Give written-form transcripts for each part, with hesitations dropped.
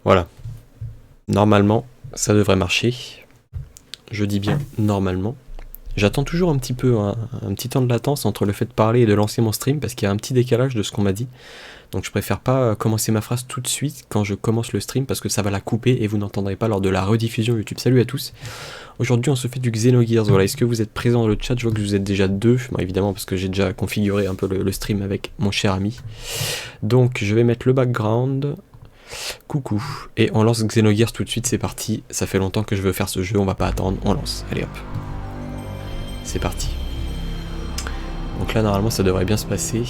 Voilà. Normalement, ça devrait marcher. Je dis bien normalement. J'attends toujours un petit peu, un petit temps de latence entre le fait de parler et de lancer mon stream, parce qu'il y a un petit décalage de ce qu'on m'a dit. Donc je préfère pas commencer ma phrase tout de suite quand je commence le stream, parce que ça va la couper et vous n'entendrez pas lors de la rediffusion YouTube. Salut à tous. Aujourd'hui on se fait du Xenogears. Voilà, est-ce que vous êtes présents dans le chat? Je vois que vous êtes déjà deux, bon, évidemment parce que j'ai déjà configuré un peu le stream avec mon cher ami. Donc je vais mettre le background. Coucou. Et on lance Xenogears tout de suite, c'est parti. Ça fait longtemps que je veux faire ce jeu, on va pas attendre, on lance. Allez hop. C'est parti. Donc là normalement ça devrait bien se passer.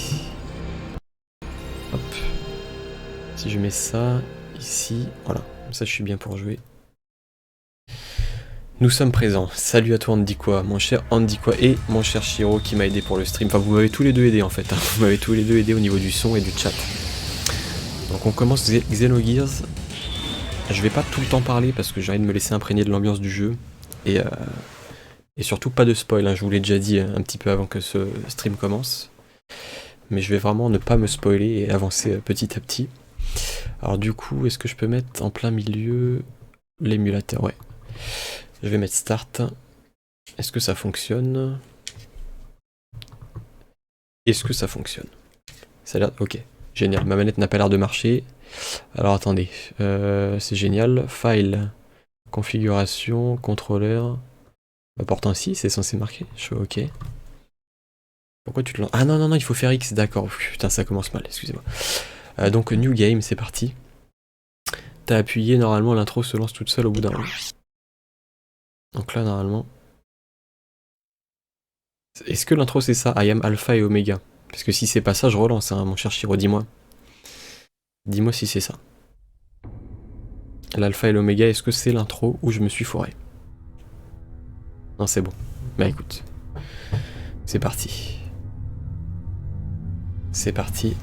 Hop. Si je mets ça ici, voilà. Comme ça je suis bien pour jouer. Nous sommes présents. Salut à toi Andy quoi, mon cher Andy quoi, et mon cher Shiro qui m'a aidé pour le stream. Enfin vous m'avez tous les deux aidé en fait. Vous m'avez tous les deux aidé au niveau du son et du chat. Donc on commence Xenogears. Je vais pas tout le temps parler parce que j'ai envie de me laisser imprégner de l'ambiance du jeu. Et surtout pas de spoil, hein. Je vous l'ai déjà dit un petit peu avant que ce stream commence. Mais je vais vraiment ne pas me spoiler et avancer petit à petit. Alors du coup, est-ce que je peux mettre en plein milieu l'émulateur? Ouais. Je vais mettre Start. Est-ce que ça fonctionne? Est-ce que ça fonctionne? Ça a l'air... Ok, génial. Ma manette n'a pas l'air de marcher. Alors attendez, c'est génial. File, configuration, contrôleur. Bah, pourtant si, c'est censé marquer. Je fais OK. Pourquoi tu te lances? Ah non, non, non, il faut faire X, d'accord. Putain, ça commence mal, excusez-moi. Donc New Game, c'est parti. T'as appuyé, normalement l'intro se lance toute seule au bout d'un moment. Donc là, normalement... Est-ce que l'intro c'est ça? I am Alpha et Omega. Parce que si c'est pas ça, je relance, hein, mon cher Shiro, dis-moi. Dis-moi si c'est ça. L'Alpha et l'Oméga, est-ce que c'est l'intro où je me suis foiré? Non, c'est bon. Bah écoute. C'est parti. C'est parti.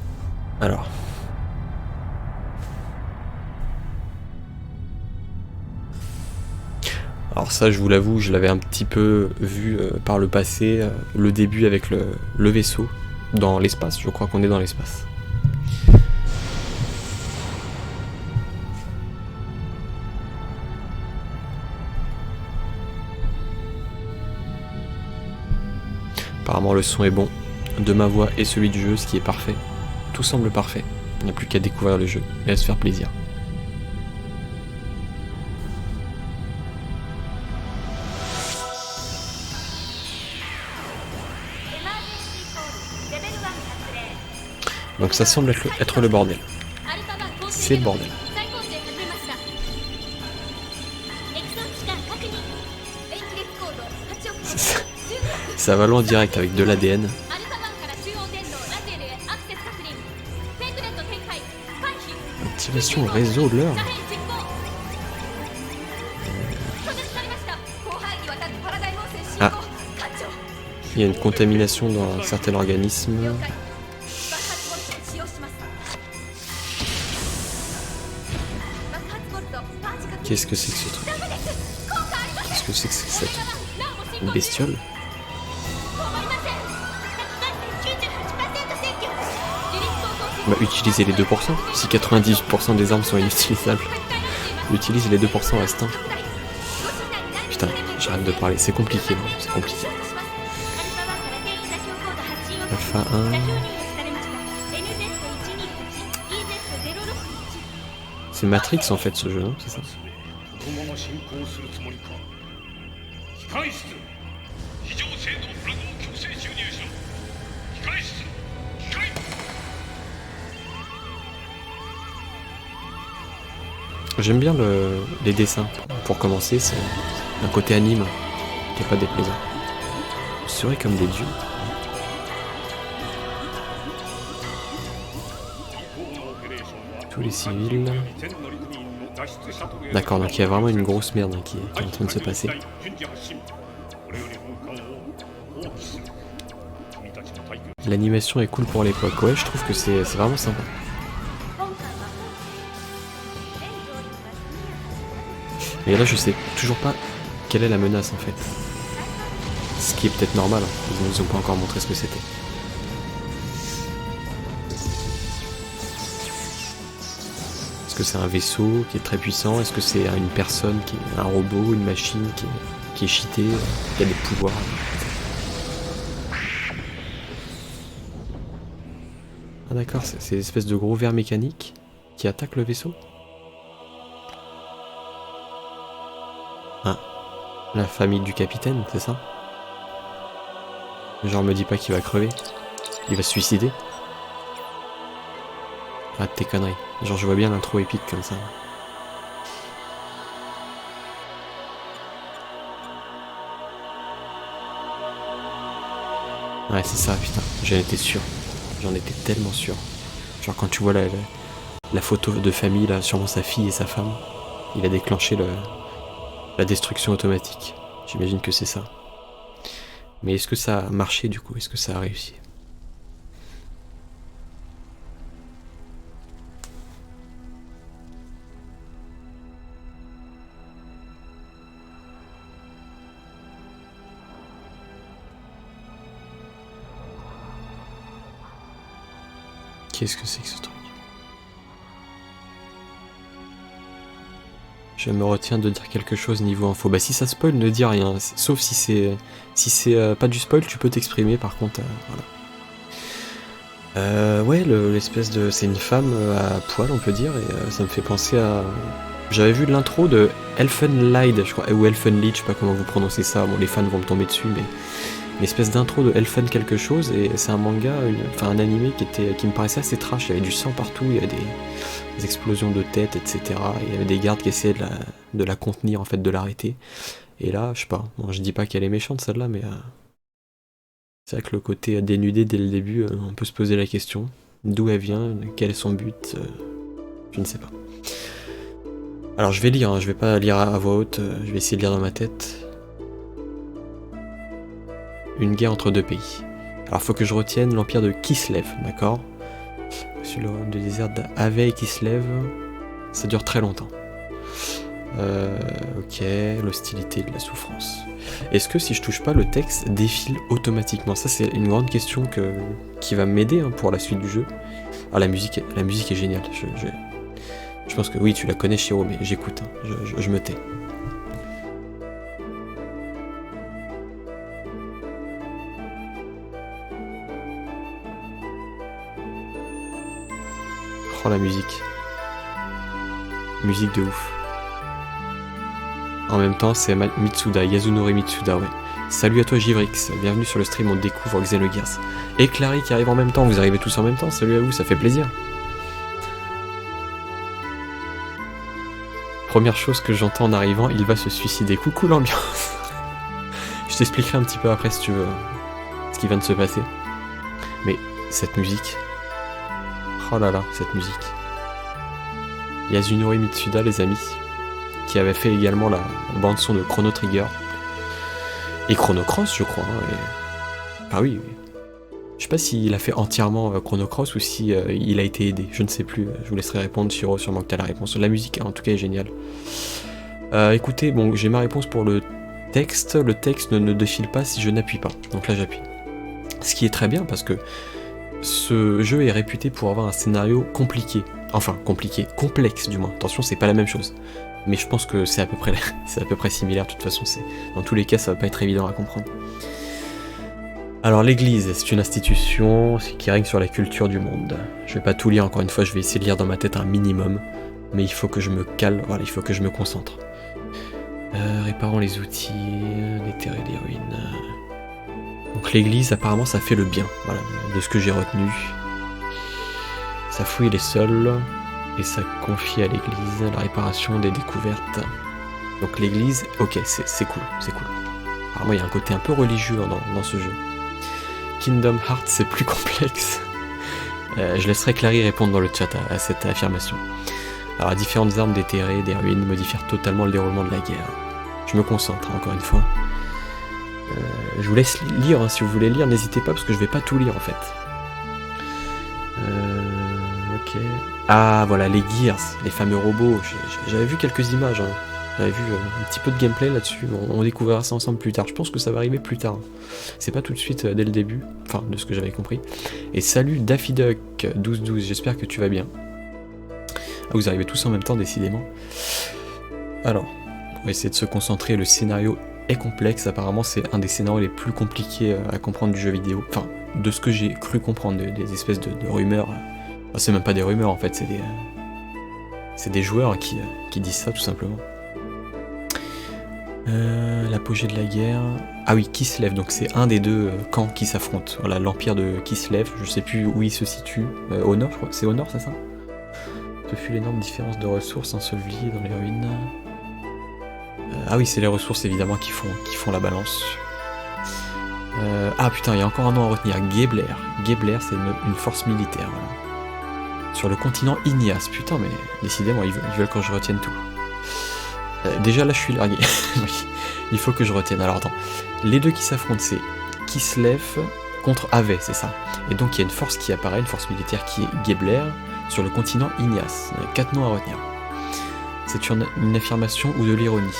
Alors. Alors ça, je vous l'avoue, je l'avais un petit peu vu par le passé, le début avec le vaisseau dans l'espace. Je crois qu'on est dans l'espace. Apparemment le son est bon, de ma voix et celui du jeu, ce qui est parfait. Tout semble parfait. Il n'y a plus qu'à découvrir le jeu et à se faire plaisir. Donc ça semble être le bordel. C'est le bordel. Ça va loin direct avec de l'ADN. Activation réseau l'heure. Ah. Il y a une contamination dans un certain organisme. Qu'est-ce que c'est que ce truc? Qu'est-ce que c'est que cette bestiole? Bah, utilisez les 2%. Si 98% des armes sont inutilisables, utilise les 2% restants. Putain, j'arrête de parler, c'est compliqué, non, c'est compliqué. Alpha 1. C'est Matrix en fait ce jeu, non? C'est ça? J'aime bien les dessins. Pour commencer, c'est un côté anime qui n'est pas déplaisant. Ils seraient comme des dieux. Tous les civils. D'accord, donc il y a vraiment une grosse merde hein, qui est en train de se passer. L'animation est cool pour l'époque. Ouais, je trouve que c'est vraiment sympa. Et là, je sais toujours pas quelle est la menace en fait. Ce qui est peut-être normal, hein. Ils nous ont pas encore montré ce que c'était. Est-ce que c'est un vaisseau qui est très puissant? Est-ce que c'est une personne, un robot, une machine qui est cheatée, qui a des pouvoirs? Ah d'accord, c'est des espèces de gros vers mécaniques qui attaquent le vaisseau? Ah, la famille du capitaine, c'est ça? Genre me dis pas qu'il va crever. Il va se suicider? Ah tes conneries. Genre je vois bien l'intro épique comme ça. Ouais c'est ça putain, j'en étais sûr. J'en étais tellement sûr. Genre quand tu vois la photo de famille là, sûrement sa fille et sa femme, il a déclenché la destruction automatique. J'imagine que c'est ça. Mais est-ce que ça a marché du coup? Est-ce que ça a réussi? Qu'est-ce que c'est que ce truc? Je me retiens de dire quelque chose niveau info. Bah si ça spoil, ne dis rien. Sauf si c'est pas du spoil, tu peux t'exprimer par contre. Voilà. Ouais, l'espèce de... C'est une femme à poil, on peut dire, et ça me fait penser à... J'avais vu l'intro de Elfenlied, je crois, ou Elfenlied, je sais pas comment vous prononcez ça, bon les fans vont me tomber dessus, mais... Une espèce d'intro de Elfen quelque chose, et c'est un manga, enfin un animé qui me paraissait assez trash, il y avait du sang partout, il y avait des explosions de tête, etc. Il y avait des gardes qui essayaient de la contenir, en fait, de l'arrêter. Et là, je sais pas, bon, je dis pas qu'elle est méchante celle-là, mais c'est vrai que le côté dénudé dès le début, on peut se poser la question. D'où elle vient, quel est son but, je ne sais pas. Alors je vais lire, hein, je vais pas lire à voix haute, je vais essayer de lire dans ma tête. Une guerre entre deux pays. Alors faut que je retienne l'empire de Kislev, d'accord? Sur le désert d'Ave et Kislev, ça dure très longtemps. Ok, l'hostilité de la souffrance. Est-ce que si je touche pas, le texte défile automatiquement? Ça c'est une grande question qui va m'aider hein, pour la suite du jeu. Ah la musique est géniale. Je pense que oui tu la connais Shiro, mais j'écoute, hein. Je me tais. Oh la musique. Musique de ouf. En même temps, c'est Mitsuda, Yasunori Mitsuda, ouais. Salut à toi Givrix, bienvenue sur le stream, on découvre Xenogears. Et Clary qui arrive en même temps, vous arrivez tous en même temps, salut à vous, ça fait plaisir. Première chose que j'entends en arrivant, il va se suicider. Coucou l'ambiance. Je t'expliquerai un petit peu après si tu veux ce qui vient de se passer. Mais cette musique... Oh là là, cette musique. Yasunori Mitsuda, les amis, qui avait fait également la bande-son de Chrono Trigger. Et Chrono Cross, je crois. Ah oui, oui. Je sais pas s'il a fait entièrement Chrono Cross ou si il a été aidé, je ne sais plus. Je vous laisserai répondre, Shiro, sûrement que t'as la réponse. La musique, en tout cas, est géniale. Écoutez, bon, j'ai ma réponse pour le texte. Le texte ne défile pas si je n'appuie pas. Donc là, j'appuie. Ce qui est très bien parce que ce jeu est réputé pour avoir un scénario compliqué. Enfin, compliqué, complexe du moins. Attention, c'est pas la même chose. Mais je pense que c'est à peu près similaire. De toute façon, dans tous les cas, ça va pas être évident à comprendre. Alors l'église, c'est une institution qui règne sur la culture du monde. Je vais pas tout lire, encore une fois, je vais essayer de lire dans ma tête un minimum. Mais il faut que je me cale, voilà, il faut que je me concentre. Réparons les outils, déterrer les ruines. Donc l'église, apparemment, ça fait le bien, voilà, de ce que j'ai retenu. Ça fouille les sols, et ça confie à l'église la réparation des découvertes. Donc l'église, ok, c'est cool, c'est cool. Apparemment, il y a un côté un peu religieux dans ce jeu. Kingdom Hearts, c'est plus complexe. Je laisserai Clary répondre dans le chat à cette affirmation. Alors, différentes armes déterrées, des ruines modifient totalement le déroulement de la guerre. Je me concentre, encore une fois. Je vous laisse lire, hein, si vous voulez lire, n'hésitez pas, parce que je vais pas tout lire, en fait. Ok. Ah, voilà, les Gears, les fameux robots. J'avais vu quelques images, hein. J'avais vu un petit peu de gameplay là-dessus, on découvrira ça ensemble plus tard. Je pense que ça va arriver plus tard. C'est pas tout de suite dès le début, enfin de ce que j'avais compris. Et salut Daffy Duck 1212, j'espère que tu vas bien. Ah, vous arrivez tous en même temps, décidément. Alors, on va essayer de se concentrer. Le scénario est complexe. Apparemment, c'est un des scénarios les plus compliqués à comprendre du jeu vidéo. Enfin, de ce que j'ai cru comprendre, des espèces de rumeurs. Enfin, c'est même pas des rumeurs, en fait, c'est des joueurs qui disent ça, tout simplement. L'apogée de la guerre... Ah oui, Kislev, donc c'est un des deux camps qui s'affrontent. Voilà, l'empire de Kislev, je sais plus où il se situe. Au nord, je crois. C'est au nord, c'est ça? Ce fut l'énorme différence de ressources ensevelies dans les ruines. Ah oui, c'est les ressources évidemment qui font la balance. Ah putain, il y a encore un nom à retenir. Gebler. Gebler, c'est une force militaire. Voilà. Sur le continent Ignace. Putain, mais décidément, ils veulent que je retienne tout. Déjà là, je suis largué. Oui, il faut que je retienne. Alors attends. Les deux qui s'affrontent, c'est Kislev contre Ave, c'est ça. Et donc il y a une force qui apparaît, une force militaire qui est Gebler, sur le continent Ignace. Il y a 4 noms à retenir. C'est une affirmation ou de l'ironie?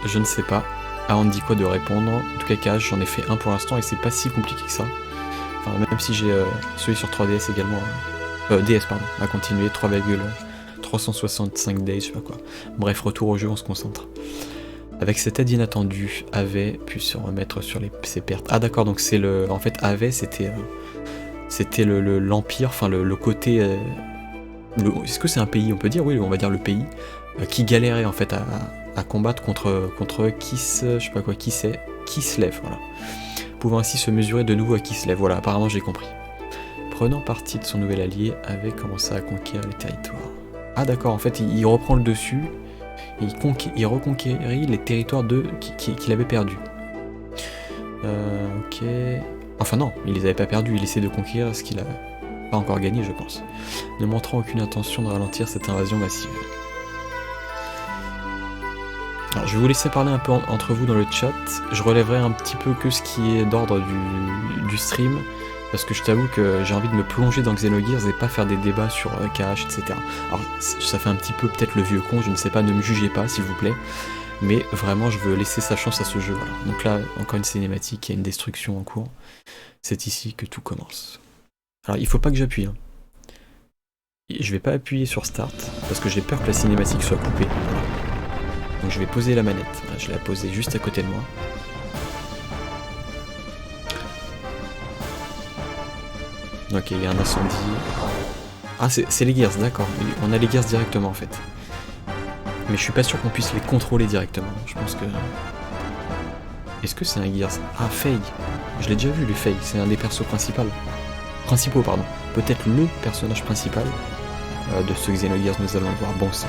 Je ne sais pas. Ah, on me dit quoi de répondre? En tout cas, Cash, j'en ai fait un pour l'instant et c'est pas si compliqué que ça. Enfin, même si j'ai celui sur 3DS également. DS, pardon, à continuer, 3,365 days, je sais pas quoi. Bref, retour au jeu, on se concentre. Avec cette aide inattendue, Ave pu se remettre sur ses pertes. Ah d'accord, donc c'est le... En fait, Ave, c'était l'empire, enfin le côté... Est-ce que c'est un pays, on peut dire? Oui, on va dire le pays, qui galérait en fait à combattre contre Kislev, voilà. Pouvant ainsi se mesurer de nouveau à Kislev, voilà, apparemment j'ai compris. Prenant parti de son nouvel allié, avait commencé à conquérir les territoires. Ah d'accord, en fait il reprend le dessus, et il reconquérit les territoires qu'il avait perdus. Ok... Enfin non, il les avait pas perdus, il essaie de conquérir ce qu'il a pas encore gagné, je pense. Ne montrant aucune intention de ralentir cette invasion massive. Alors, je vais vous laisser parler un peu entre vous dans le chat. Je relèverai un petit peu que ce qui est d'ordre du stream, parce que je t'avoue que j'ai envie de me plonger dans Xenogears et pas faire des débats sur KH, etc. Alors, ça fait un petit peu peut-être le vieux con, je ne sais pas, ne me jugez pas, s'il vous plaît. Mais vraiment, je veux laisser sa chance à ce jeu. Voilà. Donc là, encore une cinématique, il y a une destruction en cours. C'est ici que tout commence. Alors, il faut pas que j'appuie. Hein. Je vais pas appuyer sur Start, parce que j'ai peur que la cinématique soit coupée. Donc je vais poser la manette. Voilà, je vais la poser juste à côté de moi. Ok, il y a un incendie. Ah, c'est les Gears, d'accord. On a les Gears directement, en fait. Mais je suis pas sûr qu'on puisse les contrôler directement. Je pense que... Est-ce que c'est un Gears? Ah, Faye. Je l'ai déjà vu, lui, Faye. C'est un des persos principaux, pardon. Peut-être le personnage principal de ce Xenogears, nous allons le voir. Bon sang.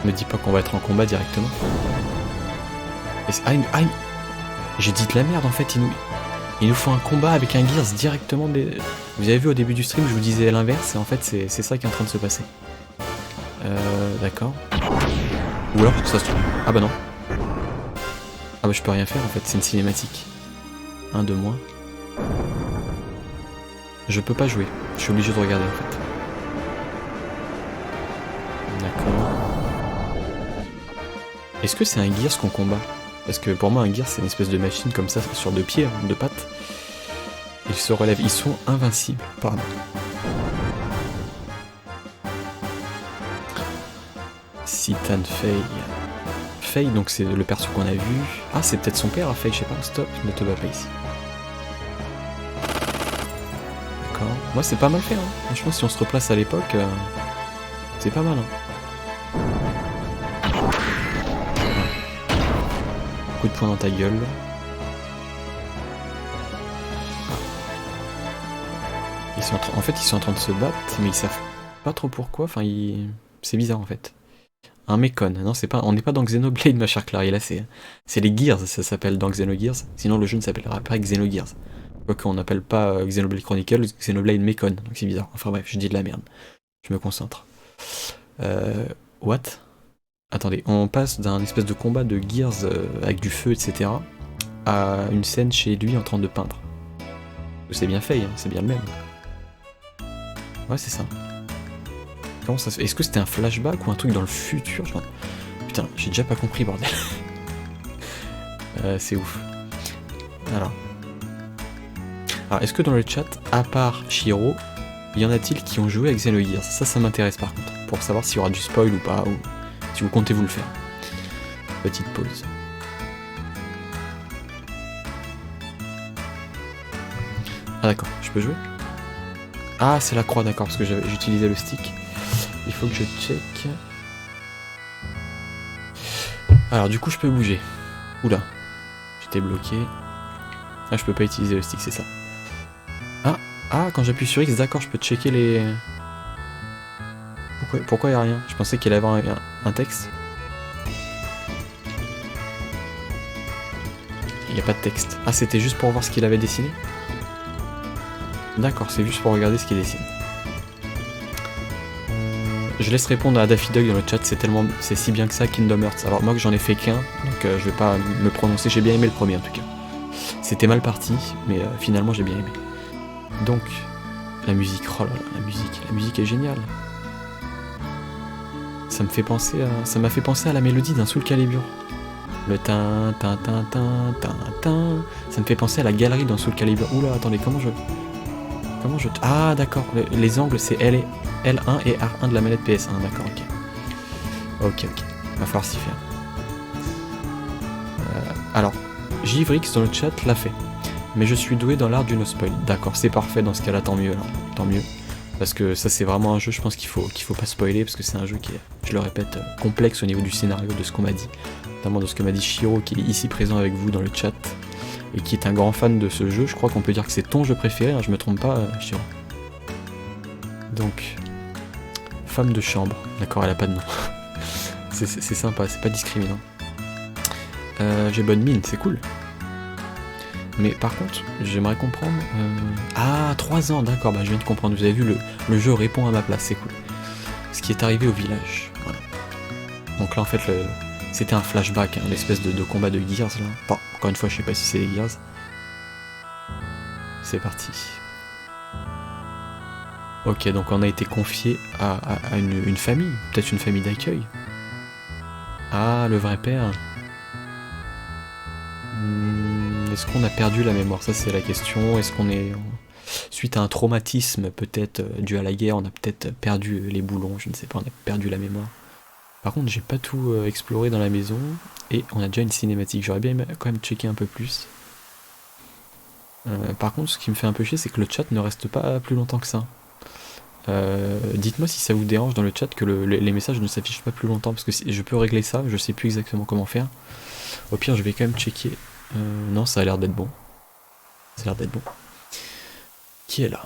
Me dis pas qu'on va être en combat directement. J'ai dit de la merde, en fait. Il nous faut un combat avec un Gears directement des... Vous avez vu au début du stream, je vous disais l'inverse, et en fait c'est ça qui est en train de se passer. D'accord. Ou alors ça se trouve... Ah bah non. Ah bah je peux rien faire en fait, c'est une cinématique. Un de moins. Je peux pas jouer, je suis obligé de regarder en fait. D'accord. Est-ce que c'est un Gears qu'on combat? Parce que pour moi un Gears c'est une espèce de machine comme ça sur deux pieds, hein, deux pattes. Ils se relèvent, ils sont invincibles, pardon. Citan Faye. Faye, donc c'est le perso qu'on a vu. Ah, c'est peut-être son père, Faye, je sais pas. Stop, ne te bats pas ici. D'accord. Moi, c'est pas mal fait, hein. Franchement, si on se replace à l'époque, c'est pas mal, hein. Coup de poing dans ta gueule. En fait, ils sont en train de se battre, mais ils savent pas trop pourquoi. Enfin, c'est bizarre en fait. Un Mekon, non, c'est pas, on n'est pas dans Xenoblade, ma chère Clary. Là, c'est les Gears, ça s'appelle dans Xenogears. Sinon, le jeu ne s'appellera pas Xenogears. Quoique on n'appelle pas Xenoblade Chronicles, Xenoblade Mekon. Donc c'est bizarre. Enfin bref, je dis de la merde. Je me concentre. What? Attendez, on passe d'un espèce de combat de Gears avec du feu, etc. à une scène chez lui en train de peindre. C'est bien fait, hein, c'est bien le même. Ouais, c'est ça. Comment ça se fait? Est-ce que c'était un flashback ou un truc dans le futur? Putain, j'ai déjà pas compris, bordel. C'est ouf. Alors, est-ce que dans le chat, à part Shiro, y en a-t-il qui ont joué avec Xenogears? Ça m'intéresse par contre, pour savoir s'il y aura du spoil ou pas, ou si vous comptez vous le faire. Petite pause. Ah d'accord, je peux jouer? Ah c'est la croix, d'accord, parce que j'utilisais le stick. Il faut que je check. Alors du coup je peux bouger. Oula, j'étais bloqué. Ah je peux pas utiliser le stick, c'est ça. Ah quand j'appuie sur X, d'accord, je peux checker les... Pourquoi y a rien? Je pensais qu'il allait y avoir un texte. Il n'y a pas de texte. Ah c'était juste pour voir ce qu'il avait dessiné? D'accord, c'est juste pour regarder ce qu'il dessine. Je laisse répondre à Daffy Duck dans le chat, c'est si bien que ça Kingdom Hearts. Alors moi que j'en ai fait qu'un, donc je vais pas me prononcer, j'ai bien aimé le premier en tout cas. C'était mal parti, mais finalement j'ai bien aimé. Donc, la musique, oh là là, la musique est géniale. Ça m'a fait penser à la mélodie d'un Soul Calibur. Le tin, tin, tin, tin, tin, tin. Ça me fait penser à la galerie dans Soul Calibur. Oula, attendez, comment je... Ah d'accord, les angles c'est L1 et R1 de la manette PS1, d'accord, ok. Va falloir s'y faire. Alors, Jivrix dans le chat l'a fait. Mais je suis doué dans l'art du no spoil. D'accord, c'est parfait dans ce cas-là, tant mieux. Tant mieux. Parce que ça c'est vraiment un jeu, je pense qu'il faut pas spoiler, parce que c'est un jeu qui est, je le répète, complexe au niveau du scénario, de ce qu'on m'a dit. Notamment de ce que m'a dit Shiro, qui est ici présent avec vous dans le chat. Et qui est un grand fan de ce jeu, je crois qu'on peut dire que c'est ton jeu préféré, hein, je me trompe pas, Shiro. Donc, femme de chambre, d'accord, elle a pas de nom. c'est sympa, c'est pas discriminant. J'ai bonne mine, c'est cool. Mais par contre, j'aimerais comprendre... Ah, 3 ans, d'accord, bah je viens de comprendre, vous avez vu, le jeu répond à ma place, c'est cool. Ce qui est arrivé au village, voilà. Donc là en fait, c'était un flashback, hein, l'espèce de combat de Gears là. Enfin, encore une fois, je sais pas si c'est les Gears. C'est parti. Ok, donc on a été confié à une famille, peut-être une famille d'accueil. Ah, le vrai père. Est-ce qu'on a perdu la mémoire? Ça c'est la question. Est-ce qu'on est... Suite à un traumatisme peut-être dû à la guerre, on a peut-être perdu les boulons, je ne sais pas, on a perdu la mémoire. Par contre, j'ai pas tout exploré dans la maison, et on a déjà une cinématique. J'aurais bien quand même checké un peu plus. Par contre, ce qui me fait un peu chier, c'est que le chat ne reste pas plus longtemps que ça. Dites-moi si ça vous dérange dans le chat que les messages ne s'affichent pas plus longtemps, parce que je peux régler ça, je sais plus exactement comment faire. Au pire, je vais quand même checker. Non, ça a l'air d'être bon. Ça a l'air d'être bon. Qui est là?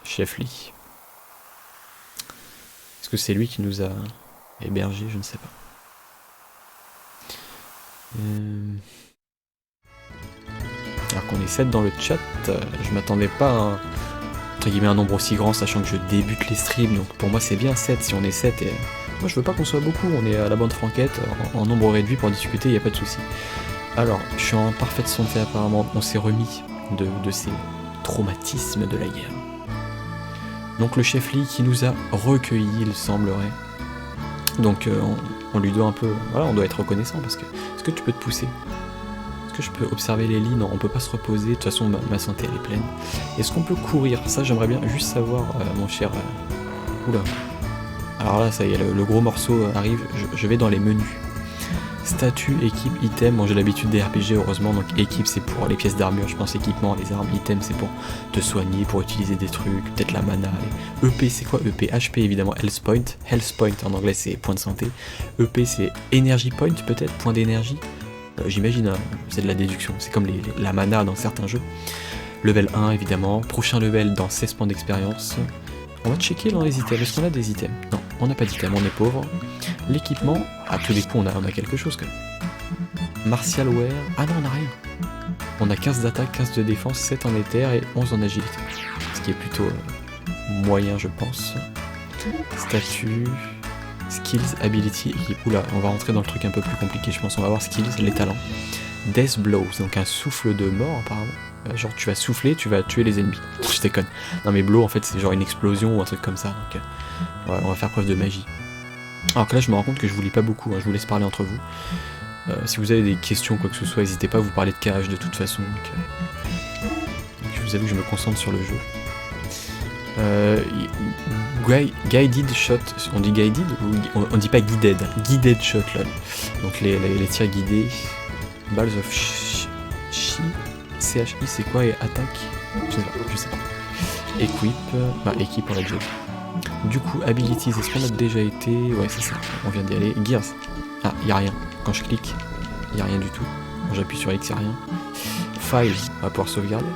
Chef Lee. Est-ce que c'est lui qui nous a hébergés? Je ne sais pas. Alors qu'on est 7 dans le chat, je m'attendais pas à entre guillemets un nombre aussi grand, sachant que je débute les streams, donc pour moi c'est bien 7 si on est 7. Et moi je veux pas qu'on soit beaucoup, on est à la bonne franquette, en nombre réduit pour discuter, il n'y a pas de souci. Alors, je suis en parfaite santé apparemment, on s'est remis de ces traumatismes de la guerre. Donc le chef Lee qui nous a recueillis, il semblerait. Donc on lui doit un peu... Voilà, on doit être reconnaissant parce que... Est-ce que tu peux te pousser? Est-ce que je peux observer les lits? Non, on peut pas se reposer, de toute façon ma santé elle est pleine. Est-ce qu'on peut courir? Ça j'aimerais bien juste savoir, mon cher... Oula. Alors là, ça y est, le gros morceau arrive, je vais dans les menus. Statut, équipe, item, bon j'ai l'habitude des RPG heureusement, donc équipe c'est pour les pièces d'armure, je pense équipement, les armes, item c'est pour te soigner, pour utiliser des trucs, peut-être la mana, les... EP c'est quoi? EP, HP évidemment, health point en anglais c'est point de santé, EP c'est energy point peut-être, point d'énergie, j'imagine, hein, c'est de la déduction, c'est comme la mana dans certains jeux. Level 1 évidemment, prochain level dans 16 points d'expérience. On va checker dans les items, est-ce qu'on a des items? Non, on n'a pas d'items, on est pauvre. L'équipement, à tous les coups on a quelque chose quand même. Martial wear, ah non on n'a rien. On a 15 d'attaque, 15 de défense, 7 en éther et 11 en agilité. Ce qui est plutôt moyen je pense. Statut, skills, ability, équipe. Oula, on va rentrer dans le truc un peu plus compliqué je pense, on va voir skills, les talents. Death blows, donc un souffle de mort apparemment. Genre tu vas souffler, tu vas tuer les ennemis. Je déconne. Non mais blow en fait c'est genre une explosion ou un truc comme ça. Donc ouais, on va faire preuve de magie. Alors que là je me rends compte que je vous lis pas beaucoup, hein, je vous laisse parler entre vous. Si vous avez des questions, quoi que ce soit, n'hésitez pas à vous parler de KH de toute façon. Je vous avoue que je me concentre sur le jeu. Guided shot, on dit guided ou on dit pas guided, guided shot lol. Donc les tirs guidés. Balls of Chi, CHI c'est quoi et attaque? Je sais pas. Equip, équipe on l'a déjà dit. Du coup, abilities, est-ce qu'on a déjà été? Ouais c'est ça, on vient d'y aller. Gears, ah y'a rien, quand je clique, y'a rien du tout. Quand j'appuie sur X y'a rien. File, on va pouvoir sauvegarder.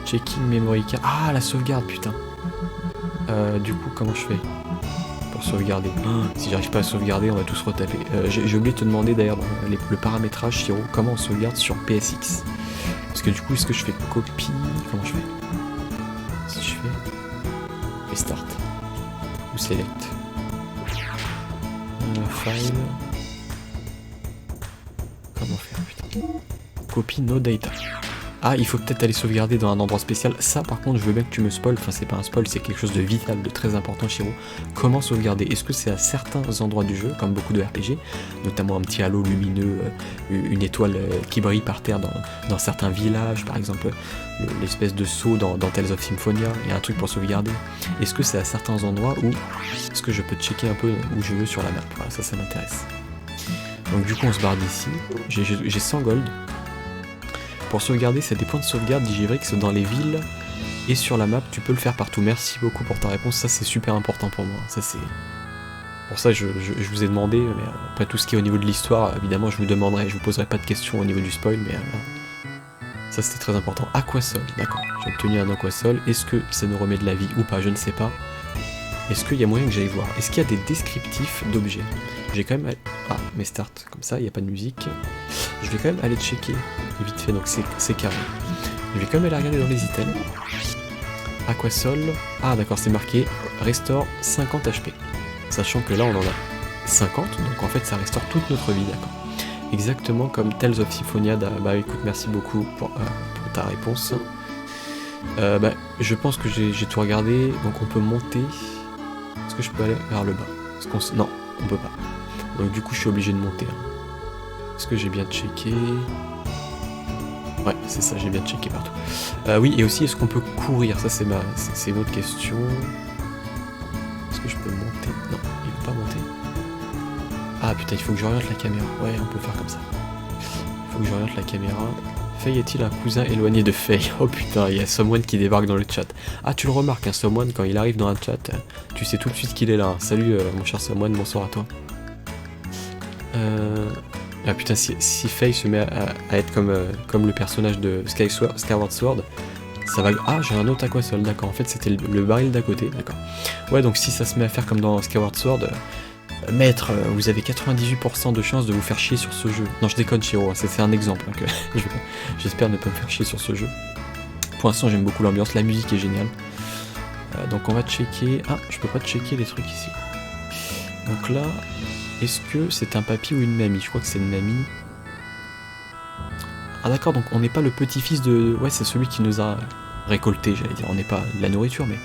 Checking memory card, ah la sauvegarde putain. Du coup, comment je fais pour sauvegarder? Si j'arrive pas à sauvegarder, on va tous retaper. J'ai oublié de te demander d'ailleurs dans le paramétrage, Shiro, comment on sauvegarde sur PSX. Parce que du coup, est-ce que je fais copie? Comment je fais? Si je fais restart ou select. File. Comment faire putain? Copy no data. Ah, il faut peut-être aller sauvegarder dans un endroit spécial. Ça, par contre, je veux bien que tu me spoil. Enfin, c'est pas un spoil, c'est quelque chose de vital, de très important, Shiro. Comment sauvegarder? Est-ce que c'est à certains endroits du jeu, comme beaucoup de RPG, notamment un petit halo lumineux, une étoile qui brille par terre dans certains villages, par exemple, l'espèce de saut dans Tales of Symphonia, il y a un truc pour sauvegarder. Est-ce que c'est à certains endroits où est-ce que je peux checker un peu où je veux sur la map? Voilà, ça m'intéresse. Donc du coup, on se barre d'ici. J'ai 100 gold. Pour sauvegarder, c'est des points de sauvegarde Digivrix dans les villes et sur la map, tu peux le faire partout. Merci beaucoup pour ta réponse, ça c'est super important pour moi. Ça c'est pour ça je vous ai demandé, mais après tout ce qui est au niveau de l'histoire, évidemment je vous poserai pas de questions au niveau du spoil, mais ça c'était très important. Aquasol, d'accord, j'ai obtenu un Aquasol, est-ce que ça nous remet de la vie ou pas, je ne sais pas. Est-ce qu'il y a moyen que j'aille voir? Est-ce qu'il y a des descriptifs d'objets? J'ai quand même... Ah, mais start, comme ça, il n'y a pas de musique. Je vais quand même aller checker, vite fait, donc c'est carré. Je vais quand même aller regarder dans les items. Aquasol... Ah d'accord, c'est marqué Restore 50 HP. Sachant que là, on en a 50, donc en fait, ça restaure toute notre vie, d'accord. Exactement comme Tales of Symphonia. Bah écoute, merci beaucoup pour ta réponse. Je pense que j'ai tout regardé, donc on peut monter... Est-ce que je peux aller vers le bas? Non, on peut pas. Donc du coup je suis obligé de monter. Est-ce que j'ai bien checké? Ouais, c'est ça, j'ai bien checké partout. Oui, et aussi est-ce qu'on peut courir? Ça c'est une autre question. Est-ce que je peux monter? Non, il veut pas monter. Ah putain, il faut que j'oriente la caméra. Ouais, on peut faire comme ça. Il faut que j'oriente la caméra. Faye est-il un cousin éloigné de Faye? Oh putain, il y a Someone qui débarque dans le chat. Ah, tu le remarques, hein, Someone, quand il arrive dans un chat, tu sais tout de suite qu'il est là. Hein. Salut mon cher Someone, bonsoir à toi. Ah putain, si Faye se met à être comme le personnage de Skyward Sword, ça va... Ah, j'ai un autre Aquasol, d'accord. En fait, c'était le baril d'à côté, d'accord. Ouais, donc si ça se met à faire comme dans Skyward Sword... Maître, vous avez 98% de chance de vous faire chier sur ce jeu. Non, je déconne, Shiro, c'est un exemple. Hein, que j'espère ne pas me faire chier sur ce jeu. Pour l'instant, j'aime beaucoup l'ambiance, la musique est géniale. Donc on va checker... Ah, je peux pas checker les trucs ici. Donc là, est-ce que c'est un papy ou une mamie? Je crois que c'est une mamie. Ah d'accord, donc on n'est pas le petit-fils de... Ouais, c'est celui qui nous a récolté, j'allais dire. On n'est pas de la nourriture, mais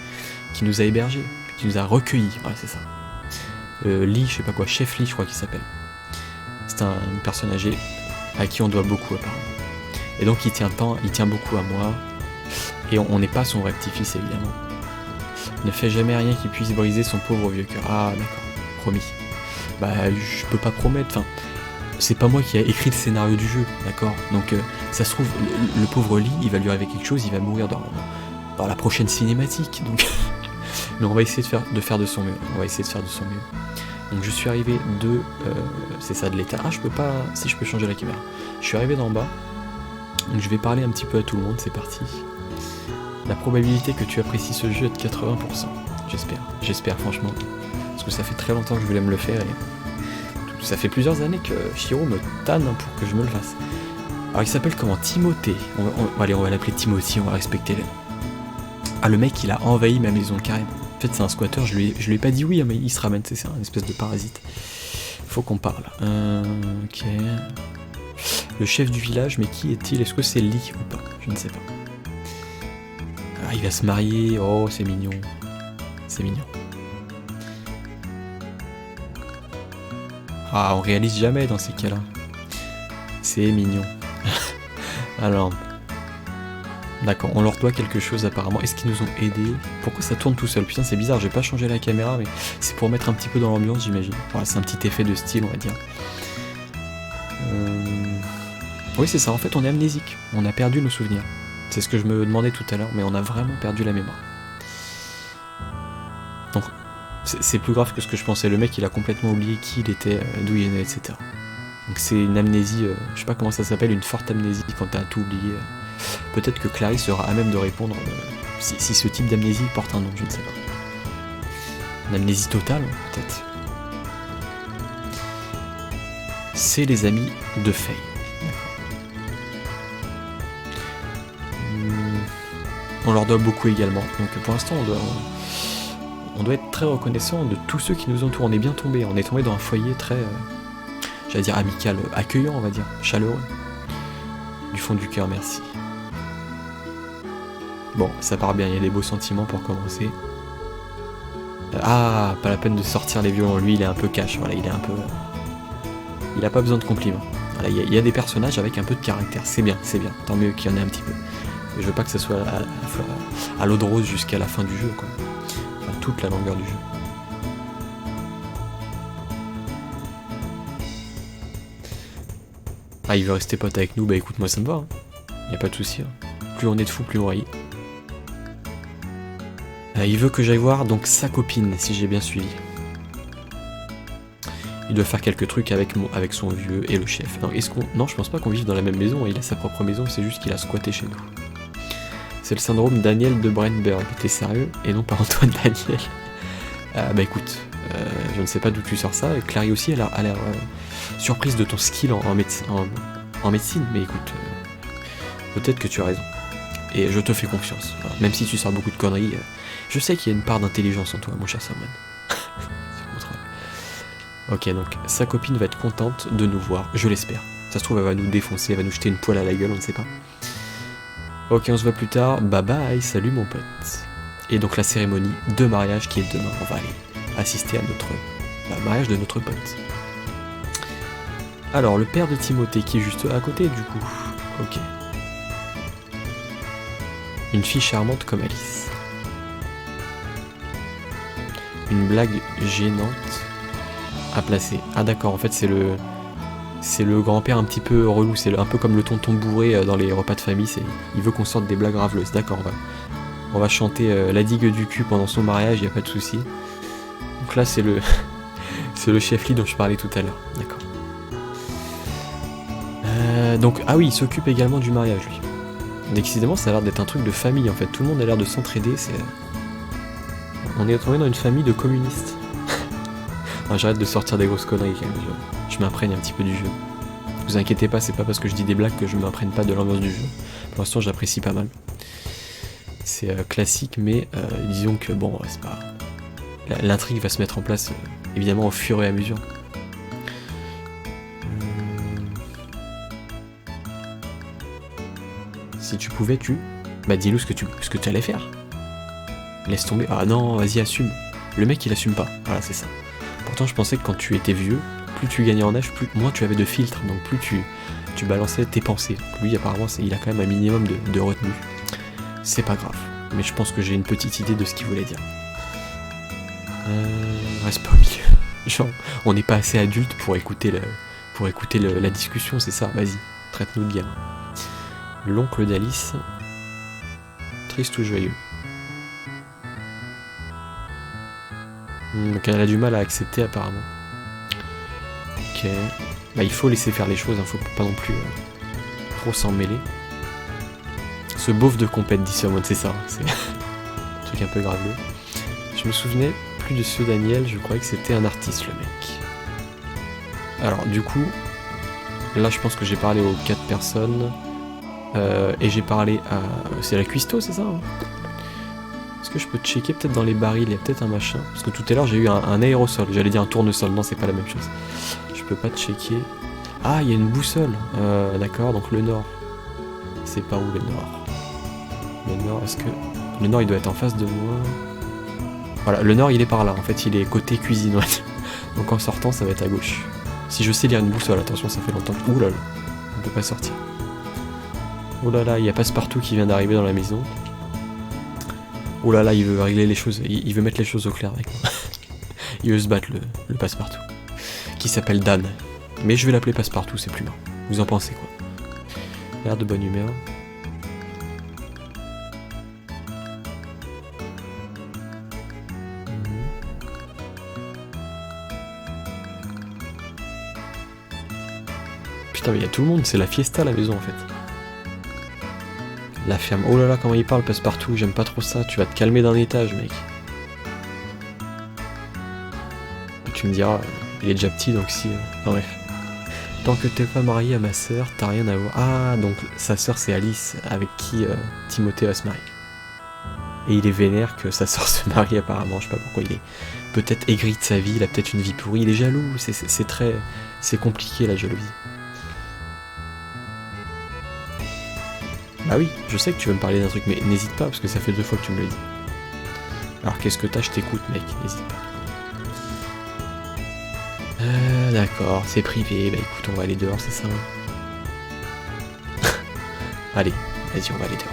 qui nous a hébergés, qui nous a recueillis. Voilà, c'est ça. Lee, je sais pas quoi, Chef Lee je crois qu'il s'appelle. C'est une personne âgée à qui on doit beaucoup apparemment. Et donc il tient beaucoup à moi. Et on n'est pas son vrai petit-fils évidemment. Ne fait jamais rien qui puisse briser son pauvre vieux cœur. Ah d'accord, promis. Bah je peux pas promettre, enfin... C'est pas moi qui a écrit le scénario du jeu, d'accord. Donc ça se trouve, le pauvre Lee, il va lui arriver quelque chose, il va mourir dans la prochaine cinématique. Donc... Mais on va essayer de faire de son mieux. Donc je suis arrivé c'est ça, de l'état. Ah, je peux pas... Si, je peux changer la caméra. Je suis arrivé d'en bas. Donc je vais parler un petit peu à tout le monde, c'est parti. La probabilité que tu apprécies ce jeu est de 80%. J'espère franchement. Parce que ça fait très longtemps que je voulais me le faire et... Ça fait plusieurs années que Shiro me tanne pour que je me le fasse. Alors il s'appelle comment? Timothée. Allez, on va l'appeler Timothy, on va respecter les noms. Ah, le mec il a envahi ma maison carrément. En fait c'est un squatter, je lui ai pas dit oui, mais il se ramène, c'est un espèce de parasite. Faut qu'on parle. Ok. Le chef du village, mais qui est-il? Est-ce que c'est Lee ou pas? Je ne sais pas. Ah, il va se marier, oh c'est mignon. C'est mignon. Ah, on réalise jamais dans ces cas-là. C'est mignon. Alors, d'accord, on leur doit quelque chose apparemment. Est-ce qu'ils nous ont aidés? Pourquoi ça tourne tout seul? Putain, c'est bizarre, j'ai pas changé la caméra, mais c'est pour mettre un petit peu dans l'ambiance, j'imagine. Voilà, c'est un petit effet de style, on va dire. Oui, c'est ça, en fait, on est amnésique. On a perdu nos souvenirs. C'est ce que je me demandais tout à l'heure, mais on a vraiment perdu la mémoire. Donc, c'est plus grave que ce que je pensais. Le mec, il a complètement oublié qui il était, d'où il venait, etc. Donc c'est une amnésie, je sais pas comment ça s'appelle, une forte amnésie quand t'as tout oublié. Peut-être que Clarisse sera à même de répondre si ce type d'amnésie porte un nom, je ne sais pas. Une amnésie totale, peut-être. C'est les amis de Faye. On leur doit beaucoup également. Donc pour l'instant, on doit être très reconnaissant de tous ceux qui nous entourent. On est bien tombé. On est tombé dans un foyer très, j'allais dire amical, accueillant, on va dire, chaleureux. Du fond du cœur, merci. Bon, ça part bien. Il y a des beaux sentiments pour commencer. Ah, pas la peine de sortir les violons. Lui, il est un peu cash. Voilà, il est un peu. Il a pas besoin de compliments. Voilà, il y a des personnages avec un peu de caractère. C'est bien, c'est bien. Tant mieux qu'il y en ait un petit peu. Et je veux pas que ça soit à l'eau de rose jusqu'à la fin du jeu, quoi. Enfin, toute la longueur du jeu. Ah, il veut rester pote avec nous, bah écoute, moi ça me va. Hein. Y a pas de souci. Hein. Plus on est de fous, plus on rit. Il veut que j'aille voir donc sa copine, si j'ai bien suivi. Il doit faire quelques trucs avec son vieux et le chef. Non, non, je pense pas qu'on vive dans la même maison. Il a sa propre maison, c'est juste qu'il a squatté chez nous. C'est le syndrome Daniel de Brennberg. T'es sérieux? Et non pas Antoine Daniel. Bah écoute, je ne sais pas d'où tu sors ça. Clary aussi, elle a l'air surprise de ton skill en médecine. Mais écoute, peut-être que tu as raison. Et je te fais confiance. Voilà. Même si tu sors beaucoup de conneries, je sais qu'il y a une part d'intelligence en toi, mon cher Samuel. Ok, donc sa copine va être contente de nous voir, je l'espère. Ça se trouve, elle va nous défoncer, elle va nous jeter une poêle à la gueule, on ne sait pas. Ok, on se voit plus tard. Bye bye, salut mon pote. Et donc la cérémonie de mariage qui est demain. On va aller assister à notre mariage de notre pote. Alors, le père de Timothée qui est juste à côté, du coup. Ok. Une fille charmante comme Alice. Une blague gênante à placer. Ah d'accord, en fait c'est le grand-père un petit peu relou, c'est un peu comme le tonton bourré dans les repas de famille, il veut qu'on sorte des blagues raveleuses. D'accord, on va chanter la digue du cul pendant son mariage, y a pas de souci. Donc là c'est le c'est le chef-lit dont je parlais tout à l'heure. D'accord. Donc ah oui, il s'occupe également du mariage lui. Décidément ça a l'air d'être un truc de famille en fait, tout le monde a l'air de s'entraider, on est tombé dans une famille de communistes. Ah, j'arrête de sortir des grosses conneries quand même, je m'imprègne un petit peu du jeu. Vous inquiétez pas, c'est pas parce que je dis des blagues que je m'imprègne pas de l'ambiance du jeu. Pour l'instant j'apprécie pas mal. C'est classique mais disons que bon, c'est pas... L'intrigue va se mettre en place évidemment au fur et à mesure. Si tu pouvais, bah dis-nous ce que tu allais faire. Laisse tomber. Ah non, vas-y, assume. Le mec, il assume pas. Voilà, c'est ça. Pourtant, je pensais que quand tu étais vieux, plus tu gagnais en âge, moins tu avais de filtres, donc plus tu balançais tes pensées. Donc lui, apparemment, il a quand même un minimum de retenue. C'est pas grave. Mais je pense que j'ai une petite idée de ce qu'il voulait dire. Reste pas au milieu. Genre, on n'est pas assez adulte pour écouter la discussion, c'est ça. Vas-y, traite-nous de gamin. L'oncle d'Alice, triste ou joyeux? Donc elle a du mal à accepter apparemment. Ok. Bah il faut laisser faire les choses, faut pas non plus trop s'en mêler. Ce beauf de compète dit sur mode, c'est ça, c'est un truc un peu graveleux. Je me souvenais plus de ce Daniel, je croyais que c'était un artiste le mec. Alors du coup, là je pense que j'ai parlé aux 4 personnes. Et j'ai parlé à... C'est la cuistot, c'est ça hein? Est-ce que je peux checker peut-être dans les barils, il y a peut-être un machin? Parce que tout à l'heure j'ai eu un aérosol, j'allais dire un tournesol, non c'est pas la même chose. Je peux pas checker. Ah, il y a une boussole, d'accord, donc le nord. C'est pas où le nord? Le nord, est-ce que... Le nord il doit être en face de moi. Voilà, le nord il est par là, en fait il est côté cuisine, ouais. Donc en sortant ça va être à gauche. Si je sais lire une boussole, attention ça fait longtemps que... Ouh là là. On peut pas sortir. Oh là là, il y a Passepartout qui vient d'arriver dans la maison. Oh là là, il veut régler les choses, il veut mettre les choses au clair avec moi. Il veut se battre le Passepartout. Qui s'appelle Dan. Mais je vais l'appeler Passepartout, c'est plus marrant. Vous en pensez quoi? L'air de bonne humeur. Putain mais il y a tout le monde, c'est la fiesta à la maison en fait. La ferme. Oh là là, comment il parle Passepartout, j'aime pas trop ça, tu vas te calmer d'un étage mec. Tu me diras, il est déjà petit donc si... Enfin bref. Tant que t'es pas marié à ma sœur, t'as rien à voir. Ah, donc sa sœur c'est Alice, avec qui Timothée va se marier. Et il est vénère que sa sœur se marie apparemment, je sais pas pourquoi il est peut-être aigri de sa vie, il a peut-être une vie pourrie, il est jaloux, c'est très... C'est compliqué la jalousie. Bah oui, je sais que tu veux me parler d'un truc, mais n'hésite pas, parce que ça fait 2 fois que tu me le dis. Alors qu'est-ce que t'as, je t'écoute mec, n'hésite pas. D'accord, c'est privé, bah écoute, on va aller dehors, c'est ça. Allez, vas-y, on va aller dehors.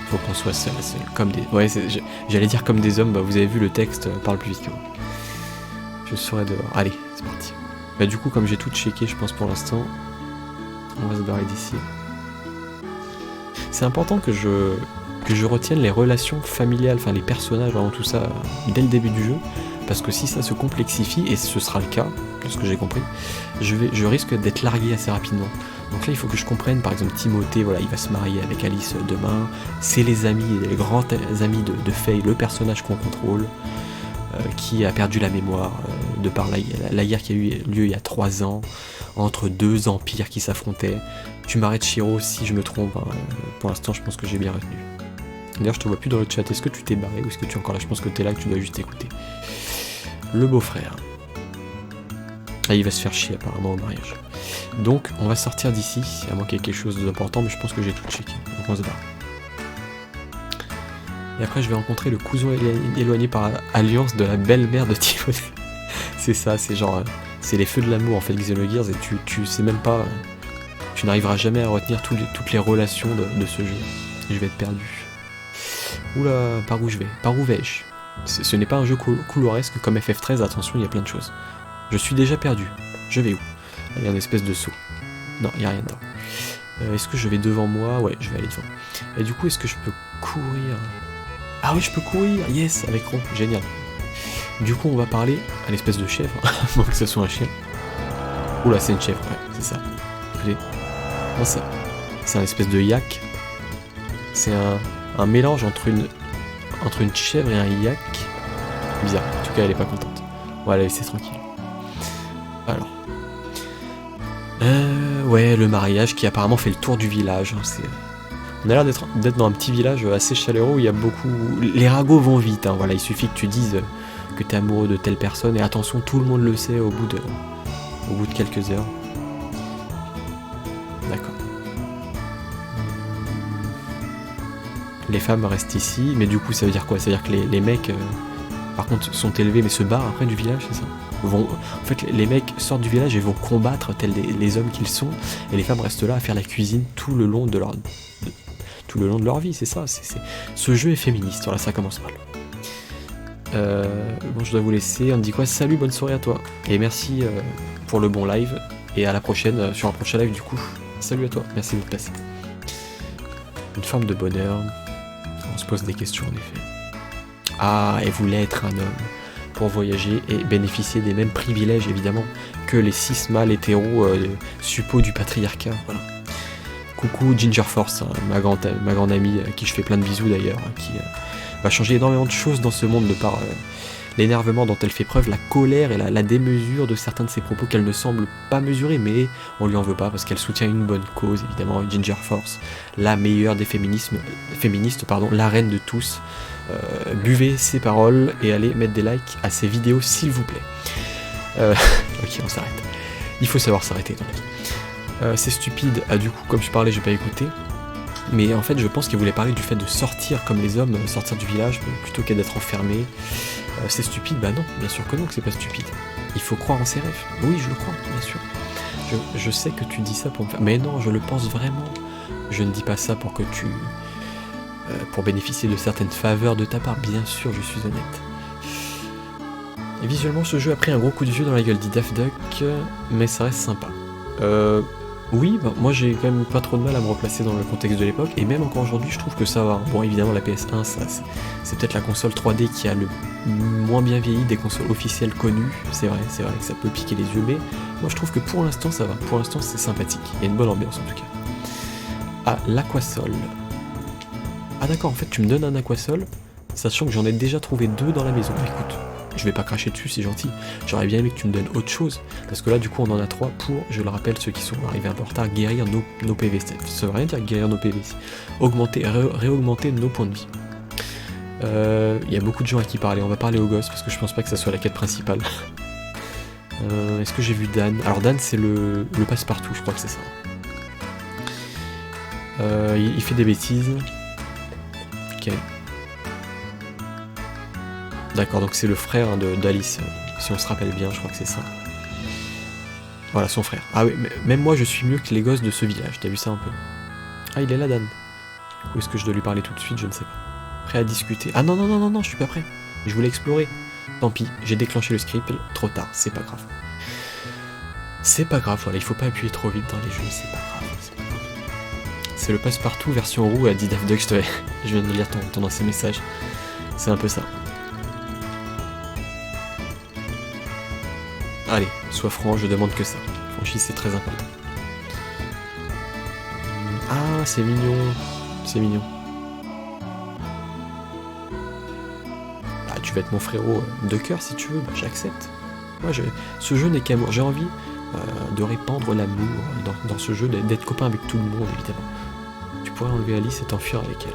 Faut qu'on soit seul, comme des... Ouais, j'allais dire comme des hommes, bah vous avez vu le texte, parle plus vite que moi. Je serai dehors. Allez, c'est parti. Bah du coup, comme j'ai tout checké, je pense pour l'instant, on va se barrer d'ici. C'est important que je retienne les relations familiales, enfin les personnages, vraiment tout ça, dès le début du jeu, parce que si ça se complexifie, et ce sera le cas, de ce que j'ai compris, je risque d'être largué assez rapidement. Donc là il faut que je comprenne, par exemple Timothée, voilà, il va se marier avec Alice demain, c'est les amis, les grands amis de Faye, le personnage qu'on contrôle, qui a perdu la mémoire, de par la guerre qui a eu lieu il y a 3 ans, entre 2 empires qui s'affrontaient. Tu m'arrêtes Shiro si je me trompe, hein. Pour l'instant je pense que j'ai bien retenu. D'ailleurs je te vois plus dans le chat, est-ce que tu t'es barré ou est-ce que tu es encore là? Je pense que tu es là, que tu dois juste écouter. Le beau-frère. Ah, il va se faire chier apparemment au mariage. Donc on va sortir d'ici, à moins qu'il y ait quelque chose d'important, mais je pense que j'ai tout checké. Donc on se barre. Et après je vais rencontrer le cousin éloigné par alliance de la belle-mère de Timothée. C'est ça, c'est genre... c'est les feux de l'amour en fait, Xenogears, et tu sais même pas... Tu n'arriveras jamais à retenir toutes les relations de ce jeu. Et je vais être perdu. Oula, par où je vais? Par où vais-je? Ce n'est pas un jeu couloiresque comme FF13, attention, il y a plein de choses. Je suis déjà perdu. Je vais où? Il y a une espèce de saut. Non, il n'y a rien dedans. Est-ce que je vais devant moi? Ouais, je vais aller devant. Et du coup, est-ce que je peux courir? Ah oui, je peux courir. Yes, avec Ron, génial. Du coup, on va parler à l'espèce de chèvre, moins que ce soit un chien. Oula, c'est une chèvre, ouais, c'est ça. Écoutez, c'est un espèce de yak. C'est un mélange entre une chèvre et un yak. Bizarre, en tout cas, elle est pas contente. On va la laisser tranquille. Alors. Ouais, le mariage qui apparemment fait le tour du village. Hein, on a l'air d'être dans un petit village assez chaleureux où il y a beaucoup... Les ragots vont vite, hein, voilà, il suffit que tu dises que t'es amoureux de telle personne, et attention, tout le monde le sait au bout de quelques heures. D'accord. Les femmes restent ici, mais du coup ça veut dire quoi? Ça veut dire que les mecs, par contre, sont élevés mais se barrent après du village, c'est ça? En fait, les mecs sortent du village et vont combattre tels les hommes qu'ils sont, et les femmes restent là à faire la cuisine tout le long de leur vie, c'est ça. Ce jeu est féministe, voilà, ça commence mal. Bon, je dois vous laisser, on me dit quoi? Salut, bonne soirée à toi, et merci pour le bon live, et à la prochaine, sur un prochain live du coup. Salut à toi, merci de vous passer. Une forme de bonheur, on se pose des questions en effet. Ah, elle voulait être un homme pour voyager et bénéficier des mêmes privilèges évidemment que les 6 mâles hétéros suppôts du patriarcat, voilà. Coucou Ginger Force, hein, ma grande amie, à qui je fais plein de bisous d'ailleurs, qui va changer énormément de choses dans ce monde de par l'énervement dont elle fait preuve, la colère et la démesure de certains de ses propos qu'elle ne semble pas mesurer, mais on lui en veut pas parce qu'elle soutient une bonne cause, évidemment, Ginger Force, la meilleure des féministes, la reine de tous. Buvez ses paroles et allez mettre des likes à ses vidéos s'il vous plaît. Ok, on s'arrête. Il faut savoir s'arrêter dans la vie. C'est stupide, du coup, comme je parlais, j'ai pas écouté. Mais en fait, je pense qu'il voulait parler du fait de sortir comme les hommes, sortir du village, plutôt qu'à d'être enfermé. C'est stupide? Bah non, bien sûr que non, que c'est pas stupide. Il faut croire en ses rêves. Oui, je le crois, bien sûr. Je sais que tu dis ça pour me faire... Mais non, je le pense vraiment. Je ne dis pas ça pour que tu... pour bénéficier de certaines faveurs de ta part. Bien sûr, je suis honnête. Et visuellement, ce jeu a pris un gros coup de vieux dans la gueule, dit Daft Duck, mais ça reste sympa. Oui, bah, moi j'ai quand même pas trop de mal à me replacer dans le contexte de l'époque, et même encore aujourd'hui, je trouve que ça va. Bon, évidemment, la PS1, c'est peut-être la console 3D qui a le moins bien vieilli des consoles officielles connues. C'est vrai que ça peut piquer les yeux, mais moi je trouve que pour l'instant, ça va. Pour l'instant, c'est sympathique. Il y a une bonne ambiance en tout cas. Ah, l'Aquasol. Ah d'accord, en fait, tu me donnes un Aquasol, sachant que j'en ai déjà trouvé 2 dans la maison. Écoute. Je vais pas cracher dessus, c'est gentil. J'aurais bien aimé que tu me donnes autre chose, parce que là, du coup, on en a 3 pour, je le rappelle, ceux qui sont arrivés un peu en retard, guérir nos PV. Ça veut rien dire guérir nos PV, réaugmenter nos points de vie. Il y a beaucoup de gens à qui parler. On va parler aux gosses, parce que je pense pas que ça soit la quête principale. Est-ce que j'ai vu Dan? Alors Dan, c'est le passe-partout, je crois que c'est ça. Il fait des bêtises. Ok. D'accord, donc c'est le frère d'Alice, si on se rappelle bien, je crois que c'est ça. Voilà, son frère. Ah oui, même moi je suis mieux que les gosses de ce village, t'as vu ça un peu? Ah, il est là, Dan. Ou est-ce que je dois lui parler tout de suite? Je ne sais pas. Prêt à discuter. Ah non, je suis pas prêt. Je voulais explorer. Tant pis, j'ai déclenché le script, trop tard, c'est pas grave. C'est pas grave, voilà, il faut pas appuyer trop vite dans les jeux, c'est pas grave, c'est pas grave. C'est le passe-partout version roue, a dit Daft Duck, je viens de lire ton ancien message. C'est un peu ça. Allez, sois franc, je demande que ça. Franchise, c'est très important. Ah, c'est mignon. C'est mignon. Bah, tu vas être mon frérot de cœur si tu veux, bah, j'accepte. Moi, ce jeu n'est qu'amour. J'ai envie de répandre l'amour dans ce jeu, d'être copain avec tout le monde, évidemment. Tu pourrais enlever Alice et t'enfuir avec elle.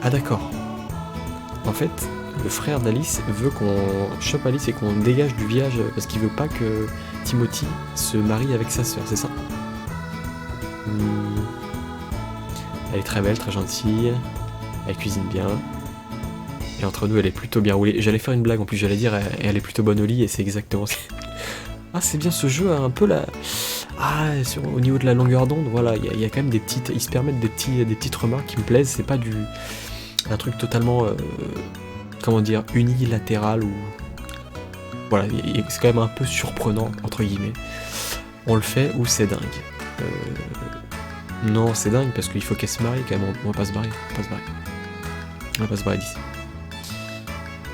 Ah, d'accord. En fait... Le frère d'Alice veut qu'on chope Alice et qu'on dégage du village parce qu'il veut pas que Timothy se marie avec sa sœur, c'est ça? Elle est très belle, très gentille, elle cuisine bien. Et entre nous, elle est plutôt bien roulée. J'allais faire une blague en plus, j'allais dire elle est plutôt bonne au lit et c'est exactement ça. Ah, c'est bien, ce jeu a un peu la... Ah, au niveau de la longueur d'onde, voilà, il y a quand même des petites... Ils se permettent des petites remarques qui me plaisent, c'est pas un truc totalement... comment dire, unilatéral ou... Voilà, c'est quand même un peu surprenant, entre guillemets. On le fait ou c'est dingue. Non, c'est dingue parce qu'il faut qu'elle se marie quand même, on va pas se barrer, on va pas se barrer d'ici.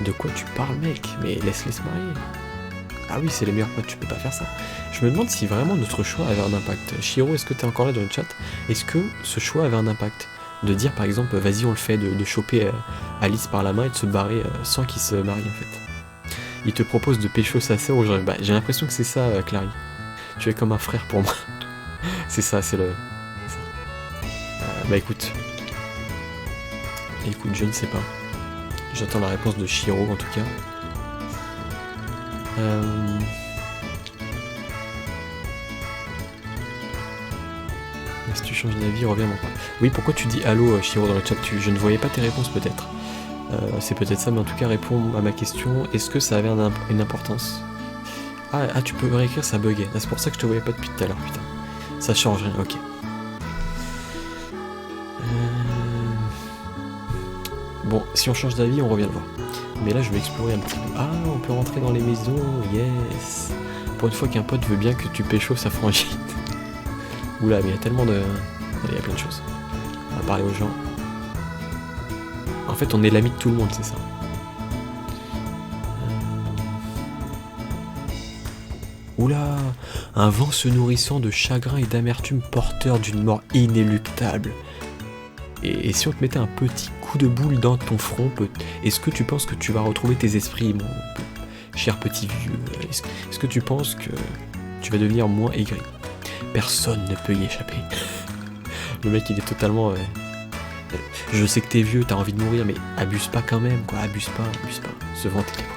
De quoi tu parles, mec? Mais laisse-les se marier. Ah oui, c'est les meilleurs potes, tu peux pas faire ça. Je me demande si vraiment notre choix avait un impact. Shiro, est-ce que t'es encore là dans le chat? Est-ce que ce choix avait un impact? De dire par exemple, vas-y on le fait, de choper Alice par la main et de se barrer sans qu'il se marie en fait. Il te propose de pécho sa sœur aujourd'hui. Bah, j'ai l'impression que c'est ça, Clary. Tu es comme un frère pour moi. C'est ça, c'est le... bah écoute, je ne sais pas. J'attends la réponse de Shiro en tout cas. Si tu changes d'avis, reviens m'en parler. Oui, pourquoi tu dis allô, Shiro, dans le chat? Je ne voyais pas tes réponses peut-être. C'est peut-être ça, mais en tout cas, réponds à ma question. Est-ce que ça avait une importance? Ah, tu peux réécrire, ça buguait. Ah, c'est pour ça que je te voyais pas depuis tout à l'heure, putain. Ça change rien, ok. Bon, si on change d'avis, on revient le voir. Mais là, je vais explorer un petit peu. Ah, on peut rentrer dans les maisons, yes. Pour une fois qu'un pote veut bien que tu pécho sa frangine. Oula, mais il y a tellement de... Il y a plein de choses. On va parler aux gens. En fait, on est l'ami de tout le monde, c'est ça. Oula, un vent se nourrissant de chagrin et d'amertume porteur d'une mort inéluctable. Et si on te mettait un petit coup de boule dans ton front, est-ce que tu penses que tu vas retrouver tes esprits, mon cher petit vieux? Est-ce que tu penses que tu vas devenir moins aigri? Personne ne peut y échapper. Le mec, il est totalement... je sais que t'es vieux, t'as envie de mourir, mais abuse pas quand même, quoi. Abuse pas. Se vanter libre.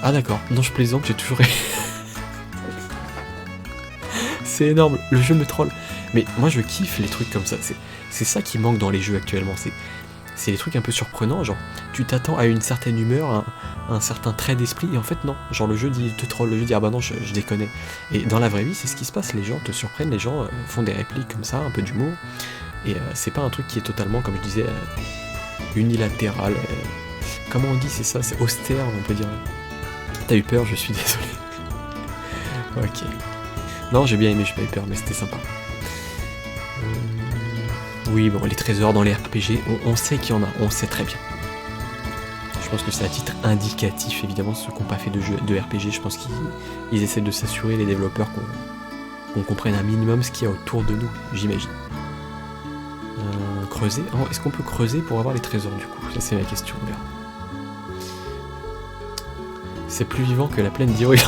Ah d'accord, non je plaisante, j'ai toujours... C'est énorme, le jeu me troll. Mais moi je kiffe les trucs comme ça, c'est ça qui manque dans les jeux actuellement, c'est des trucs un peu surprenants, genre tu t'attends à une certaine humeur, un certain trait d'esprit, et en fait non, genre le jeu te troll, le jeu dit ah bah non je déconne. Et dans la vraie vie c'est ce qui se passe, les gens te surprennent, les gens font des répliques comme ça, un peu d'humour, et c'est pas un truc qui est totalement, comme je disais, unilatéral, comment on dit, c'est ça, c'est austère on peut dire. T'as eu peur, je suis désolé. Ok. Non j'ai bien aimé, j'ai pas eu peur, mais c'était sympa. Oui, bon, les trésors dans les RPG, on sait qu'il y en a, on sait très bien. Je pense que c'est à titre indicatif, évidemment, ceux qui n'ont pas fait de jeu de RPG, je pense qu'ils essaient de s'assurer, les développeurs, qu'on comprenne un minimum ce qu'il y a autour de nous, j'imagine. Creuser, oh, est-ce qu'on peut creuser pour avoir les trésors, du coup? Ça, c'est ma question, on verra. C'est plus vivant que la plaine d'Hyrule.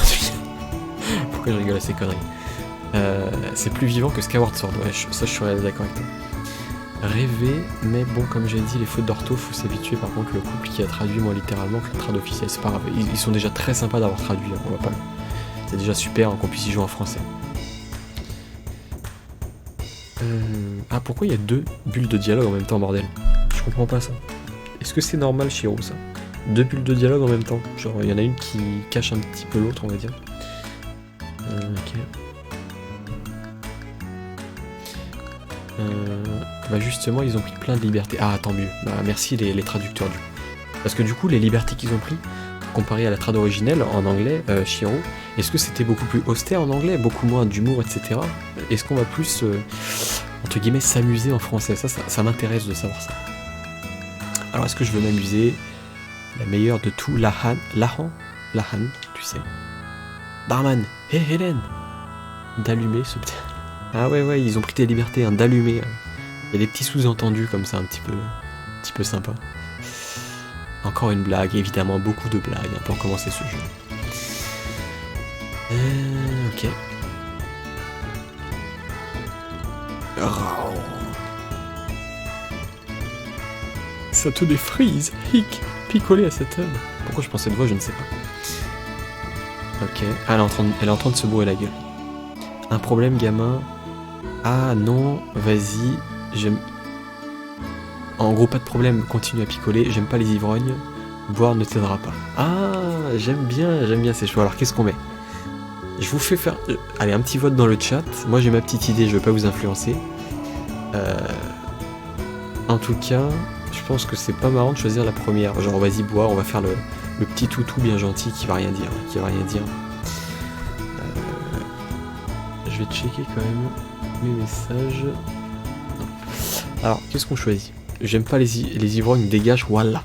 Pourquoi je rigole à ces conneries? C'est plus vivant que Skyward Sword, ouais, ça je suis d'accord avec toi. Rêver, mais bon, comme j'ai dit, les fautes d'ortho, faut s'habituer. Par contre, le couple qui a traduit, moi, littéralement, que le trad officiel, c'est pas grave. Ils sont déjà très sympas d'avoir traduit, hein, on va pas. C'est déjà super hein, qu'on puisse y jouer en français. Ah, pourquoi il y a 2 bulles de dialogue en même temps, bordel? Je comprends pas ça. Est-ce que c'est normal, Shiro, ça? 2 bulles de dialogue en même temps. Genre, il y en a une qui cache un petit peu l'autre, on va dire. Ok. Bah justement ils ont pris plein de libertés. Ah tant mieux, bah merci les traducteurs du coup. Parce que du coup les libertés qu'ils ont pris, comparé à la trad originelle en anglais, Shiro, est-ce que c'était beaucoup plus austère en anglais, beaucoup moins d'humour, etc. Est-ce qu'on va plus, entre guillemets, s'amuser en français? Ça m'intéresse de savoir ça. Alors est-ce que je veux m'amuser? La meilleure de tout, Lahan, tu sais. Barman, hé Hélène, d'allumer ce petit... Ah ouais, ils ont pris des libertés, hein, d'allumer. Il y a des petits sous-entendus comme ça, un petit peu sympa. Encore une blague, évidemment, beaucoup de blagues hein, pour commencer ce jeu. Ok. Ça te défrise, hic, picolé à cette heure. Pourquoi je prends cette voix, je ne sais pas. Ok. Ah, elle est en train de se bourrer la gueule. Un problème, gamin. Ah non, vas-y, j'aime... En gros, pas de problème, continue à picoler, j'aime pas les ivrognes, boire ne t'aidera pas. Ah, j'aime bien ces choix. Alors qu'est-ce qu'on met? Je vous fais faire... Allez, un petit vote dans le chat, moi j'ai ma petite idée, je vais pas vous influencer. En tout cas, je pense que c'est pas marrant de choisir la première. Genre, vas-y, boire, on va faire le petit toutou bien gentil qui va rien dire, Je vais checker quand même mes messages. Alors, qu'est-ce qu'on choisit? J'aime pas les ivrognes, dégage, voilà.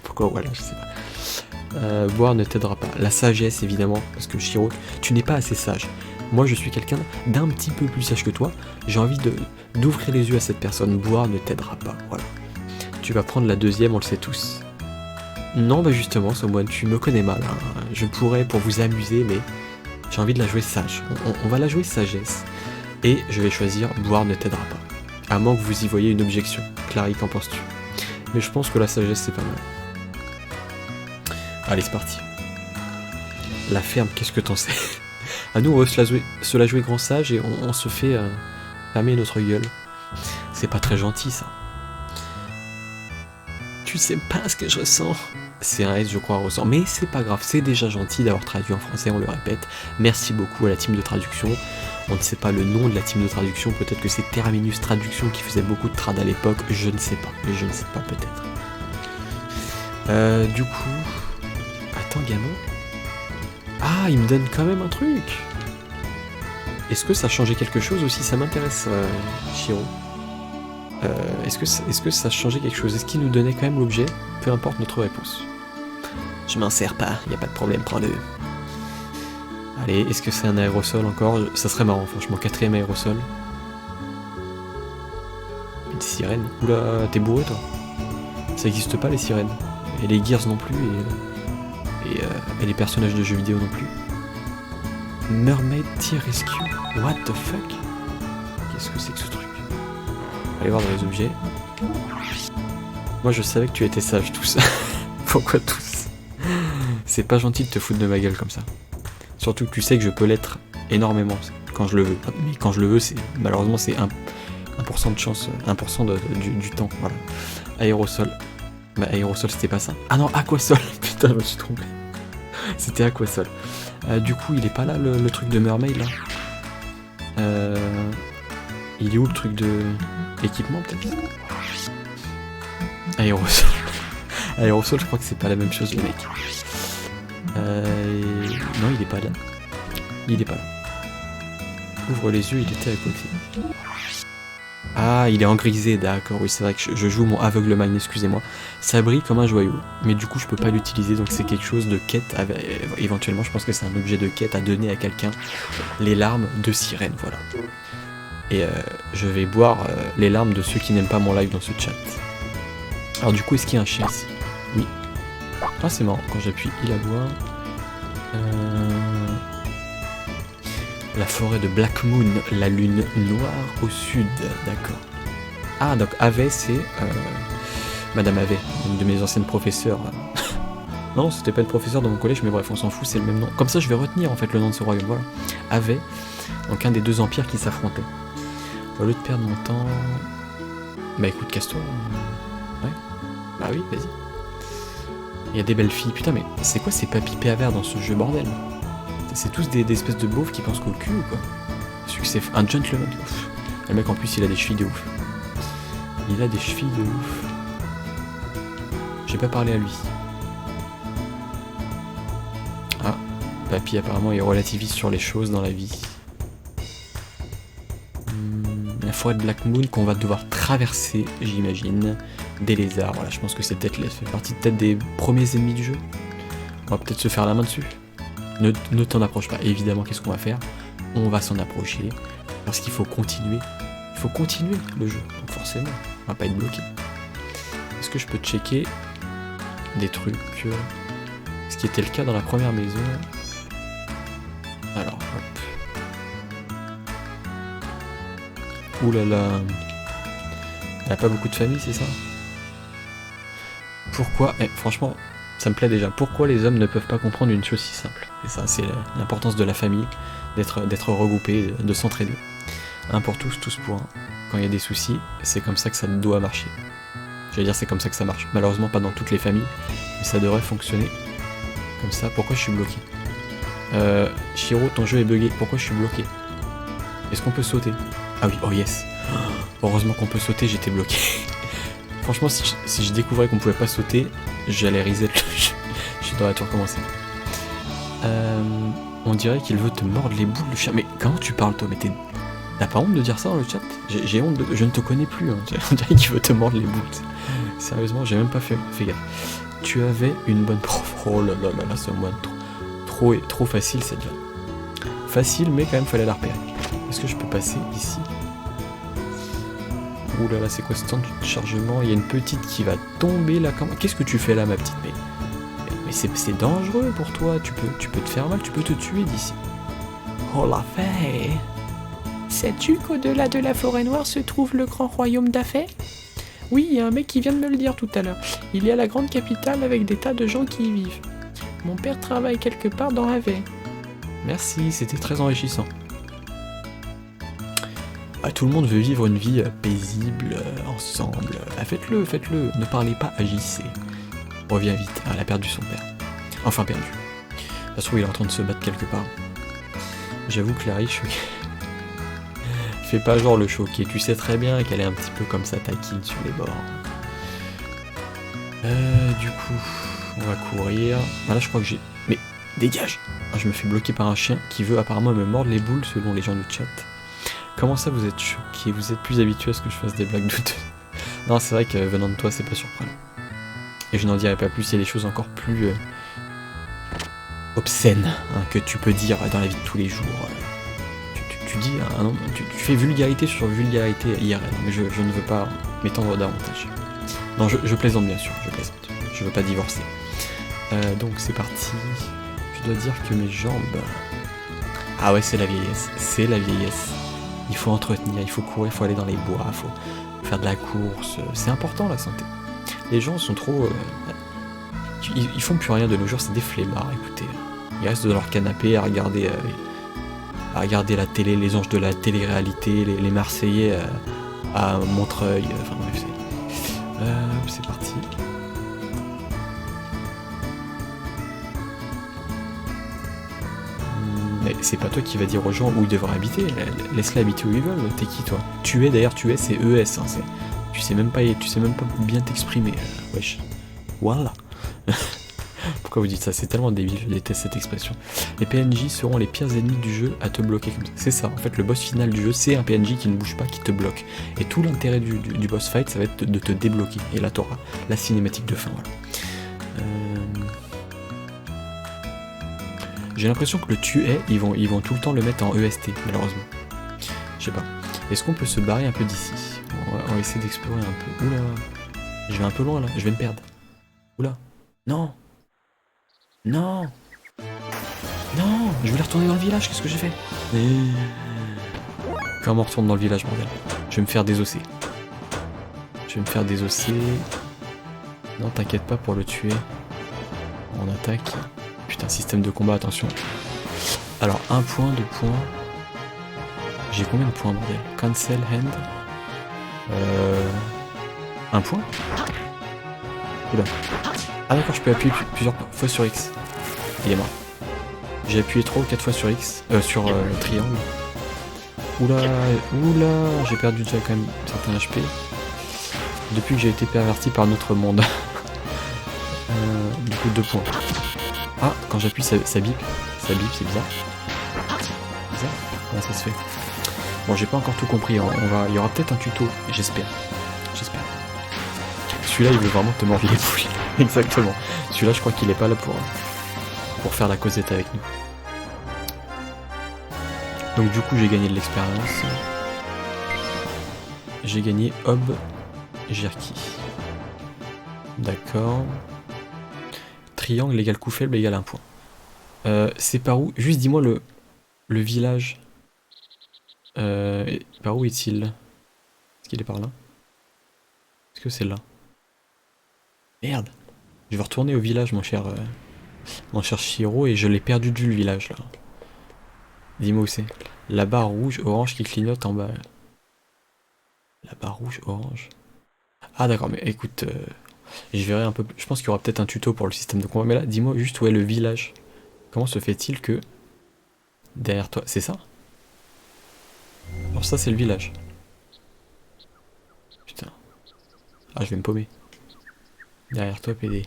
Pourquoi voilà, je sais pas. Boire ne t'aidera pas. La sagesse, évidemment, parce que Shiro, tu n'es pas assez sage. Moi, je suis quelqu'un d'un petit peu plus sage que toi. J'ai envie d'ouvrir les yeux à cette personne. Boire ne t'aidera pas, voilà. Tu vas prendre la deuxième, on le sait tous. Non, bah justement, Someone, tu me connais mal. Hein. Je pourrais pour vous amuser, mais j'ai envie de la jouer sage. On va la jouer sagesse. Et je vais choisir boire ne t'aidera pas. À moins que vous y voyez une objection. Clary, qu'en penses-tu? Mais je pense que la sagesse c'est pas mal. Allez, c'est parti. La ferme, qu'est-ce que t'en sais? À nous, on veut se la jouer grand sage et on se fait fermer notre gueule. C'est pas très gentil ça. Tu sais pas ce que je ressens. C'est un S, je crois, ressent. Mais c'est pas grave, c'est déjà gentil d'avoir traduit en français, on le répète. Merci beaucoup à la team de traduction. On ne sait pas le nom de la team de traduction, peut-être que c'est Terminus Traduction qui faisait beaucoup de trad à l'époque, je ne sais pas, peut-être. Du coup... Attends, gamin. Ah, il me donne quand même un truc. Est-ce que ça a changé quelque chose aussi? Ça m'intéresse, Shiro. Est-ce que ça a changé quelque chose? Est-ce qu'il nous donnait quand même l'objet? Peu importe notre réponse. Je m'en sers pas, y a pas de problème, prends-le. Allez, est-ce que c'est un aérosol encore? Ça serait marrant, franchement, 4ème aérosol. Une sirène? Oula, t'es bourré toi? Ça existe pas les sirènes. Et les Gears non plus, et les personnages de jeux vidéo non plus. Mermaid Tier Rescue? What the fuck? Qu'est-ce que c'est que ce truc? Allez voir dans les objets. Moi je savais que tu étais sage tous. Pourquoi tous? C'est pas gentil de te foutre de ma gueule comme ça. Surtout que tu sais que je peux l'être énormément quand je le veux. Mais quand je le veux, malheureusement c'est 1% de chance, 1% du temps, voilà. Aérosol. Bah aérosol c'était pas ça. Ah non, aquasol. Putain, je me suis trompé. C'était aquasol. Du coup, il est pas là le truc de mermaid là. Il est où le truc de équipement peut-être? Aérosol. Aérosol, je crois que c'est pas la même chose le mec. Non, il est pas là. Il est pas là. Ouvre les yeux, il était à côté. Ah, il est en grisé, d'accord, oui, c'est vrai que je joue mon aveuglement, excusez-moi. Ça brille comme un joyau, mais du coup je peux pas l'utiliser, donc c'est quelque chose de quête, éventuellement je pense que c'est un objet de quête à donner à quelqu'un. Les larmes de sirène, voilà. Et je vais boire les larmes de ceux qui n'aiment pas mon live dans ce chat. Alors du coup, est-ce qu'il y a un chien ici? Oui. Ah, c'est marrant, quand j'appuie il aboie. La forêt de Black Moon, la lune noire au sud, d'accord. Ah, donc Ave, c'est Madame Ave, une de mes anciennes professeurs. Non, c'était pas une professeure dans mon collège, mais bref, on s'en fout, c'est le même nom. Comme ça, je vais retenir en fait le nom de ce royaume, voilà. Ave, donc un des deux empires qui s'affrontaient. Au lieu de perdre mon temps... Bah écoute, casse-toi. Ouais. Bah oui, vas-y. Il y a des belles filles. Putain, mais c'est quoi ces papis pervers dans ce jeu, bordel? C'est tous des espèces de beaufs qui pensent qu'au cul ou quoi? Succès, un gentleman. Ouf. Le mec en plus il a des chevilles de ouf. Il a des chevilles de ouf. J'ai pas parlé à lui. Ah, papy apparemment il relativise sur les choses dans la vie. La forêt de Black Moon qu'on va devoir traverser, j'imagine. Des lézards, voilà, je pense que c'est peut-être, ça fait partie peut-être des premiers ennemis du jeu. On va peut-être se faire la main dessus. Ne t'en approche pas. Et évidemment, qu'est-ce qu'on va faire? On va s'en approcher. Parce qu'il faut continuer. Il faut continuer le jeu. Donc forcément, on va pas être bloqué. Est-ce que je peux checker des trucs ce qui était le cas dans la première maison? Alors, hop. Ouh là là. Elle a pas beaucoup de famille, c'est ça? Pourquoi? Franchement... Ça me plaît déjà. Pourquoi les hommes ne peuvent pas comprendre une chose si simple? Et ça, c'est l'importance de la famille, d'être regroupés, de s'entraider. Un pour tous, tous pour un. Quand il y a des soucis, c'est comme ça que ça doit marcher. J'allais dire c'est comme ça que ça marche. Malheureusement pas dans toutes les familles, mais ça devrait fonctionner comme ça. Pourquoi je suis bloqué? Shiro, ton jeu est bugué. Pourquoi je suis bloqué? Est-ce qu'on peut sauter? Ah oui, oh yes. Heureusement qu'on peut sauter, j'étais bloqué. Franchement, si je découvrais qu'on pouvait pas sauter, j'allais reset le jeu. Je dois tout recommencer. On dirait qu'il veut te mordre les boules, le chat. Mais comment tu parles, toi? Mais t'as pas honte de dire ça dans le chat? J'ai honte de... Je ne te connais plus. Hein. On dirait qu'il veut te mordre les boules. Sérieusement, j'ai même pas fait gaffe. Tu avais une bonne prof. Oh là là là là, c'est moi trop facile cette vanne. Facile, mais quand même fallait la repérer. Est-ce que je peux passer ici? Ouh là là, c'est quoi ce temps de chargement? Il y a une petite qui va tomber là. Qu'est-ce que tu fais là, ma petite? Mais c'est dangereux pour toi. Tu peux te faire mal, tu peux te tuer d'ici. Oh la fée! Sais-tu qu'au-delà de la forêt noire se trouve le grand royaume d'Afé? Oui, il y a un mec qui vient de me le dire tout à l'heure. Il y a la grande capitale avec des tas de gens qui y vivent. Mon père travaille quelque part dans Afé. Merci, c'était très enrichissant. Ah, tout le monde veut vivre une vie paisible, ensemble. Ah, faites-le. Ne parlez pas, agissez. Reviens vite. Elle a perdu son père. Enfin perdu. De toute façon, il est en train de se battre quelque part. J'avoue que Larry, fais pas genre le choqué. Tu sais très bien qu'elle est un petit peu comme ça, taquine sur les bords. Du coup, on va courir. Voilà, je crois que j'ai... Mais dégage! Ah, je me fais bloquer par un chien qui veut apparemment me mordre les boules selon les gens du chat. Comment ça, vous êtes choqué? Vous êtes plus habitué à ce que je fasse des blagues douteuses? Non, c'est vrai que venant de toi, c'est pas surprenant. Et je n'en dirai pas plus, il y a des choses encore plus obscènes hein, que tu peux dire dans la vie de tous les jours. Tu dis, tu fais vulgarité sur vulgarité IRL, mais je ne veux pas m'étendre davantage. Non, je plaisante bien sûr, je plaisante. Je veux pas divorcer. Donc c'est parti. Je dois dire que mes jambes... Ah ouais, c'est la vieillesse. C'est la vieillesse. Il faut entretenir, il faut courir, il faut aller dans les bois, il faut faire de la course. C'est important la santé. Les gens sont trop... ils font plus rien de nos jours, c'est des flemmards, écoutez. Ils restent dans leur canapé à regarder la télé, les anges de la télé-réalité, les Marseillais à Montreuil, enfin bref, c'est parti. Mais c'est pas toi qui va dire aux gens où ils devraient habiter, laisse-les habiter où ils veulent, t'es qui toi? Tu es d'ailleurs, c'est ES, hein, tu sais même pas bien t'exprimer, wesh. Voilà. Pourquoi vous dites ça? C'est tellement débile, je déteste cette expression. Les PNJ seront les pires ennemis du jeu à te bloquer comme ça. C'est ça, en fait, le boss final du jeu, c'est un PNJ qui ne bouge pas, qui te bloque. Et tout l'intérêt du boss fight, ça va être de te débloquer. Et là, t'auras la cinématique de fin, voilà. J'ai l'impression que le tuer, ils vont tout le temps le mettre en EST, malheureusement. Je sais pas. Est-ce qu'on peut se barrer un peu d'ici? On va essayer d'explorer un peu. Oula, je vais un peu loin là, je vais me perdre. Oula, non. Non. Non, je voulais retourner dans le village, qu'est-ce que j'ai fait? Comment on retourne dans le village, bordel? Je vais me faire désosser. Non, t'inquiète pas pour le tuer. On attaque. Putain, système de combat, attention. Alors, 1 point, 2 points. J'ai combien de points, bordel? Cancel hand. 1 point? Oula. Ah d'accord, je peux appuyer plusieurs fois sur X. Il est mort. J'ai appuyé 3 ou 4 fois sur X. Sur triangle. Oula, j'ai perdu déjà quand même certains HP. Depuis que j'ai été perverti par notre monde. Du coup, 2 points. Ah, quand j'appuie, ça bip. Ça bip, c'est bizarre. Bizarre. Comment ça se fait? Bon, j'ai pas encore tout compris. Il y aura peut-être un tuto, j'espère. Celui-là, il veut vraiment te mordre les poules. Exactement. Celui-là, je crois qu'il est pas là pour faire la causette avec nous. Donc du coup, j'ai gagné de l'expérience. J'ai gagné Ob Jerky. D'accord. Triangle égale coup faible égale 1 point. C'est par où? Juste dis-moi le village. Par où est-il? Est-ce qu'il est par là? Est-ce que c'est là? Merde. Je vais retourner au village, mon cher Shiro, et je l'ai perdu de vue le village là. Dis-moi où c'est. La barre rouge orange qui clignote en bas. La barre rouge orange. Ah d'accord, mais écoute, je verrai un peu. Je pense qu'il y aura peut-être un tuto pour le système de combat. Mais là, dis-moi juste où est le village. Comment se fait-il que derrière toi, c'est ça? Alors ça c'est le village. Putain. Ah, je vais me paumer. Derrière toi, PD.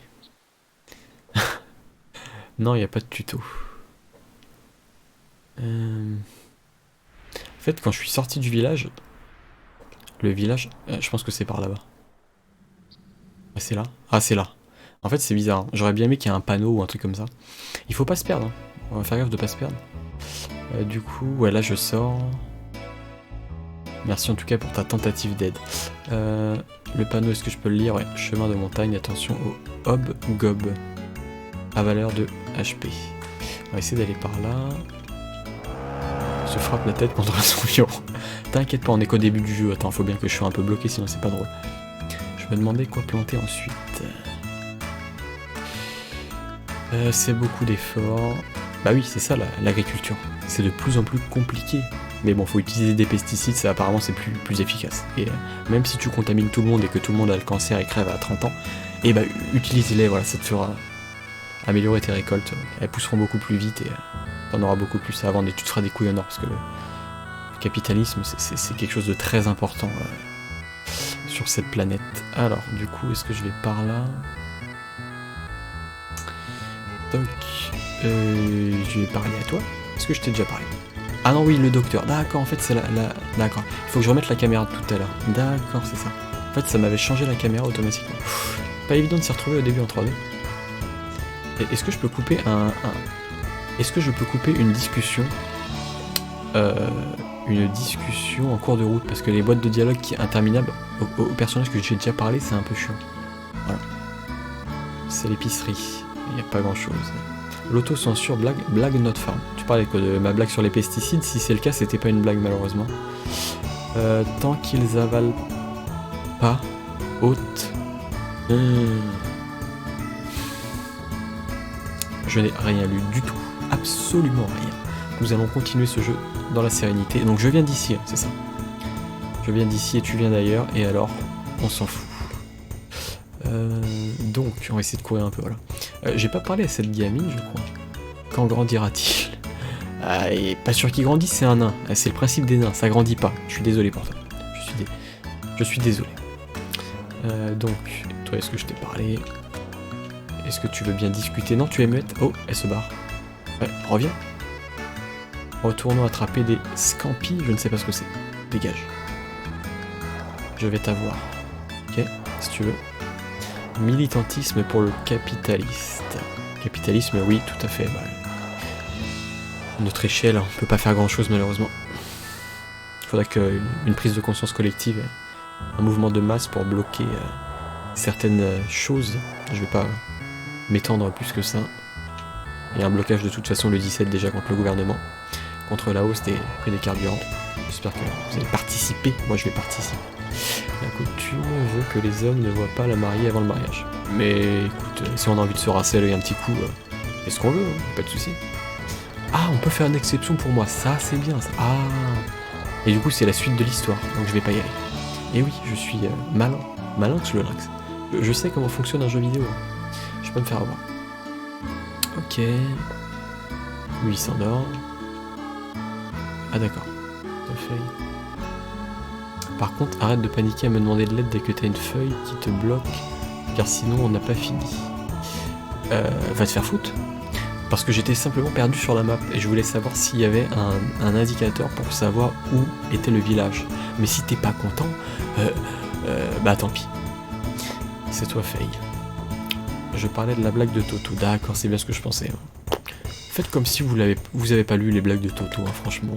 Non, il n'y a pas de tuto. En fait, quand je suis sorti du village, le village, je pense que c'est par là-bas. Ah, c'est là? Ah, c'est là. En fait, c'est bizarre. Hein. J'aurais bien aimé qu'il y ait un panneau ou un truc comme ça. Il faut pas se perdre. Hein. On va faire gaffe de pas se perdre. Du coup, ouais, là, je sors. Merci en tout cas pour ta tentative d'aide. Le panneau, est-ce que je peux le lire? Ouais. Chemin de montagne, attention au Hob-Gob. À valeur de HP. On va essayer d'aller par là. Se frappe la tête contre son pion. T'inquiète pas, on est qu'au début du jeu. Attends, faut bien que je sois un peu bloqué, sinon c'est pas drôle. Je me demandais quoi planter ensuite. C'est beaucoup d'efforts. Bah oui, c'est ça l'agriculture. C'est de plus en plus compliqué. Mais bon, faut utiliser des pesticides, ça apparemment c'est plus efficace. Et même si tu contamines tout le monde et que tout le monde a le cancer et crève à 30 ans, et bah utilise-les, voilà, ça te fera améliorer tes récoltes. Elles pousseront beaucoup plus vite et t'en auras beaucoup plus à vendre et tu te feras des couilles en or parce que le capitalisme c'est quelque chose de très important sur cette planète. Alors, du coup, est-ce que je vais par là? Donc, je vais parler à toi. Est-ce que je t'ai déjà parlé? Ah non, oui, le docteur. D'accord, en fait, c'est D'accord. Il faut que je remette la caméra de tout à l'heure. D'accord, c'est ça. En fait, ça m'avait changé la caméra automatiquement. Pas évident de s'y retrouver au début en 3D. Est-ce que je peux couper Est-ce que je peux couper une discussion en cours de route? Parce que les boîtes de dialogue qui interminables aux personnages que j'ai déjà parlé, c'est un peu chiant. Voilà. C'est l'épicerie. Il n'y a pas grand-chose. L'autocensure, blague not found. Tu parlais quoi de ma blague sur les pesticides? Si c'est le cas, c'était pas une blague malheureusement. Tant qu'ils avalent pas, haute. Je n'ai rien lu du tout. Absolument rien. Nous allons continuer ce jeu dans la sérénité. Donc je viens d'ici, hein, c'est ça. Je viens d'ici et tu viens d'ailleurs, et alors, on s'en fout. Donc, on va essayer de courir un peu, voilà. J'ai pas parlé à cette gamine, je crois. Quand grandira-t-il? Et pas sûr qu'il grandisse, c'est un nain. C'est le principe des nains, ça grandit pas. Je suis désolé pour toi. Je suis désolé. Donc, toi, est-ce que je t'ai parlé? Est-ce que tu veux bien discuter? Non, tu es muette. Oh, elle se barre. Ouais, reviens. Retournons attraper des scampis, je ne sais pas ce que c'est. Dégage. Je vais t'avoir. Ok, si tu veux. Militantisme pour le capitaliste. Capitalisme, oui, tout à fait. Bah, à notre échelle, on peut pas faire grand-chose malheureusement. Il faudrait qu'une prise de conscience collective, un mouvement de masse pour bloquer certaines choses. Je vais pas m'étendre plus que ça. Il y a un blocage de toute façon le 17 déjà contre le gouvernement, contre la hausse des prix des carburants. J'espère que vous allez participer. Moi je vais participer. La coutume veut que les hommes ne voient pas la mariée avant le mariage. Mais écoute, si on a envie de se rincer l'œil un petit coup, c'est ce qu'on veut, hein, pas de soucis. Ah, on peut faire une exception pour moi, ça c'est bien ça. Ah. Et du coup c'est la suite de l'histoire, donc je vais pas y aller. Et oui, je suis malin. Malin que le lynx. Je sais comment fonctionne un jeu vidéo. Hein. Je vais pas me faire avoir. Ok. Lui il s'endort. Ah d'accord. Feuille. Par contre, arrête de paniquer à me demander de l'aide dès que t'as une feuille qui te bloque, car sinon on n'a pas fini. Va te faire foutre. Parce que j'étais simplement perdu sur la map et je voulais savoir s'il y avait un indicateur pour savoir où était le village. Mais si t'es pas content, bah tant pis. C'est toi Faye. Je parlais de la blague de Toto. D'accord, c'est bien ce que je pensais. Hein. Faites comme si vous avez pas lu les blagues de Toto, hein, franchement.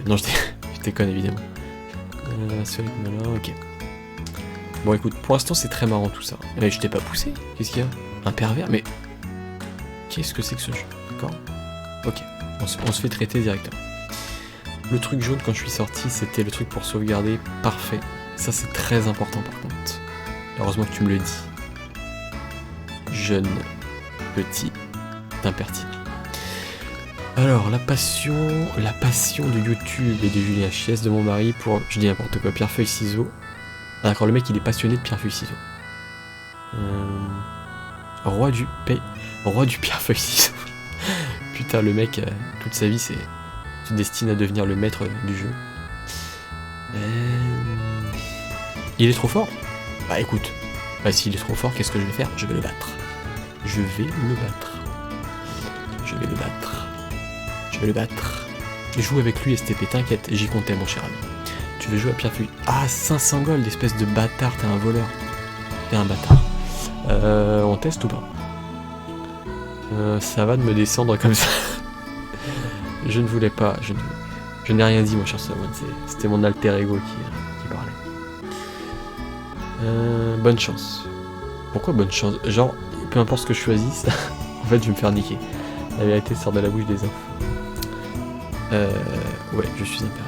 Non, je déconne évidemment. Ok. Bon écoute, pour l'instant c'est très marrant tout ça. Mais je t'ai pas poussé. Qu'est-ce qu'il y a? Un pervers? Mais qu'est-ce que c'est que ce jeu? D'accord. Ok. On se fait traiter directement. Le truc jaune quand je suis sorti, c'était le truc pour sauvegarder. Parfait. Ça c'est très important par contre. Heureusement que tu me le dis. Jeune, petit, impertinent. Alors, la passion de YouTube et de Julien Chies de mon mari pour, je dis n'importe quoi, pierre-feuille-ciseaux. Ah, d'accord, le mec il est passionné de pierre-feuille-ciseaux. Roi du pierre-feuille-ciseaux. Putain, le mec, toute sa vie, se destine à devenir le maître du jeu. Il est trop fort? Bah écoute, s'il est trop fort, qu'est-ce que je vais faire? Je vais le battre. Je vais le battre. Joue avec lui STP, t'inquiète, j'y comptais mon cher ami. Tu veux jouer à pierre-feuille? Ah, 500 gold, espèce de bâtard, t'es un voleur. T'es un bâtard. On teste ou pas? Ça va de me descendre comme ça. Je ne voulais pas, je n'ai rien dit mon cher Savon, c'était mon alter ego qui parlait. Bonne chance. Pourquoi bonne chance? Genre, peu importe ce que je choisisse, en fait je vais me faire niquer. La vérité sort de la bouche des infos. Ouais, je suis impérial.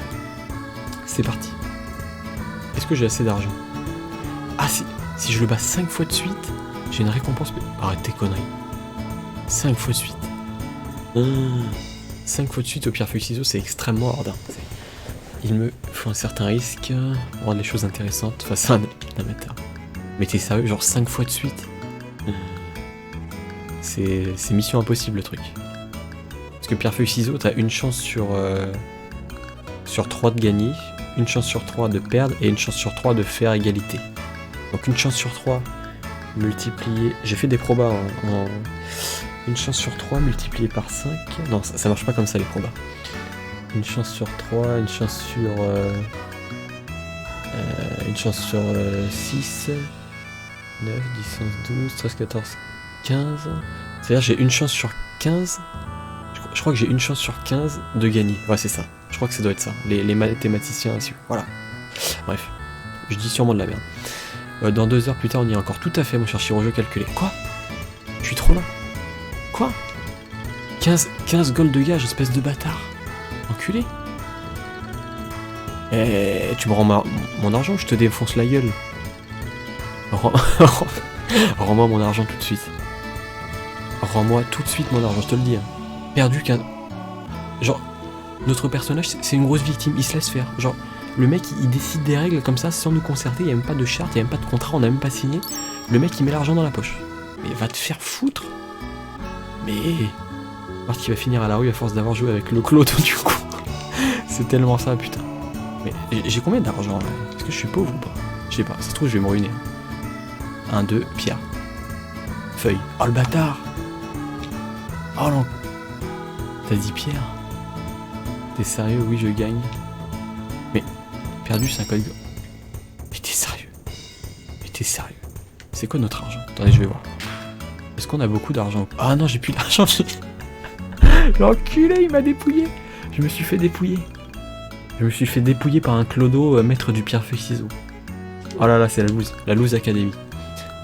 C'est parti. Est-ce que j'ai assez d'argent? Ah, si je le bats 5 fois de suite, j'ai une récompense. Arrête tes conneries. 5 fois de suite. 5 fois de suite au pierre-feuille-ciseaux, c'est extrêmement hardin. Il me faut un certain risque pour rendre les choses intéressantes face à un amateur. Mais t'es sérieux, genre 5 fois de suite? C'est mission impossible le truc. Parce que pierre-feuille-ciseaux, t'as une chance sur 3 de gagner, une chance sur 3 de perdre et une chance sur 3 de faire égalité. Donc une chance sur 3 multiplié... J'ai fait des probas en... Une chance sur 3 multiplié par 5... Non, ça marche pas comme ça les probas. Une chance sur 3, une chance sur... une chance sur 6... 9, 10, 11, 12, 13, 14, 15... C'est-à-dire j'ai une chance sur 15... Je crois que j'ai une chance sur 15 de gagner. Ouais, c'est ça. Je crois que ça doit être ça. Les mathématiciens ainsi. Voilà. Bref. Je dis sûrement de la merde. Dans 2 heures plus tard, on y est encore. Tout à fait, mon cher chirurgien calculé. Quoi? Je suis trop là. Quoi? 15 gold de gage, espèce de bâtard. Enculé. Tu me rends mon argent, je te défonce la gueule. Rends-moi mon argent tout de suite. Rends-moi tout de suite mon argent, je te le dis. Hein. Perdu qu'un... Genre, notre personnage, c'est une grosse victime, il se laisse faire. Genre, Le mec, il décide des règles comme ça, sans nous concerter, il n'y a même pas de charte, il n'y a même pas de contrat, on n'a même pas signé. Le mec, il met l'argent dans la poche. Mais va te faire foutre. Mais... Alors qu'il va finir à la rue à force d'avoir joué avec le clodo du coup. C'est tellement ça, putain. Mais j'ai combien d'argent là? Est-ce que je suis pauvre ou pas? Je sais pas, ça se trouve je vais me ruiner. 1, 2, pierre. Feuille. Oh le bâtard. Oh non. T'as dit pierre? T'es sérieux? Oui, je gagne. Mais, perdu 5 code. Mais t'es sérieux? Mais t'es sérieux? C'est quoi notre argent? Attendez, je vais voir. Est-ce qu'on a beaucoup d'argent? Ah non, j'ai plus d'argent. L'enculé, il m'a dépouillé. Je me suis fait dépouiller. Je me suis fait dépouiller par un clodo, maître du pierre-feuille-ciseaux. Oh là là, c'est la loose academy.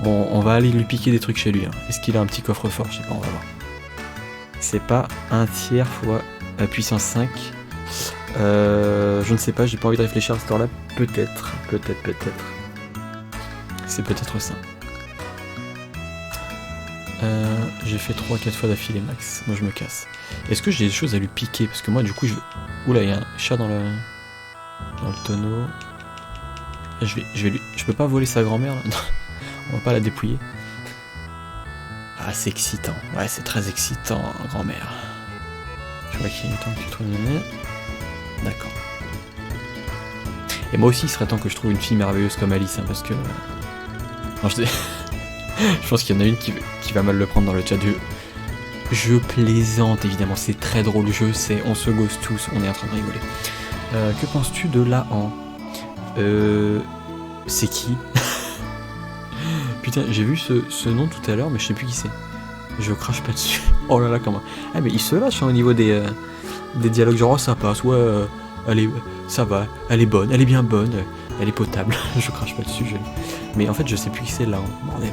Bon, on va aller lui piquer des trucs chez lui. Hein. Est-ce qu'il a un petit coffre-fort? Je sais pas, on va voir. C'est pas un tiers fois puissance 5. Je ne sais pas, j'ai pas envie de réfléchir à ce temps-là. Peut-être. C'est peut-être ça. J'ai fait 3-4 fois d'affilée max. Moi je me casse. Est-ce que j'ai des choses à lui piquer? Parce que moi du coup je... Oula, il y a un chat dans le tonneau. Je peux pas voler sa grand-mère là. On va pas la dépouiller. Ah, c'est excitant. Ouais, c'est très excitant, grand-mère. Je vois qu'il est temps que tu trouves une... D'accord. Et moi aussi, il serait temps que je trouve une fille merveilleuse comme Alice, hein, parce que... Non, je pense qu'il y en a une qui va mal le prendre dans le chat. Je plaisante, évidemment. C'est très drôle, je sais. On se gosse tous. On est en train de rigoler. Que penses-tu de Laan? C'est qui? Putain, j'ai vu ce nom tout à l'heure, mais je sais plus qui c'est. Je crache pas dessus. Oh là là, comment... Ah, mais il se lâche hein, au niveau des dialogues. Genre, oh, ça passe, ouais, ça va, elle est bonne, elle est bien bonne, elle est potable. Je crache pas dessus, mais en fait, je sais plus qui c'est là, hein. Bordel.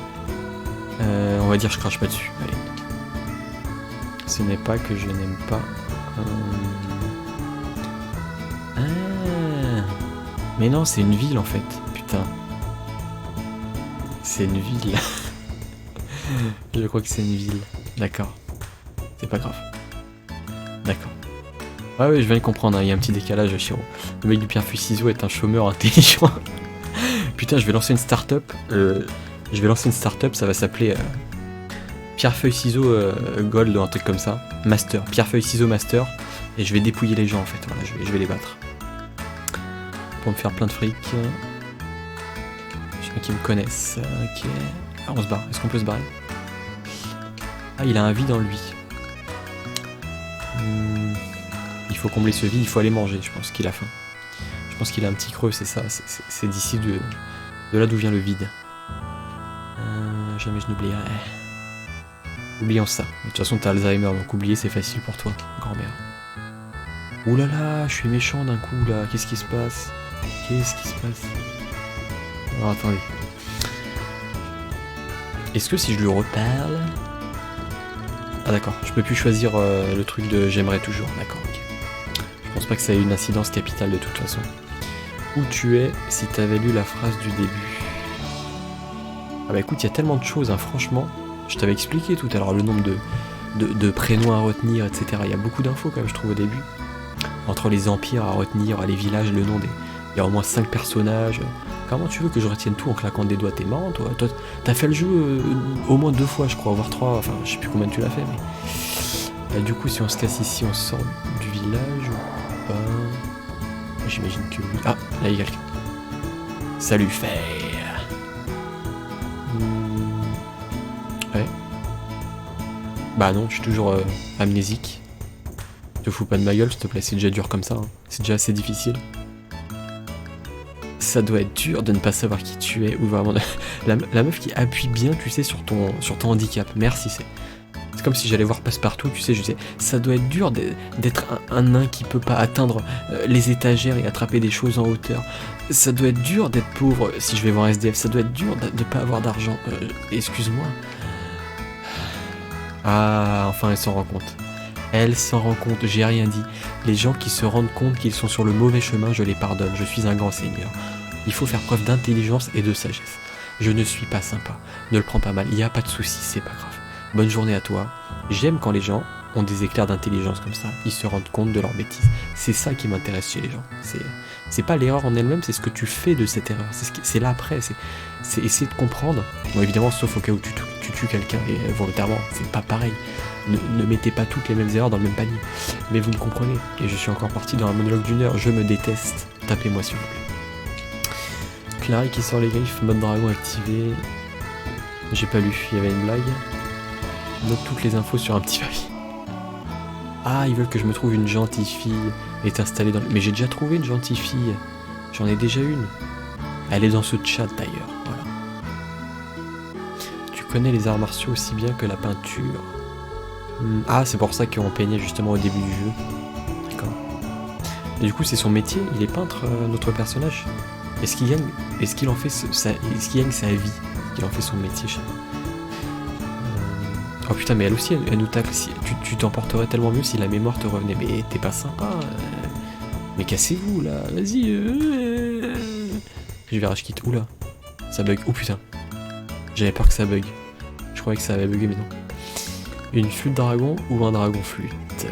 On va dire je crache pas dessus. Allez. Ce n'est pas que je n'aime pas. Ah. Mais non, c'est une ville en fait. Putain. C'est une ville. Je crois que c'est une ville. D'accord. C'est pas grave. D'accord. Ah oui, je viens de comprendre, hein. Il y a un petit décalage, Chiro. Le mec du pierre-feuille-ciseaux est un chômeur intelligent. Putain, je vais lancer une start-up. Ça va s'appeler pierre-feuille-ciseaux gold ou un truc comme ça. Master. Pierre-feuille-ciseaux master. Et je vais dépouiller les gens en fait. Voilà, je vais les battre. Pour me faire plein de fric. Je sais pas qui me connaissent. Ok. Ah, on se barre. Est-ce qu'on peut se barrer? Ah, il a un vide en lui. Il faut combler ce vide, il faut aller manger, je pense qu'il a faim. Je pense qu'il a un petit creux, c'est ça. C'est d'ici de là d'où vient le vide. Jamais je n'oublierai. Oublions ça. De toute façon, t'as Alzheimer, donc oublier c'est facile pour toi, grand-mère. Ouh là là, je suis méchant d'un coup là. Qu'est-ce qui se passe? Alors attendez. Est-ce que si je lui reparle... Ah d'accord, je peux plus choisir le truc de j'aimerais toujours, d'accord, ok. Je pense pas que ça ait une incidence capitale de toute façon. Où tu es si t'avais lu la phrase du début? Ah bah écoute, il y a tellement de choses, hein, franchement. Je t'avais expliqué tout à l'heure le nombre de prénoms à retenir, etc. Il y a beaucoup d'infos quand même, je trouve, au début. Entre les empires à retenir, les villages, le nom des... Il y a au moins 5 personnages. Comment tu veux que je retienne tout en claquant des doigts? T'es marrant, toi. Toi, t'as fait le jeu au moins 2 fois, je crois, voire 3. Enfin, je sais plus combien tu l'as fait, mais... du coup, si on se casse ici, on sort du village ou pas? J'imagine que oui. Ah, là, il y a quelqu'un. Salut, fer. Ouais. Bah non, je suis toujours amnésique. Te fous pas de ma gueule, s'il te plaît, c'est déjà dur comme ça. Hein. C'est déjà assez difficile. Ça doit être dur de ne pas savoir qui tu es, ou vraiment... la meuf qui appuie bien, tu sais, sur ton handicap. Merci, c'est comme si j'allais voir Passepartout, tu sais, je disais, ça doit être dur d'être un nain qui peut pas atteindre les étagères et attraper des choses en hauteur. Ça doit être dur d'être pauvre si je vais voir SDF, ça doit être dur de pas avoir d'argent. Excuse-moi. Ah, enfin, elle s'en rend compte. Elle s'en rend compte, j'ai rien dit. Les gens qui se rendent compte qu'ils sont sur le mauvais chemin, je les pardonne, je suis un grand seigneur. Il faut faire preuve d'intelligence et de sagesse. Je ne suis pas sympa, ne le prends pas mal, il n'y a pas de souci, c'est pas grave. Bonne journée à toi. J'aime quand les gens ont des éclairs d'intelligence comme ça. Ils se rendent compte de leurs bêtises. C'est ça qui m'intéresse chez les gens. C'est pas l'erreur en elle-même, c'est ce que tu fais de cette erreur. C'est l'après, c'est essayer de comprendre. Bon, évidemment, sauf au cas où tu tues quelqu'un et volontairement, c'est pas pareil. Ne mettez pas toutes les mêmes erreurs dans le même panier. Mais vous me comprenez. Et je suis encore parti dans un monologue d'une heure. Je me déteste. Tapez-moi s'il vous plaît. Clary qui sort les griffes, mode dragon activé. J'ai pas lu, il y avait une blague. Note toutes les infos sur un petit papier. Ah, ils veulent que je me trouve une gentille fille est installée dans le... Mais j'ai déjà trouvé une gentille fille. J'en ai déjà une. Elle est dans ce chat d'ailleurs. Voilà. Tu connais les arts martiaux aussi bien que la peinture. Ah, c'est pour ça qu'on peignait justement au début du jeu. D'accord. Et du coup, c'est son métier. Il est peintre, notre personnage. Est-ce qu'il gagne... Est-ce qu'il en fait est-ce qu'il gagne sa vie? Est-ce qu'il en fait son métier, je sais pas. Oh putain, mais elle aussi, elle nous tacle. Tu t'en porterais tellement mieux si la mémoire te revenait. Mais t'es pas sympa. Mais cassez-vous là, vas-y. Je vais rage quitte. Oula, ça bug. Oh putain, j'avais peur que ça bug. Je croyais que ça avait bugué, mais non. Une flûte dragon ou un dragon flûte?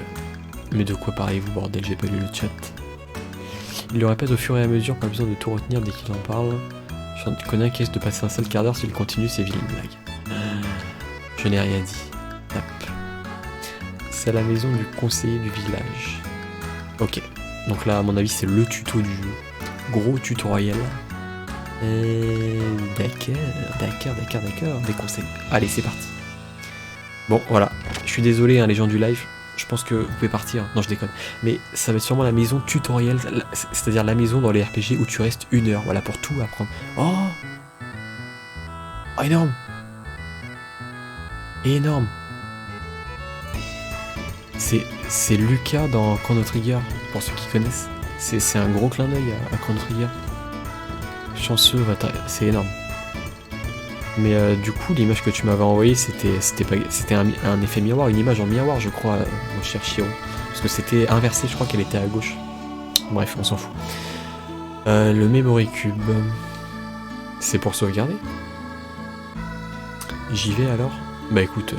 Mais de quoi parlez-vous, bordel? J'ai pas lu le chat. Il le répète au fur et à mesure, pas besoin de tout retenir dès qu'il en parle. J'en connais un qui risque de passer un seul quart d'heure s'il continue ses vilaines blagues. Je n'ai rien dit. Hop. C'est la maison du conseiller du village. Ok. Donc là, à mon avis, c'est le tuto du jeu. Gros tutoriel. D'accord. Des conseils. Allez, c'est parti. Bon, voilà. Je suis désolé, hein, les gens du live. Je pense que vous pouvez partir. Non, je déconne. Mais ça va être sûrement la maison tutoriel. C'est-à-dire la maison dans les RPG où tu restes 1 heure. Voilà, pour tout apprendre. Oh, énorme. Énorme. C'est Lucas dans Chrono Trigger, pour ceux qui connaissent. C'est un gros clin d'œil à Chrono Trigger. Chanceux, c'est énorme. Mais du coup, l'image que tu m'avais envoyée, c'était un effet miroir, une image en miroir, je crois, mon cher Chiro. Parce que c'était inversé, je crois qu'elle était à gauche. Bref, on s'en fout. Le Memory Cube, c'est pour sauvegarder. J'y vais alors. Bah écoute,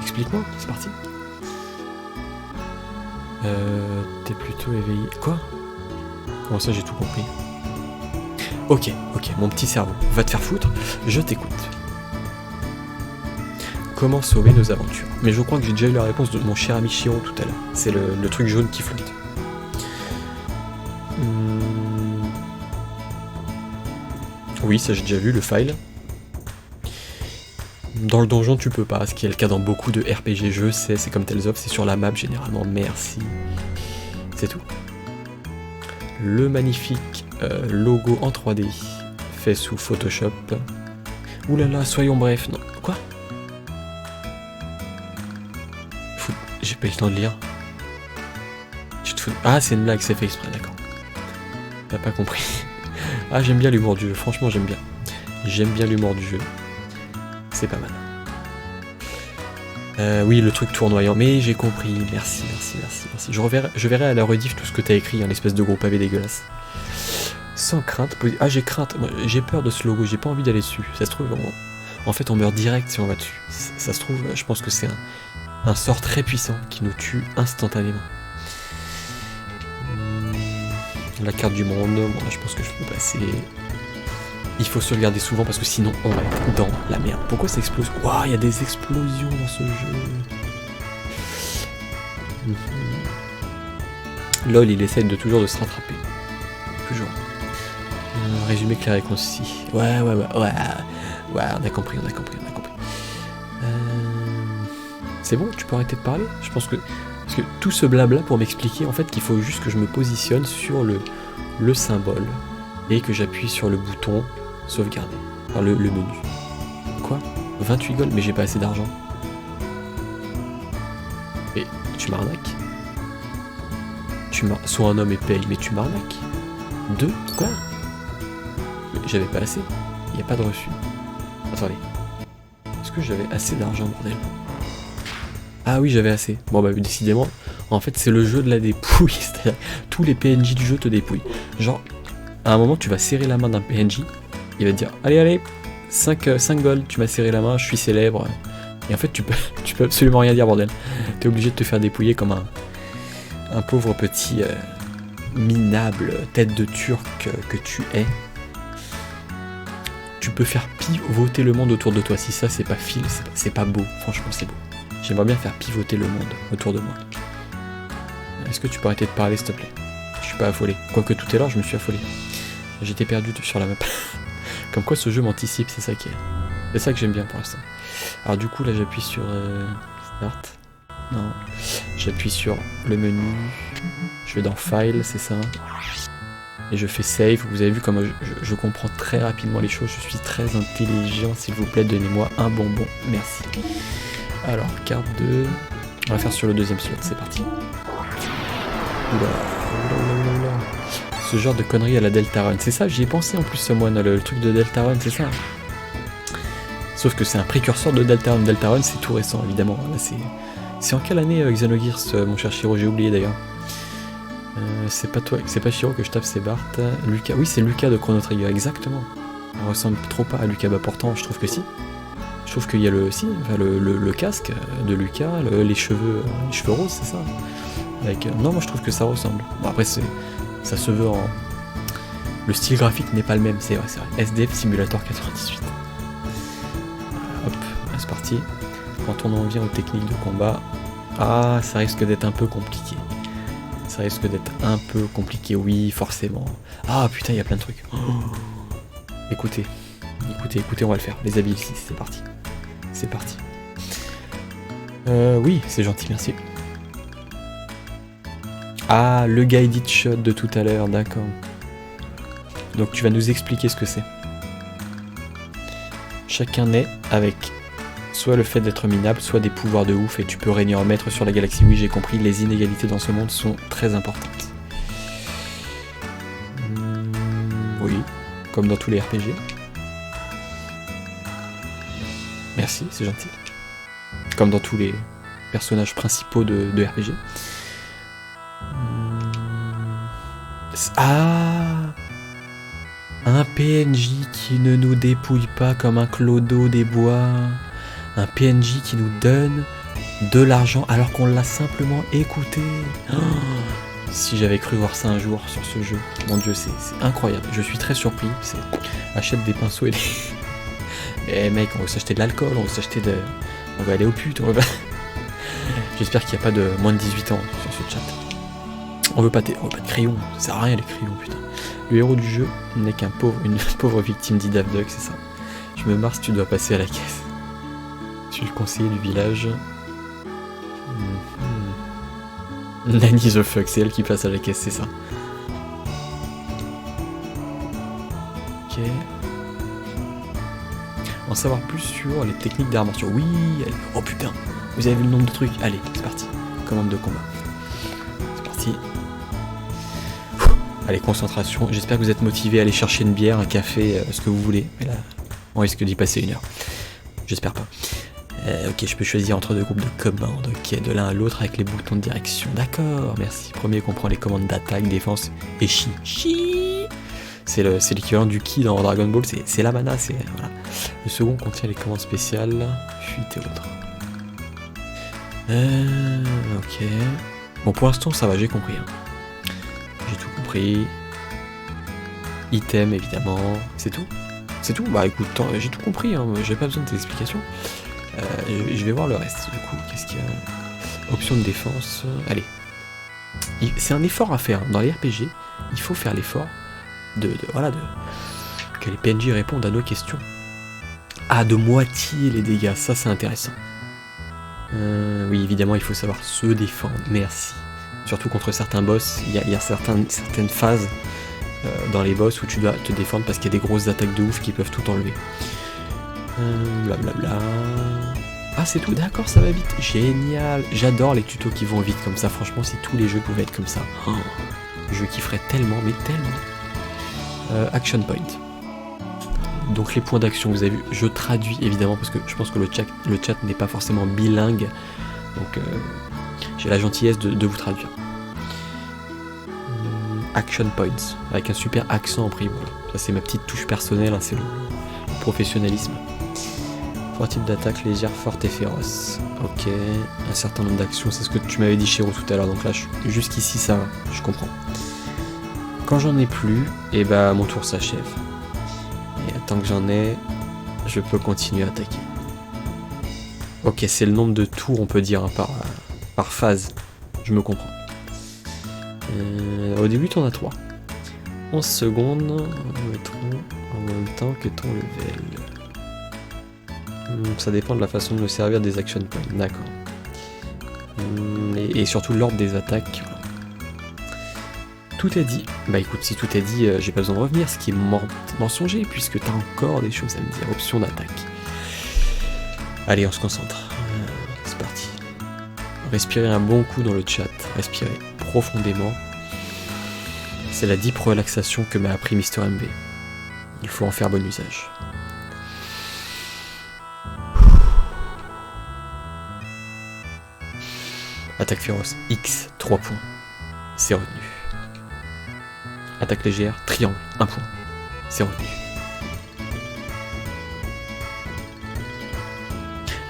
explique-moi, c'est parti. T'es plutôt éveillé. Quoi? Comment ça, j'ai tout compris? Ok, mon petit cerveau, va te faire foutre, je t'écoute. Comment sauver nos aventures? Mais je crois que j'ai déjà eu la réponse de mon cher ami Chiro tout à l'heure. C'est le truc jaune qui flotte. Oui, ça j'ai déjà vu, le file. Dans le donjon, tu peux pas, ce qui est le cas dans beaucoup de RPG jeux, c'est comme Tales of, c'est sur la map généralement, merci. C'est tout. Le magnifique logo en 3D, fait sous Photoshop. Oulala, soyons brefs, non, quoi? J'ai pas eu le temps de lire. Tu te fous... Ah, c'est une blague, c'est fait exprès, d'accord. T'as pas compris. Ah, j'aime bien l'humour du jeu, franchement j'aime bien. J'aime bien l'humour du jeu. C'est pas mal. Oui, le truc tournoyant, mais j'ai compris, merci. Je verrai à la rediff tout ce que t'as écrit, hein, l'espèce de gros pavé dégueulasse. Sans crainte, ah j'ai crainte, j'ai peur de ce logo, j'ai pas envie d'aller dessus. Ça se trouve, en fait on meurt direct si on va dessus. Ça se trouve, je pense que c'est un sort très puissant qui nous tue instantanément. La carte du monde, bon, je pense que je peux passer. Il faut se regarder souvent parce que sinon on va être dans la merde. Pourquoi ça explose? Waouh, il y a des explosions dans ce jeu. LOL, il essaie toujours de se rattraper. Toujours. Résumé clair et concis. Ouais, on a compris. C'est bon, tu peux arrêter de parler? Je pense que... Parce que tout ce blabla pour m'expliquer en fait qu'il faut juste que je me positionne sur le symbole et que j'appuie sur le bouton sauvegarder. Enfin, le menu. Quoi? 28 gold? Mais j'ai pas assez d'argent. Et tu m'arnaques? Sois un homme et paye, mais tu m'arnaques? 2? Quoi? Mais j'avais pas assez. Il n'y a pas de reçu. Attendez. Est-ce que j'avais assez d'argent, bordel? Ah oui, j'avais assez. Bon bah décidément, en fait c'est le jeu de la dépouille. C'est-à-dire tous les PNJ du jeu te dépouillent. Genre, à un moment tu vas serrer la main d'un PNJ, il va te dire allez, 5 gold, tu m'as serré la main, je suis célèbre, Et en fait, tu peux absolument rien dire, bordel. T'es obligé de te faire dépouiller comme un pauvre petit minable tête de turc que tu es. Tu peux faire pivoter le monde autour de toi. Si ça, c'est pas c'est pas beau. Franchement, c'est beau. J'aimerais bien faire pivoter le monde autour de moi. Est-ce que tu peux arrêter de parler, s'il te plaît? Je suis pas affolé. Quoique tout à l'heure, je me suis affolé. J'étais perdu sur la map. Comme quoi, ce jeu m'anticipe, c'est ça que j'aime bien pour l'instant. Alors du coup, là, j'appuie sur Start. Non. J'appuie sur le menu. Je vais dans File, c'est ça. Et je fais Save. Vous avez vu comme je comprends très rapidement les choses. Je suis très intelligent. S'il vous plaît, donnez-moi un bonbon. Merci. Alors, carte 2. On va faire sur le deuxième slot. C'est parti. Oula. Ce genre de conneries à la Deltarune. C'est ça, j'y ai pensé en plus, Someone, le truc de Deltarune, c'est ça. Sauf que c'est un précurseur de Deltarune. Deltarune, c'est tout récent, évidemment. Là, c'est en quelle année Xenogears, mon cher Shiro? J'ai oublié d'ailleurs. C'est pas toi, c'est pas Shiro que je tape, c'est Bart. Lucas, oui, c'est Lucas de Chrono Trigger, exactement. Elle ressemble trop pas à Lucas, bah pourtant, je trouve que si. Je trouve qu'il y a le casque de Lucas, les cheveux roses, c'est ça. Non, moi je trouve que ça ressemble. Bon, après, ça se veut en. Le style graphique n'est pas le même, c'est vrai. SDF Simulator 98. Hop, c'est parti. Quand on en vient aux techniques de combat, ça risque d'être un peu compliqué. Oui, forcément. Ah putain, il y a plein de trucs. Écoutez, on va le faire. Les habits ici, c'est parti. Oui, c'est gentil, merci. Ah, le guided shot de tout à l'heure, d'accord. Donc tu vas nous expliquer ce que c'est. Chacun naît avec soit le fait d'être minable, soit des pouvoirs de ouf, et tu peux régner en maître sur la galaxie. Oui, j'ai compris, les inégalités dans ce monde sont très importantes. Oui, comme dans tous les RPG. Merci, c'est gentil. Comme dans tous les personnages principaux de RPG. Un PNJ qui ne nous dépouille pas comme un clodo des bois. Un PNJ qui nous donne de l'argent alors qu'on l'a simplement écouté. Si j'avais cru voir ça un jour sur ce jeu, mon dieu, c'est incroyable. Je suis très surpris. Achète des pinceaux et des... Eh mec, on veut s'acheter de l'alcool, on va aller aux putes. J'espère qu'il n'y a pas de moins de 18 ans sur ce chat. On veut pas de crayons, ça sert à rien les crayons, putain. Le héros du jeu n'est une pauvre victime d'Idavdug, c'est ça. Je me marre si tu dois passer à la caisse. Je suis le conseiller du village. Nanny the fuck, c'est elle qui passe à la caisse, c'est ça. Ok. En savoir plus sur les techniques d'arts martiaux. Oui, allez. Oh putain, vous avez vu le nombre de trucs. Allez, c'est parti. Commande de combat. C'est parti. Allez, concentration. J'espère que vous êtes motivés à aller chercher une bière, un café, ce que vous voulez. Mais là, on risque d'y passer 1 heure. J'espère pas. Ok, je peux choisir entre 2 groupes de commandes. Ok, de l'un à l'autre avec les boutons de direction. D'accord, merci. Premier comprend les commandes d'attaque, défense et chi. C'est l'équivalent du ki dans Dragon Ball. C'est la mana. Voilà. Le second contient les commandes spéciales, fuite et autres. Ok. Bon, pour l'instant, ça va, j'ai compris. J'ai tout compris. Item, évidemment. C'est tout. Bah écoute, j'ai tout compris, j'ai pas besoin de tes explications. Je vais voir le reste, du coup. Qu'est-ce qu'il y a? Option de défense. Allez. C'est un effort à faire. Dans les RPG, il faut faire l'effort que les PNJ répondent à nos questions. De moitié les dégâts, ça c'est intéressant. Oui, évidemment, il faut savoir se défendre. Merci. Surtout contre certains boss, il y a certaines phases dans les boss où tu dois te défendre parce qu'il y a des grosses attaques de ouf qui peuvent tout enlever. Blablabla. C'est tout, d'accord, ça va vite. Génial. J'adore les tutos qui vont vite comme ça. Franchement, si tous les jeux pouvaient être comme ça, je kifferais tellement, mais tellement. Action point. Donc les points d'action, vous avez vu, je traduis évidemment parce que je pense que le chat n'est pas forcément bilingue. Donc j'ai la gentillesse de vous traduire. Action points, avec un super accent en prime. Voilà. Ça c'est ma petite touche personnelle, c'est le professionnalisme. 3 types d'attaques légères, fortes et féroces. Ok, un certain nombre d'actions, c'est ce que tu m'avais dit Shiro tout à l'heure, donc là jusqu'ici ça va, je comprends. Quand j'en ai plus, et bah mon tour s'achève. Et tant que j'en ai, je peux continuer à attaquer. Ok, c'est le nombre de tours on peut dire hein, par phase, je me comprends. Au début t'en as 3. 11 secondes, nous mettrons en même temps que ton level. Ça dépend de la façon de me servir des action points, d'accord. Et surtout l'ordre des attaques. Tout est dit. Bah écoute, si tout est dit, j'ai pas besoin de revenir, ce qui est mensonger, puisque t'as encore des choses à me dire. Option d'attaque. Allez, on se concentre. C'est parti. Respirez un bon coup dans le chat. Respirez profondément. C'est la deep relaxation que m'a appris Mr. MB. Il faut en faire bon usage. Attaque féroce, X, 3 points. C'est retenu. Attaque légère, triangle, 1 point. C'est retenu.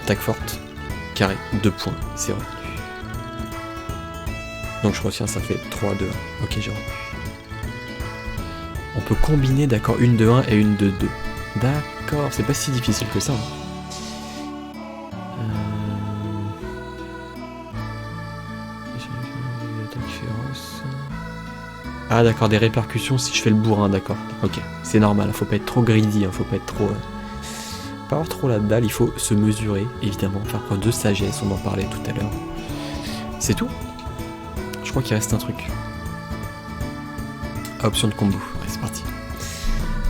Attaque forte, carré, 2 points. C'est retenu. Donc je retiens, ça fait 3, 2, 1. Ok, j'ai retenu. On peut combiner, d'accord, une de 1 et une de 2. D'accord, c'est pas si difficile que ça. Hein. Ah d'accord, des répercussions si je fais le bourrin, d'accord. Ok, c'est normal, faut pas être trop greedy, hein, faut pas être trop... pas avoir trop la dalle, il faut se mesurer, évidemment, faire preuve de sagesse, on en parlait tout à l'heure. C'est tout. Je crois qu'il reste un truc. Option de combo, ouais, c'est parti.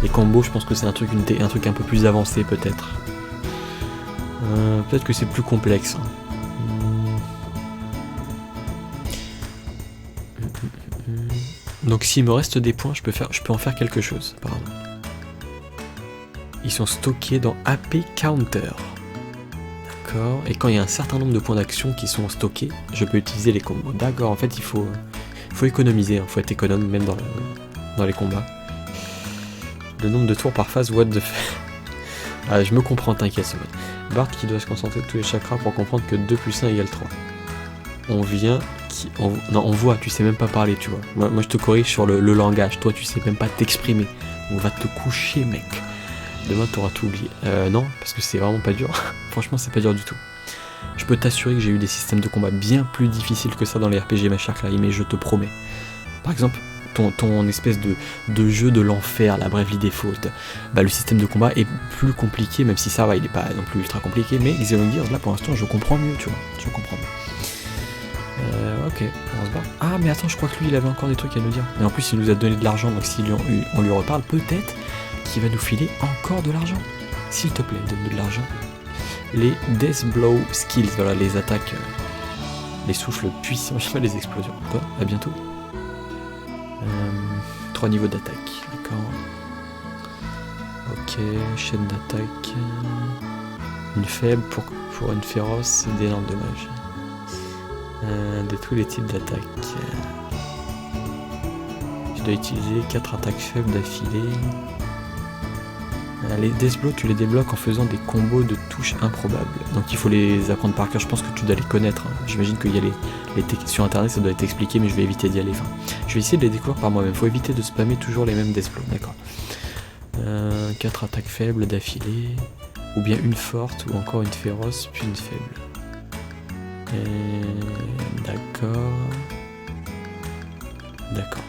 Les combos, je pense que c'est un truc un peu plus avancé peut-être. Peut-être que c'est plus complexe. Hein. Donc s'il me reste des points, je peux en faire quelque chose, apparemment. Ils sont stockés dans AP Counter. D'accord. Et quand il y a un certain nombre de points d'action qui sont stockés, je peux utiliser les combos. D'accord, en fait il faut économiser, il faut être économe même dans les combats. Le nombre de tours par phase, what the fuck. Ah, je me comprends, t'inquiète. Bart qui doit se concentrer de tous les chakras pour comprendre que 2 plus 1 égale 3. On voit, tu sais même pas parler, tu vois. Moi je te corrige sur le langage, toi tu sais même pas t'exprimer. On va te coucher, mec. Demain t'auras tout oublié. Non, parce que c'est vraiment pas dur. Franchement, c'est pas dur du tout. Je peux t'assurer que j'ai eu des systèmes de combat bien plus difficiles que ça dans les RPG, ma chère Clary, mais je te promets. Par exemple, ton espèce de jeu de l'enfer, la Bravely Default, bah le système de combat est plus compliqué, même si ça va, il est pas non plus ultra compliqué, mais Xenogears, là pour l'instant, je comprends mieux, tu vois. Je comprends mieux. Ok, on se barre. Ah mais attends, je crois que lui il avait encore des trucs à nous dire. Et en plus il nous a donné de l'argent, donc si on lui reparle, peut-être qu'il va nous filer encore de l'argent. S'il te plaît, donne-nous de l'argent. Les Death Blow Skills, voilà les attaques, les souffles puissants, je sais pas, les explosions. Quoi, à bientôt. 3 niveaux d'attaque, d'accord. Ok, chaîne d'attaque. Une faible pour une féroce, d'énormes dommages. De tous les types d'attaques. Je dois utiliser 4 attaques faibles d'affilée. Les Death Blow, tu les débloques en faisant des combos de touches improbables. Donc il faut les apprendre par cœur. Je pense que tu dois les connaître. Hein. J'imagine qu'il y a sur internet, ça doit être expliqué, mais je vais éviter d'y aller. Enfin, je vais essayer de les découvrir par moi-même. Faut éviter de spammer toujours les mêmes Death Blow. D'accord. 4 attaques faibles d'affilée. Ou bien une forte, ou encore une féroce, puis une faible. D'accord. D'accord.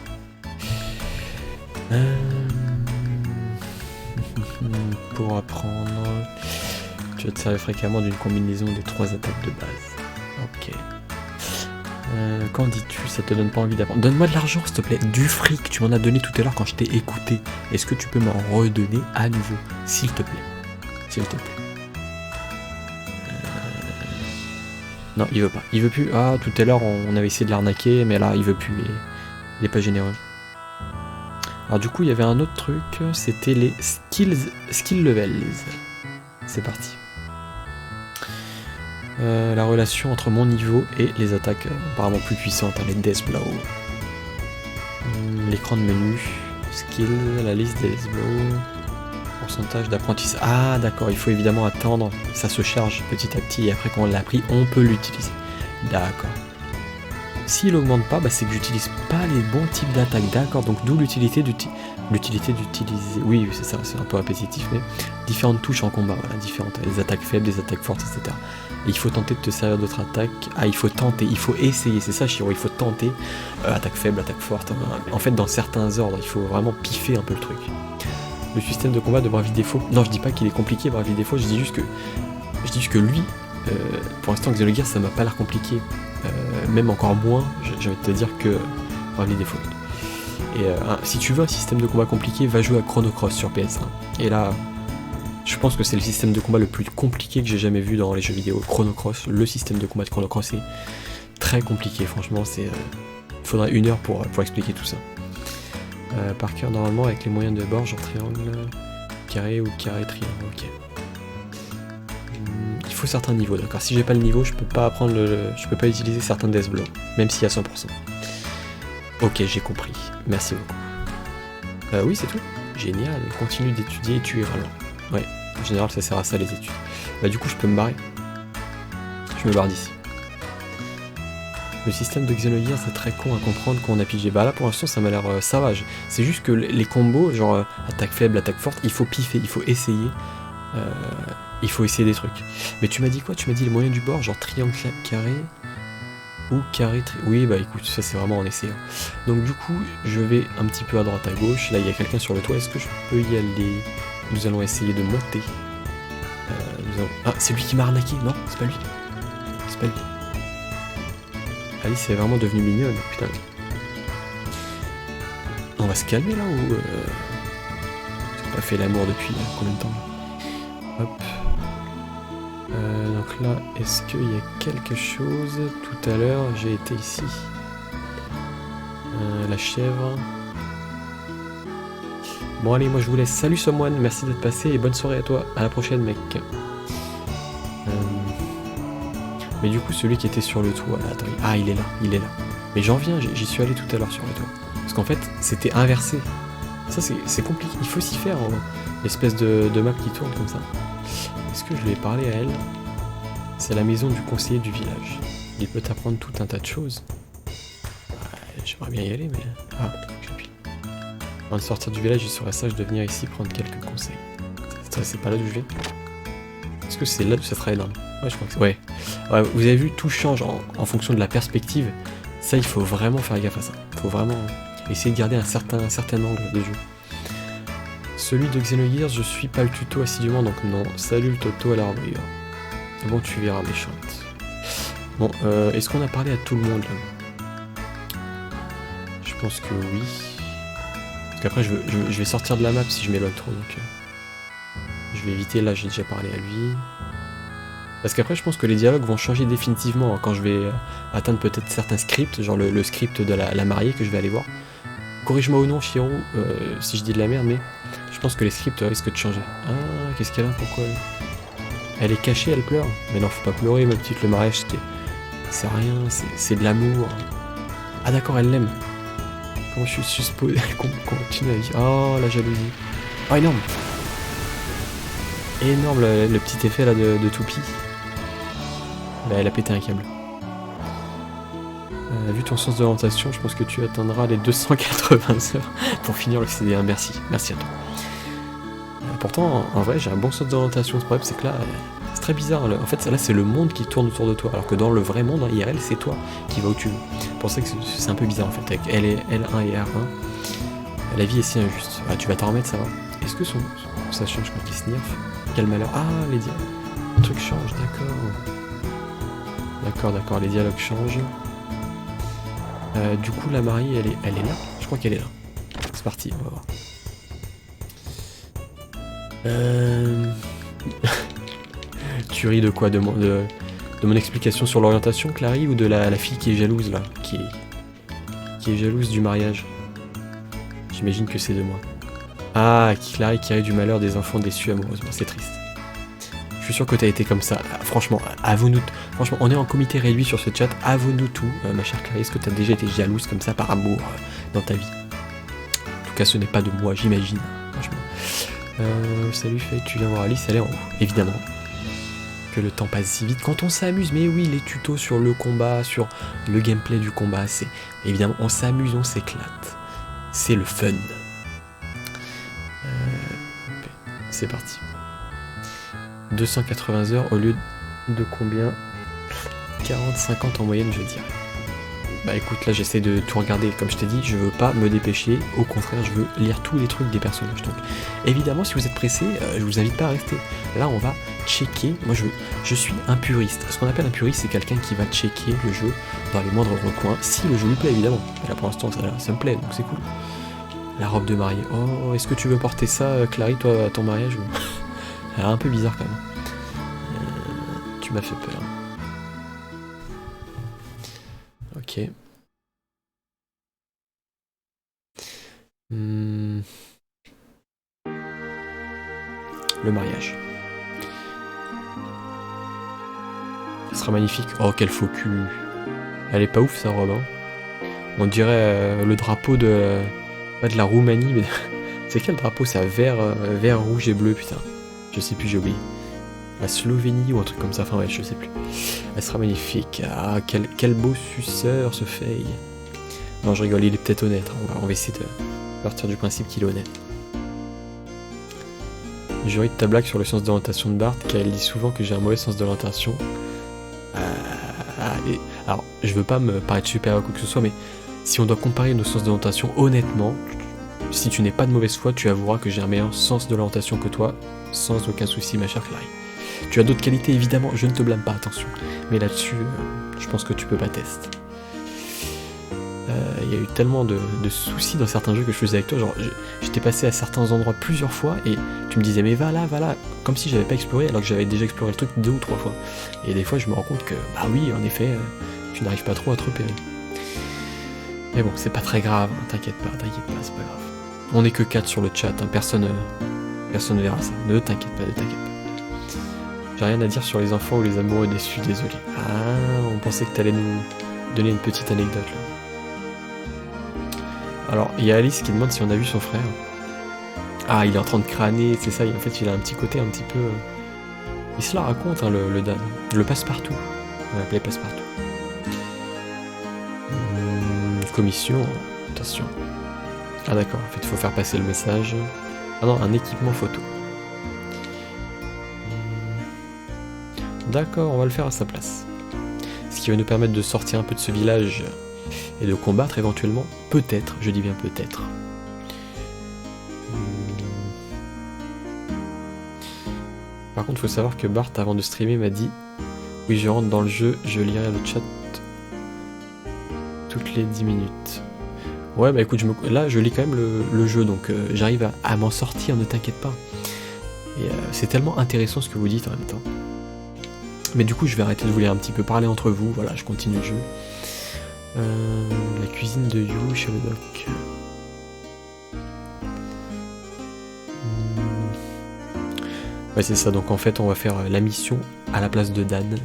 Pour apprendre, tu vas te servir fréquemment d'une combinaison des 3 attaques de base. Ok. Qu'en dis-tu? Ça te donne pas envie d'apprendre? Donne-moi de l'argent s'il te plaît, du fric, tu m'en as donné tout à l'heure quand je t'ai écouté. Est-ce que tu peux m'en redonner à nouveau? S'il te plaît. S'il te plaît. Non, il veut pas. Il veut plus. Ah, tout à l'heure, on avait essayé de l'arnaquer, mais là, il veut plus. Il est pas généreux. Alors du coup, il y avait un autre truc, c'était les skill levels. C'est parti. La relation entre mon niveau et les attaques apparemment plus puissantes, hein, les Death Blow. L'écran de menu, skill, la liste des Death Blow. Pourcentage d'apprentissage. Ah d'accord, il faut évidemment attendre, ça se charge petit à petit et après quand on l'a pris, on peut l'utiliser. D'accord. S'il augmente pas, bah, c'est que j'utilise pas les bons types d'attaques. D'accord, donc d'où l'utilité d'utiliser. Oui, c'est ça, c'est un peu répétitif, mais différentes touches en combat, voilà, différentes. Les attaques faibles, les attaques fortes, etc. Et il faut tenter de te servir d'autres attaques. Ah, il faut tenter, il faut essayer, c'est ça, Shiro, il faut tenter. Attaque faible, attaque forte. En fait, dans certains ordres, il faut vraiment piffer un peu le truc. Le système de combat de Bravely Default. Non, je dis pas qu'il est compliqué, Bravely Default, je dis juste que lui, pour l'instant, Xenogears, ça m'a pas l'air compliqué. Même encore moins, j'ai envie de te dire que Bravely Default. Et si tu veux un système de combat compliqué, va jouer à Chrono Cross sur PS1. Et là, je pense que c'est le système de combat le plus compliqué que j'ai jamais vu dans les jeux vidéo. Chrono Cross, le système de combat de Chrono Cross est très compliqué, franchement, il faudrait 1 heure pour expliquer tout ça. Par cœur, normalement, avec les moyens de bord, genre triangle, carré ou carré, triangle, ok. Il faut certains niveaux, d'accord. Si j'ai pas le niveau, je peux pas apprendre je peux pas utiliser certains Death Blow, même si à 100%. Ok, j'ai compris. Merci beaucoup. Oui, c'est tout. Génial. Continue d'étudier et tu iras loin. Ouais, en général, ça sert à ça, les études. Bah du coup, je peux me barrer. Je me barre d'ici. Le système de Xenogears, c'est très con à comprendre quand on a pigé. Bah là, pour l'instant, ça m'a l'air savage. C'est juste que les combos, genre attaque faible, attaque forte, il faut piffer, il faut essayer. Il faut essayer des trucs. Mais tu m'as dit quoi? Tu m'as dit le moyen du bord, genre triangle carré ou carré Oui, bah écoute, ça c'est vraiment en essayant. Donc du coup, je vais un petit peu à droite à gauche. Là, il y a quelqu'un sur le toit. Est-ce que je peux y aller? Nous allons essayer de monter. Ah, c'est lui qui m'a arnaqué. Non, c'est pas lui. C'est pas lui. Alice est vraiment devenue mignonne. Putain. On va se calmer là ou... J'ai pas fait l'amour depuis combien de temps? Hop. Donc là, est-ce qu'il y a quelque chose? Tout à l'heure, j'ai été ici. La chèvre. Bon allez, moi je vous laisse. Salut Someone, merci d'être passé et bonne soirée à toi. À la prochaine mec. Mais du coup, celui qui était sur le toit, là, attends, ah il est là. Mais j'en viens, j'y suis allé tout à l'heure sur le toit. Parce qu'en fait, c'était inversé. Ça c'est compliqué, il faut s'y faire en l'espèce de map qui tourne comme ça. Est-ce que je lui ai parlé à elle? C'est la maison du conseiller du village. Il peut t'apprendre tout un tas de choses. Ouais, j'aimerais bien y aller, mais... Ah, j'appuie. Avant de sortir du village, il serait sage de venir ici prendre quelques conseils. C'est pas là d'où je viens? Est-ce que c'est là où ça serait énorme? Ouais, je crois que c'est... Ouais. Ouais, vous avez vu, tout change en fonction de la perspective. Ça, il faut vraiment faire gaffe à ça. Il faut vraiment essayer de garder un certain angle de jeu. Celui de Xenogears, je suis pas le tuto assidûment, donc non. Salut le Toto à l'arbre. Bon, tu verras, méchante. Bon, est-ce qu'on a parlé à tout le monde là? Je pense que oui. Parce qu'après, je vais sortir de la map si je m'éloigne trop, donc... je vais éviter, là j'ai déjà parlé à lui. Parce qu'après, je pense que les dialogues vont changer définitivement hein, quand je vais atteindre peut-être certains scripts, genre le script de la mariée que je vais aller voir. Corrige-moi ou non, Shiro, si je dis de la merde, mais je pense que les scripts risquent de changer. Ah, qu'est-ce qu'elle a? Pourquoi elle est cachée, elle pleure? Mais non, faut pas pleurer, ma petite, le mariage, c'est rien, c'est de l'amour. Ah d'accord, elle l'aime. Comment je suis supposé continuer à vivre? Oh, la jalousie. Oh, énorme. Énorme le petit effet là de toupie. Bah, elle a pété un câble. Vu ton sens de l'orientation, je pense que tu atteindras les 280 heures pour finir le CD1. Merci à toi. Pourtant, en vrai, j'ai un bon sens d'orientation. Le problème, c'est que là, c'est très bizarre. En fait, là, c'est le monde qui tourne autour de toi. Alors que dans le vrai monde, hein, IRL, c'est toi qui vas où tu veux. C'est pour ça que c'est un peu bizarre, en fait. Avec L1 et R1, la vie est si injuste. Ah, tu vas t'en remettre, ça va. Est-ce que ça change quand il se nerf? Quel malheur. Ah, les dialogues. Le truc change, d'accord, les dialogues changent. Du coup, la mariée, elle est là. Je crois qu'elle est là. C'est parti, on va voir. Tu ris de quoi? De mon explication sur l'orientation, Clary, ou de la fille qui est jalouse, là? Qui est jalouse du mariage? J'imagine que c'est de moi. Ah, Clary qui rit du malheur des enfants déçus amoureusement. C'est triste. Je suis sûr que t'as été comme ça. Franchement, avoue-nous. Franchement, on est en comité réduit sur ce chat. Avoue-nous tout, ma chère Clary. Est-ce que t'as déjà été jalouse comme ça par amour dans ta vie? En tout cas, ce n'est pas de moi, j'imagine. Franchement. Salut Faye, tu viens voir Alice, elle est en haut. Évidemment. Que le temps passe si vite quand on s'amuse. Mais oui, les tutos sur le combat, sur le gameplay du combat, c'est... Évidemment, on s'amuse, on s'éclate. C'est le fun. C'est parti. 280 heures au lieu de combien? 40-50 en moyenne, je dirais. Bah écoute, là j'essaie de tout regarder, comme je t'ai dit, je veux pas me dépêcher, au contraire je veux lire tous les trucs des personnages. Donc évidemment si vous êtes pressé, je vous invite pas à rester. Là on va checker, moi je suis un puriste. Ce qu'on appelle un puriste, c'est quelqu'un qui va checker le jeu dans les moindres recoins, si le jeu lui plaît évidemment. Et là pour l'instant ça me plaît, donc c'est cool. La robe de mariée, oh est-ce que tu veux porter ça Clary, toi à ton mariage? Elle est un peu bizarre quand même. Tu m'as fait peur. Ok. Le mariage. Ça sera magnifique. Oh, quel faux cul. Elle est pas ouf, sa robe. Hein. On dirait le drapeau de... Pas de la Roumanie, mais... C'est quel drapeau, ça? Vert, rouge et bleu, putain. Je sais plus, j'ai oublié. La Slovénie ou un truc comme ça, enfin ouais, je sais plus. Elle sera magnifique. Ah, quel beau suceur, ce Faye. Non, je rigole, il est peut-être honnête. Hein. On va essayer de partir du principe qu'il est honnête. Jury de ta blague sur le sens d'orientation de Bart, car elle dit souvent que j'ai un mauvais sens de l'orientation. Alors, je veux pas me paraître supérieur à quoi que ce soit, mais si on doit comparer nos sens d'orientation, honnêtement, si tu n'es pas de mauvaise foi, tu avoueras que j'ai un meilleur sens de l'orientation que toi, sans aucun souci, ma chère Clary. Tu as d'autres qualités, évidemment, je ne te blâme pas, attention. Mais là-dessus, je pense que tu peux pas tester. Il y a eu tellement de soucis dans certains jeux que je faisais avec toi, genre j'étais passé à certains endroits plusieurs fois et tu me disais mais va là, comme si j'avais pas exploré alors que j'avais déjà exploré le truc 2 ou 3 fois. Et des fois je me rends compte que bah oui en effet tu n'arrives pas trop à te repérer. Mais bon c'est pas très grave, hein, t'inquiète pas, c'est pas grave. On est que 4 sur le chat, hein, personne verra ça, ne t'inquiète pas. J'ai rien à dire sur les enfants ou les amoureux déçus, désolé. Ah, on pensait que t'allais nous donner une petite anecdote là. Alors, il y a Alice qui demande si on a vu son frère. Ah, il est en train de crâner, c'est ça, en fait il a un petit côté un petit peu... Il se la raconte, hein, le Dan. Le passe-partout. On va l'appeler passe-partout. Commission, attention. Ah d'accord, en fait il faut faire passer le message. Ah non, un équipement photo. D'accord, on va le faire à sa place. Ce qui va nous permettre de sortir un peu de ce village... et de combattre éventuellement, peut-être, je dis bien peut-être. Par contre, il faut savoir que Bart, avant de streamer, m'a dit « Oui, je rentre dans le jeu, je lirai le chat toutes les 10 minutes. » Ouais, bah écoute, là, je lis quand même le jeu, donc j'arrive à m'en sortir, ne t'inquiète pas. Et c'est tellement intéressant ce que vous dites en même temps. Mais du coup, je vais arrêter de vous lire un petit peu, parler entre vous, voilà, je continue le jeu. La cuisine de You chez le doc. Ouais c'est ça, donc en fait on va faire la mission à la place de Dan.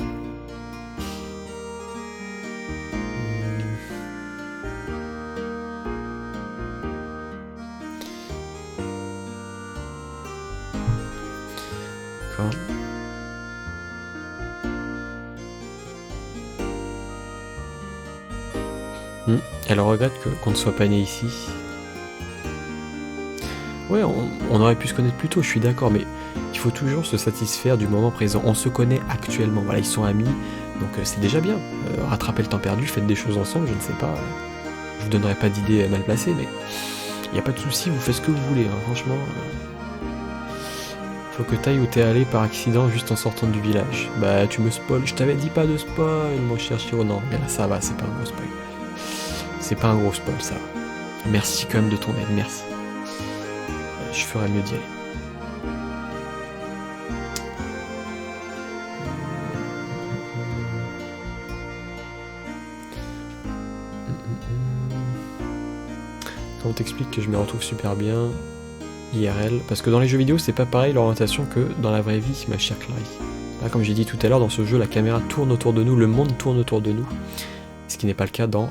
D'accord. Elle regrette qu'on ne soit pas né ici. Ouais, on aurait pu se connaître plus tôt, je suis d'accord, mais il faut toujours se satisfaire du moment présent. On se connaît actuellement, voilà, ils sont amis, donc c'est déjà bien. Rattrapez le temps perdu, faites des choses ensemble, je ne sais pas. Je vous donnerai pas d'idées mal placées, mais il n'y a pas de souci, vous faites ce que vous voulez, hein, franchement. Faut que t'ailles où t'es allé par accident juste en sortant du village. Bah tu me spoil, je t'avais dit pas de spoil, mon cher Chiro, non, mais là ça va, c'est pas un gros spoil. C'est pas un gros spoil, ça va. Merci quand même de ton aide, merci. Je ferais mieux d'y aller. Quand on t'explique que je me retrouve super bien IRL, parce que dans les jeux vidéo c'est pas pareil l'orientation que dans la vraie vie, ma chère Clary. Là, comme j'ai dit tout à l'heure, dans ce jeu la caméra tourne autour de nous, le monde tourne autour de nous, ce qui n'est pas le cas dans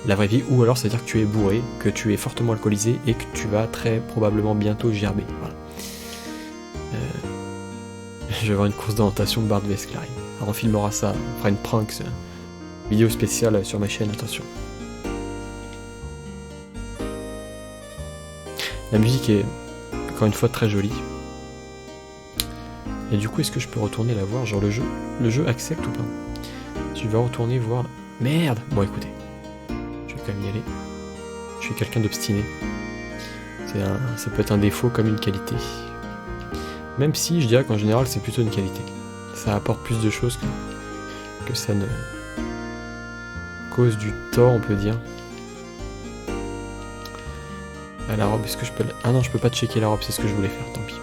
la vraie vie, ou alors c'est-à-dire que tu es bourré, que tu es fortement alcoolisé et que tu vas très probablement bientôt gerber. Voilà. Je vais avoir une course d'orientation Bard vs Clyde. Alors on filmera ça, on fera une prank, vidéo spéciale sur ma chaîne, attention. La musique est encore une fois très jolie. Et du coup, est-ce que je peux retourner la voir? Genre le jeu accepte ou pas? Je vais retourner voir... Merde! Bon écoutez, je vais quand même y aller. Je suis quelqu'un d'obstiné. Ça peut être un défaut comme une qualité. Même si je dirais qu'en général c'est plutôt une qualité. Ça apporte plus de choses que ça ne cause du tort, on peut dire. Ah, la robe, est-ce que je peux... Ah non, je peux pas checker la robe, c'est ce que je voulais faire, tant pis.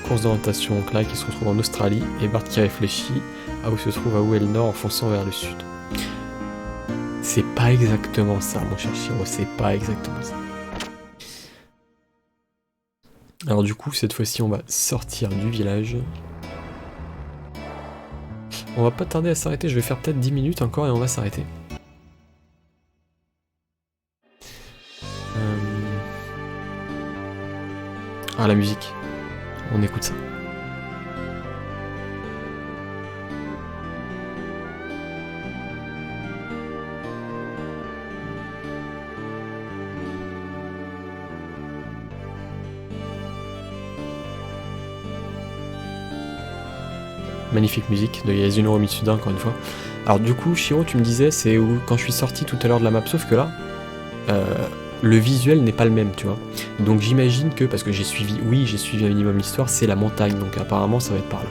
Course d'orientation, Clyde qui se retrouve en Australie, et Bart qui réfléchit à où se trouve Aou El Nord en fonçant vers le sud. C'est pas exactement ça, mon cher Shiro, c'est pas exactement ça. Alors du coup, cette fois-ci, on va sortir du village. On va pas tarder à s'arrêter, je vais faire peut-être 10 minutes encore et on va s'arrêter. Ah, la musique. On écoute ça. Magnifique musique de Yasunori Mitsuda, encore une fois. Alors du coup, Shiro, tu me disais, c'est où quand je suis sorti tout à l'heure de la map, sauf que là, le visuel n'est pas le même, tu vois. Donc j'imagine que, parce que j'ai suivi un minimum l'histoire, c'est la montagne, donc apparemment ça va être par là.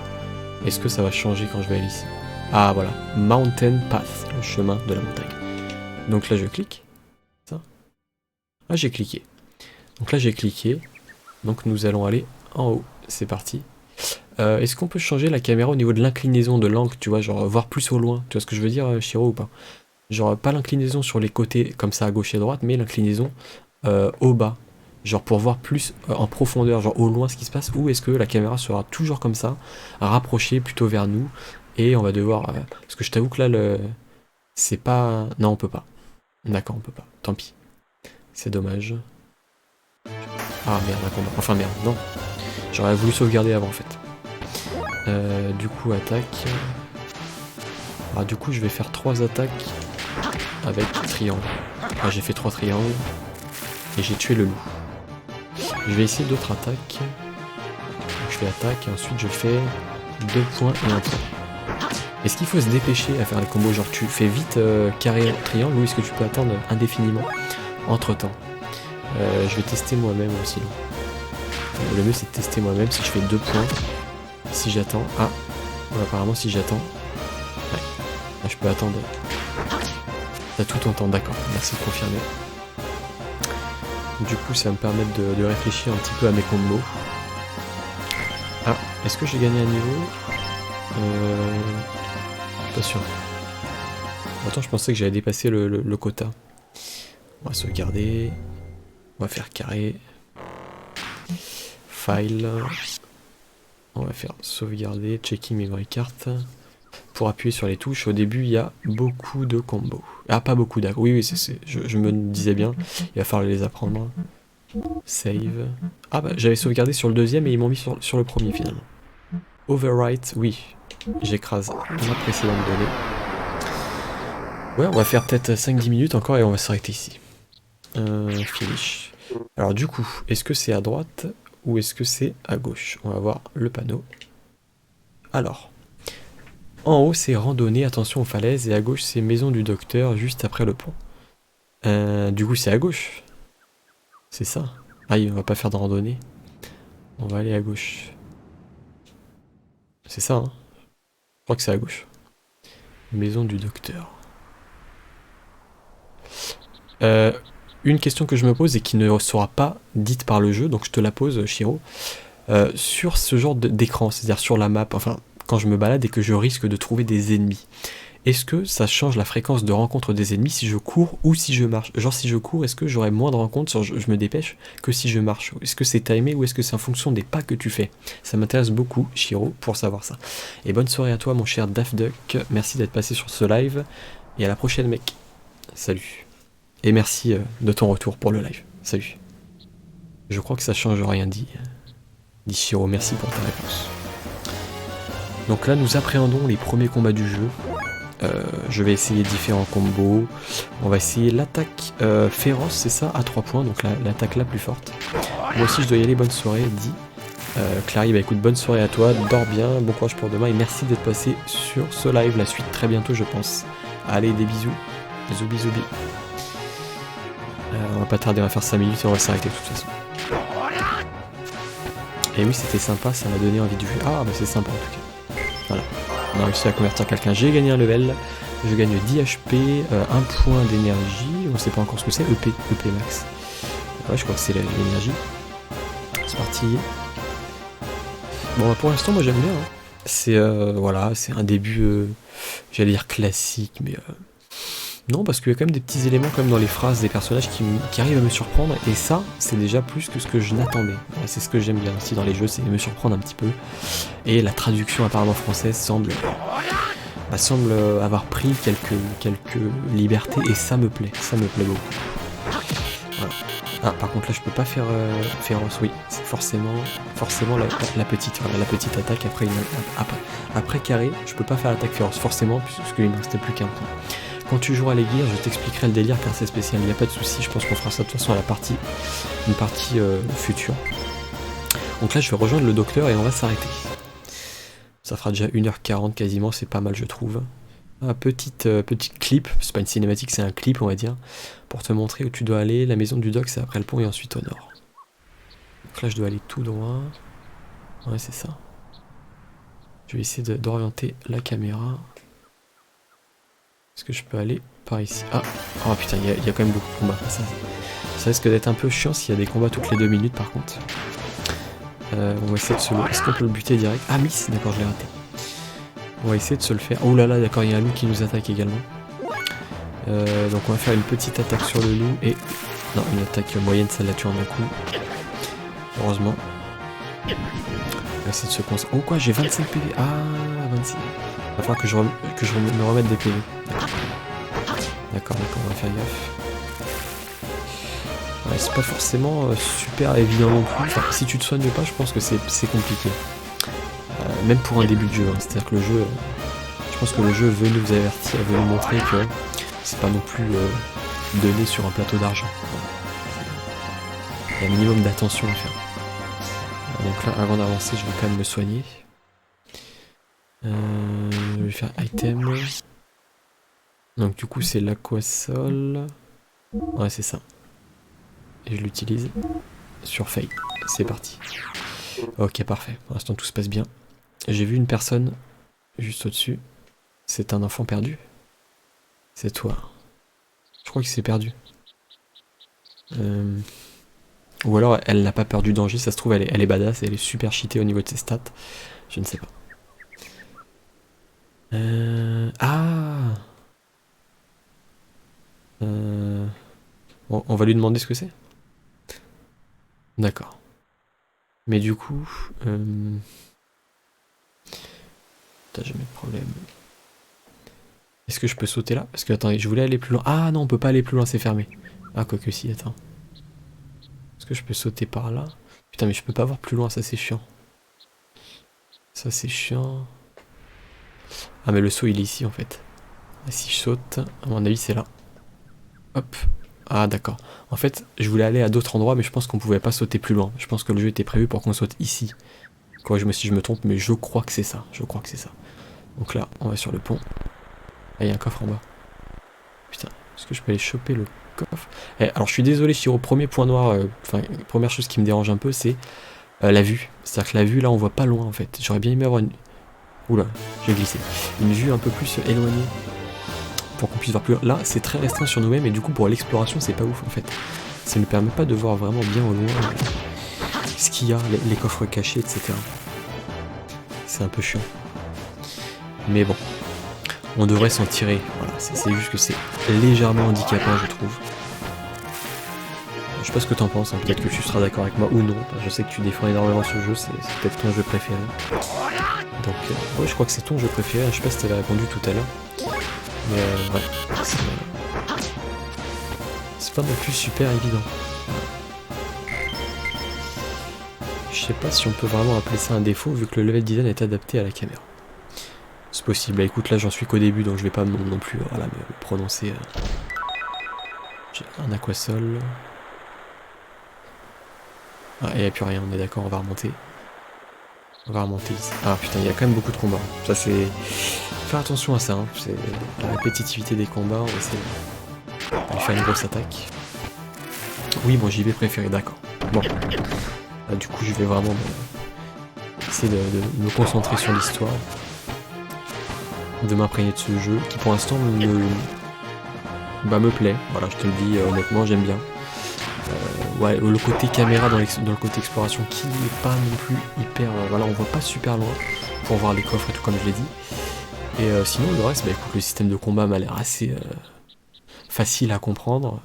Est-ce que ça va changer quand je vais aller ici? Ah voilà, Mountain Path, le chemin de la montagne. Donc là je clique. Ça. Ah, j'ai cliqué. Donc là j'ai cliqué. Donc nous allons aller en haut. C'est parti. Est-ce qu'on peut changer la caméra au niveau de l'inclinaison de l'angle, tu vois, genre voir plus au loin? Tu vois ce que je veux dire, Shiro, ou pas? Genre pas l'inclinaison sur les côtés comme ça à gauche et à droite, mais l'inclinaison au bas. Genre pour voir plus en profondeur, genre au loin ce qui se passe, ou est-ce que la caméra sera toujours comme ça, rapprochée plutôt vers nous, et on va devoir... parce que je t'avoue que là, c'est pas... Non, on peut pas. D'accord, on peut pas. Tant pis. C'est dommage. Ah merde, un combat. Enfin merde, non. J'aurais voulu sauvegarder avant en fait. Du coup, attaque. Ah, du coup, je vais faire 3 attaques avec triangle. Ah, j'ai fait 3 triangles. Et j'ai tué le loup. Je vais essayer d'autres attaques. Donc, je fais attaque et ensuite je fais 2 points et 1 point. Est-ce qu'il faut se dépêcher à faire les combos? Genre tu fais vite carré triangle, ou est-ce que tu peux attendre indéfiniment entre temps? Je vais tester moi-même aussi. Le mieux c'est de tester moi-même si je fais 2 points. Si j'attends... Ah, apparemment si j'attends... Ouais, là je peux attendre... T'as tout ton temps, d'accord, merci de confirmer. Du coup ça va me permettre de réfléchir un petit peu à mes combos. Ah, est-ce que j'ai gagné un niveau? Pas sûr. Attends, je pensais que j'allais dépasser le quota. On va sauvegarder. On va faire carré. File. On va faire sauvegarder, checking memory card. Pour appuyer sur les touches, au début il y a beaucoup de combos. Ah, pas beaucoup d'accord. Oui, je me disais bien, il va falloir les apprendre. Save. Ah bah j'avais sauvegardé sur le deuxième et ils m'ont mis sur le premier finalement. Overwrite, oui. J'écrase la précédente donnée. Ouais, on va faire peut-être 5-10 minutes encore et on va s'arrêter ici. Finish. Alors du coup, est-ce que c'est à droite ou est-ce que c'est à gauche? On va voir le panneau. Alors, en haut c'est randonnée, attention aux falaises, et à gauche c'est maison du docteur, juste après le pont. Du coup c'est à gauche. C'est ça. Ah, on va pas faire de randonnée. On va aller à gauche. C'est ça, hein? Je crois que c'est à gauche. Maison du docteur. Une question que je me pose et qui ne sera pas dite par le jeu, donc je te la pose, Shiro. Sur ce genre d'écran, c'est-à-dire sur la map, enfin, quand je me balade et que je risque de trouver des ennemis, est-ce que ça change la fréquence de rencontre des ennemis si je cours ou si je marche? Genre si je cours, est-ce que j'aurai moins de rencontres, je me dépêche, que si je marche? Est-ce que c'est timé ou est-ce que c'est en fonction des pas que tu fais? Ça m'intéresse beaucoup, Shiro, pour savoir ça. Et bonne soirée à toi, mon cher Daft Duck. Merci d'être passé sur ce live. Et à la prochaine, mec. Salut. Et merci de ton retour pour le live. Salut. Je crois que ça change rien, dit Shiro. Merci pour ta réponse. Donc là, nous appréhendons les premiers combats du jeu. Je vais essayer différents combos. On va essayer l'attaque féroce, c'est ça, à 3 points, donc l'attaque la plus forte. Moi aussi, je dois y aller, bonne soirée, dit. Clary, bah écoute, bonne soirée à toi, dors bien, bon courage pour demain, et merci d'être passé sur ce live. La suite très bientôt, je pense. Allez, des bisous. Zoubi zoubi. On va pas tarder, on va faire 5 minutes et on va s'arrêter de toute façon. Et oui, c'était sympa, ça m'a donné envie de jouer. Ah, bah c'est sympa en tout cas. Voilà. On a réussi à convertir quelqu'un. J'ai gagné un level. Je gagne 10 HP, 1 point d'énergie. On sait pas encore ce que c'est. EP max. Ouais, je crois que c'est l'énergie. C'est parti. Bon, bah, pour l'instant, moi j'aime bien. Hein. C'est voilà, c'est un début, j'allais dire classique, mais non, parce qu'il y a quand même des petits éléments comme dans les phrases des personnages qui arrivent à me surprendre, et ça, c'est déjà plus que ce que je n'attendais. Voilà, c'est ce que j'aime bien aussi dans les jeux, c'est me surprendre un petit peu. Et la traduction apparemment française semble avoir pris quelques libertés, et ça me plaît beaucoup. Voilà. Ah, par contre là je peux pas faire féroce, oui, c'est forcément la petite, voilà, la petite attaque après carré, je peux pas faire l'attaque féroce, forcément, puisqu'il me restait plus qu'un point. Quand tu joueras les gears, je t'expliquerai le délire car c'est spécial, il n'y a pas de souci, je pense qu'on fera ça de toute façon à une partie future. Donc là je vais rejoindre le docteur et on va s'arrêter. Ça fera déjà 1h40 quasiment, c'est pas mal je trouve. Un petit clip, c'est pas une cinématique, c'est un clip on va dire, pour te montrer où tu dois aller. La maison du doc c'est après le pont et ensuite au nord. Donc là je dois aller tout droit. Ouais c'est ça. Je vais essayer d'orienter la caméra. Est-ce que je peux aller par ici? Ah, oh putain, il y a quand même beaucoup de combats. Ça risque d'être un peu chiant s'il y a des combats toutes les 2 minutes par contre. On va essayer de se le... Est-ce qu'on peut le buter direct? Ah miss, d'accord, je l'ai raté. On va essayer de se le faire. Oh là là, d'accord, il y a un loup qui nous attaque également. Donc on va faire une petite attaque sur le loup et... Non, une attaque moyenne, ça la tue en un coup. Heureusement. On va essayer de se concentrer. Oh quoi, j'ai 25 PV. Ah, 26. Il va falloir que je me remette des PV. D'accord, on va faire gaffe. Ouais, c'est pas forcément super évident non plus. Enfin, si tu te soignes pas, je pense que c'est compliqué. Même pour un début de jeu. Hein. C'est-à-dire que le jeu... je pense que le jeu veut nous avertir, veut nous montrer que c'est pas non plus donné sur un plateau d'argent. Il y a un minimum d'attention à faire. Donc là, avant d'avancer, je vais quand même me soigner. Je vais faire item. Donc du coup, c'est l'aquasol. Ouais, c'est ça. Et je l'utilise sur Faye. C'est parti. Ok, parfait. Pour l'instant, tout se passe bien. J'ai vu une personne juste au-dessus. C'est un enfant perdu. C'est toi. Je crois qu'il s'est perdu. Ou alors, elle n'a pas peur du danger. Ça se trouve, elle est badass et elle est super cheatée au niveau de ses stats. Je ne sais pas. Ah on va lui demander ce que c'est. D'accord. Mais du coup... T'as jamais de problème. Est-ce que je peux sauter là? Parce que, attendez, je voulais aller plus loin. Ah non, on peut pas aller plus loin, c'est fermé. Ah, quoique si, attends. Est-ce que je peux sauter par là? Putain, mais je peux pas voir plus loin, ça c'est chiant. Ça c'est chiant. Ah, mais le saut il est ici en fait. Et si je saute, à mon avis c'est là. Hop. Ah, d'accord. En fait, je voulais aller à d'autres endroits, mais je pense qu'on pouvait pas sauter plus loin. Je pense que le jeu était prévu pour qu'on saute ici. Corrige-moi si je me trompe, mais je crois que c'est ça. Je crois que c'est ça. Donc là, on va sur le pont. Ah, il y a un coffre en bas. Putain, est-ce que je peux aller choper le coffre? Alors, je suis désolé, Shiro, premier point noir, enfin, première chose qui me dérange un peu, c'est la vue. C'est-à-dire que la vue, là, on voit pas loin, en fait. J'aurais bien aimé avoir une... Oula, j'ai glissé. Une vue un peu plus éloignée. Pour qu'on puisse voir plus loin. Là, c'est très restreint sur nous-mêmes, et du coup, pour l'exploration, c'est pas ouf, en fait. Ça ne permet pas de voir vraiment bien au loin ce qu'il y a, les coffres cachés, etc. C'est un peu chiant. Mais bon, on devrait s'en tirer. Voilà, c'est juste que c'est légèrement handicapant, je trouve. Je sais pas ce que t'en penses, hein. Peut-être que tu seras d'accord avec moi ou non. Je sais que tu défends énormément ce jeu, c'est peut-être ton jeu préféré. Donc, ouais, je crois que c'est ton jeu préféré. Je sais pas si t'avais répondu tout à l'heure. Mais ouais, c'est pas non plus super évident. Je sais pas si on peut vraiment appeler ça un défaut vu que le level design est adapté à la caméra. C'est possible. Bah, écoute, là j'en suis qu'au début, donc je vais pas non plus voilà, me prononcer. J'ai un aquasol. Ah, et il n'y a plus rien, on est d'accord, on va remonter. On va remonter ici. Ah putain, il y a quand même beaucoup de combats. Ça c'est... Faire attention à ça, hein. C'est la répétitivité des combats, on va essayer de faire une grosse attaque. Oui, bon, JB préféré, d'accord. Bon. Là, du coup, je vais vraiment essayer de me concentrer sur l'histoire. De m'imprégner de ce jeu, qui pour l'instant me plaît. Voilà, je te le dis, honnêtement, j'aime bien. Ouais, le côté caméra dans le côté exploration qui n'est pas non plus hyper... voilà, on voit pas super loin pour voir les coffres et tout comme je l'ai dit. Et sinon, le reste, bah écoute, le système de combat m'a l'air assez facile à comprendre.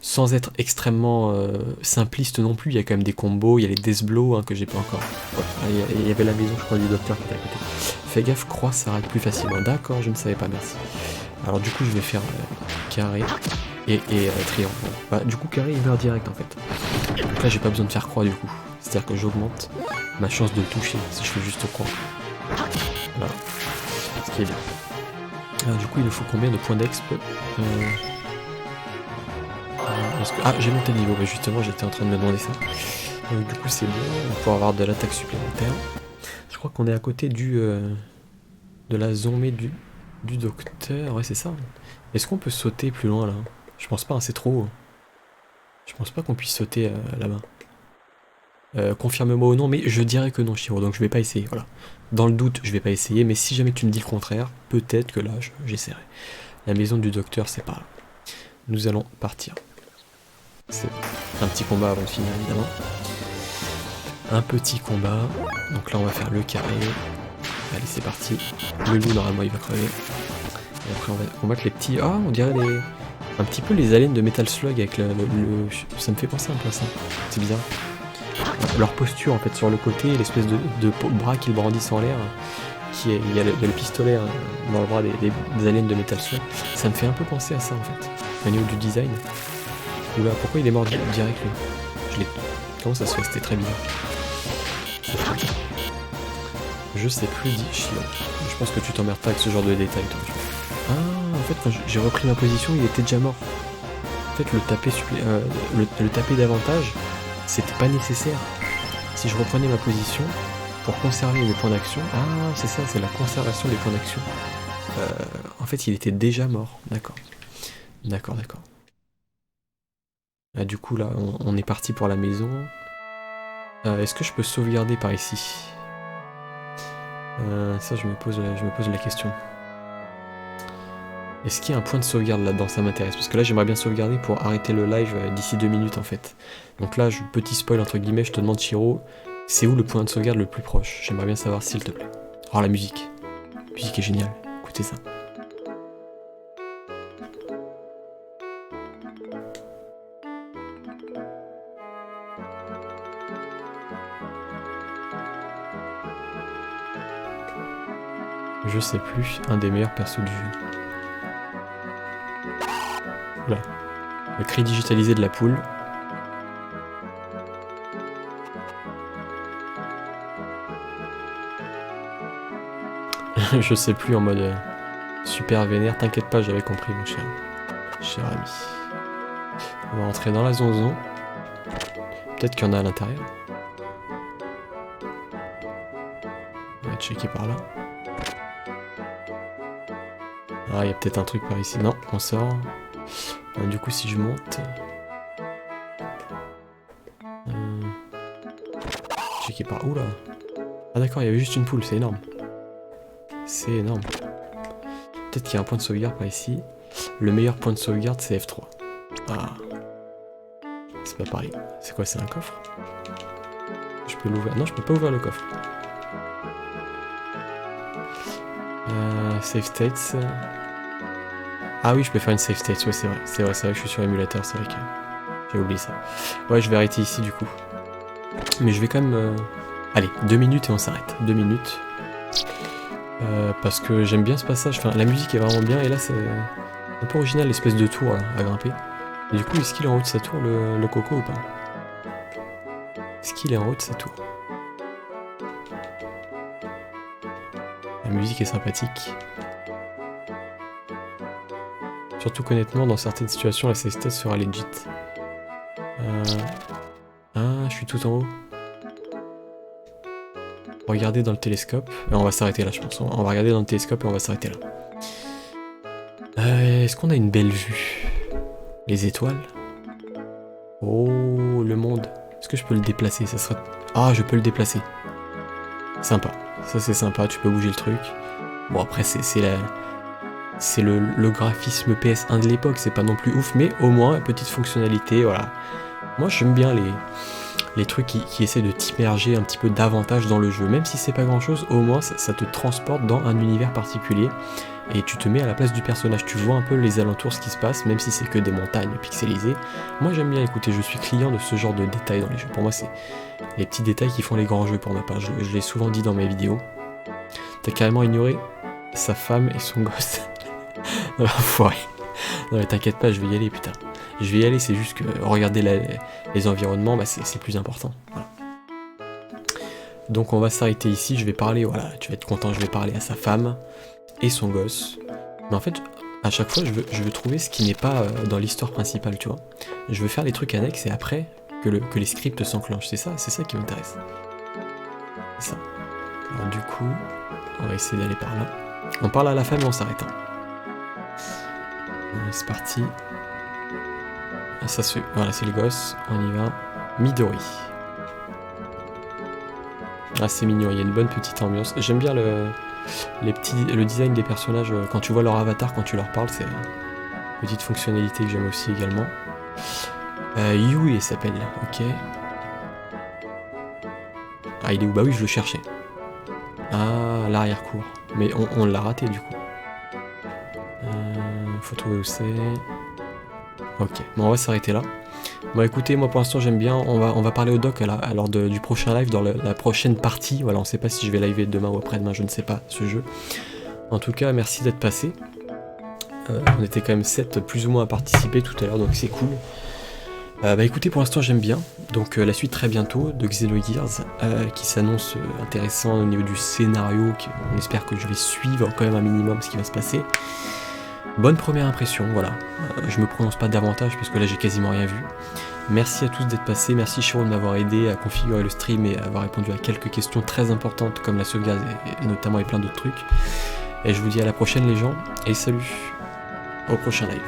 Sans être extrêmement simpliste non plus, il y a quand même des combos, il y a les death blows hein, que j'ai pas encore. Ouais, il y avait la maison, je crois, du docteur qui était à côté. Fais gaffe, croix s'arrête plus facilement. D'accord, je ne savais pas, merci. Alors du coup, je vais faire carré et triangle. Bah, du coup, carré, il meurt direct en fait. Donc là, j'ai pas besoin de faire croix du coup. C'est-à-dire que j'augmente ma chance de le toucher si je fais juste croix. Voilà. Ce qui est bien. Alors du coup, il nous faut combien de points d'exp Ah, j'ai monté de niveau, mais justement j'étais en train de me demander ça. Donc du coup c'est bon, on va pouvoir avoir de l'attaque supplémentaire. Je crois qu'on est à côté de la zombie du docteur, ouais c'est ça. Est-ce qu'on peut sauter plus loin là? Je pense pas, hein, c'est trop haut. Je pense pas qu'on puisse sauter là-bas. Confirme-moi ou non, mais je dirais que non Shiro, donc je vais pas essayer, voilà. Dans le doute, je vais pas essayer, mais si jamais tu me dis le contraire, peut-être que là j'essaierai. La maison du docteur, c'est pas là. Nous allons partir. C'est un petit combat avant de finir évidemment. Un petit combat. Donc là on va faire le carré. Allez c'est parti. Le loup normalement il va crever. Et après on va combattre les petits... Ah on dirait un petit peu les aliens de Metal Slug avec le... Ça me fait penser un peu à ça. C'est bizarre. Leur posture en fait sur le côté, l'espèce de bras qu'ils brandissent en l'air. Il y a le pistolet dans le bras des aliens de Metal Slug. Ça me fait un peu penser à ça en fait. Au niveau du design. Oula, pourquoi il est mort direct lui? Comment ça se fait? C'était très bizarre. Je sais plus, dit Shiro. Je pense que tu t'emmerdes pas avec ce genre de détails, toi. Ah, en fait, quand j'ai repris ma position, il était déjà mort. En fait, le taper davantage, c'était pas nécessaire. Si je reprenais ma position pour conserver mes points d'action... Ah, c'est ça, c'est la conservation des points d'action. En fait, il était déjà mort. D'accord. D'accord. Ah, du coup, là, on est parti pour la maison. Est-ce que je peux sauvegarder par ici? Ça, je me pose la question. Est-ce qu'il y a un point de sauvegarde là-dedans? Ça m'intéresse. Parce que là, j'aimerais bien sauvegarder pour arrêter le live d'ici 2 minutes, en fait. Donc là, petit spoil, entre guillemets, je te demande, Shiro, c'est où le point de sauvegarde le plus proche? J'aimerais bien savoir, s'il te plaît. Oh, la musique. La musique est géniale. Écoutez ça. Je sais plus, un des meilleurs persos du jeu. Oula. Le cri digitalisé de la poule. Je sais plus en mode super vénère. T'inquiète pas, j'avais compris mon cher ami. On va rentrer dans la zonzon. Peut-être qu'il y en a à l'intérieur. On va checker par là. Ah, il y a peut-être un truc par ici. Non, on sort. Du coup, si je monte... Checker par... Oula. Ah d'accord, il y avait juste une poule, c'est énorme. C'est énorme. Peut-être qu'il y a un point de sauvegarde par ici. Le meilleur point de sauvegarde, c'est F3. Ah. C'est pas pareil. C'est quoi, c'est un coffre? Je peux l'ouvrir. Non, je peux pas ouvrir le coffre. Save states. Ah oui, je peux faire une save state, ouais, c'est vrai. C'est vrai que je suis sur émulateur, c'est vrai que j'ai oublié ça. Ouais, je vais arrêter ici du coup. Mais je vais quand même... Allez, 2 minutes et on s'arrête. 2 minutes. Parce que j'aime bien ce passage. Enfin, la musique est vraiment bien et là, c'est un peu original, l'espèce de tour là, à grimper. Et du coup, est-ce qu'il est en haut de sa tour, le coco, ou pas? Est-ce qu'il est en haut de sa tour? La musique est sympathique. Surtout qu'honnêtement, dans certaines situations, la CST sera legit. Ah, je suis tout en haut. Regardez dans le télescope. On va s'arrêter là, je pense. On va regarder dans le télescope et on va s'arrêter là. Est-ce qu'on a une belle vue? Les étoiles? Oh, le monde. Est-ce que je peux le déplacer? Ça sera... Ah, je peux le déplacer. Sympa. Ça, c'est sympa. Tu peux bouger le truc. Bon, après, c'est le graphisme PS1 de l'époque. C'est pas non plus ouf, mais au moins, petite fonctionnalité, voilà. Moi, j'aime bien les trucs qui essaient de t'immerger un petit peu davantage dans le jeu. Même si c'est pas grand-chose, au moins, ça te transporte dans un univers particulier. Et tu te mets à la place du personnage, tu vois un peu les alentours, ce qui se passe, même si c'est que des montagnes pixelisées. Moi j'aime bien écouter, je suis client de ce genre de détails dans les jeux. Pour moi c'est les petits détails qui font les grands jeux pour ma part, je l'ai souvent dit dans mes vidéos. T'as carrément ignoré sa femme et son gosse. Enfoiré. Non mais t'inquiète pas, je vais y aller putain. Je vais y aller, c'est juste que regarder les environnements, bah, c'est plus important. Voilà. Donc on va s'arrêter ici, je vais parler, voilà, tu vas être content, je vais parler à sa femme et son gosse. Mais en fait, à chaque fois, je veux trouver ce qui n'est pas dans l'histoire principale, tu vois. Je veux faire les trucs annexes et après que les scripts s'enclenchent. C'est ça qui m'intéresse. C'est ça. Alors du coup, on va essayer d'aller par là. On parle à la femme et on s'arrête. C'est parti. Ah, ça se... Voilà, c'est le gosse. On y va. Midori. Ah, c'est mignon, il y a une bonne petite ambiance. J'aime bien le design des personnages, quand tu vois leur avatar, quand tu leur parles, c'est une petite fonctionnalité que j'aime aussi également. Yui, il s'appelle, ok. Ah, il est où? Bah oui, je le cherchais. Ah, l'arrière-cour. Mais on l'a raté, du coup. Faut trouver où c'est. Ok, bon, on va s'arrêter là. Bon écoutez, moi pour l'instant j'aime bien, on va parler au doc lors du prochain live, dans la prochaine partie. Voilà, on sait pas si je vais liver demain ou après-demain, je ne sais pas ce jeu. En tout cas, merci d'être passé. On était quand même 7 plus ou moins à participer tout à l'heure, donc c'est cool. Bah écoutez, pour l'instant j'aime bien. Donc la suite très bientôt de Xenogears, qui s'annonce intéressant au niveau du scénario. On espère que je vais suivre quand même un minimum ce qui va se passer. Bonne première impression, voilà. Je me prononce pas davantage parce que là j'ai quasiment rien vu. Merci à tous d'être passés, merci Chiro de m'avoir aidé à configurer le stream et à avoir répondu à quelques questions très importantes comme la sauvegarde et notamment et plein d'autres trucs. Et je vous dis à la prochaine les gens, et salut au prochain live.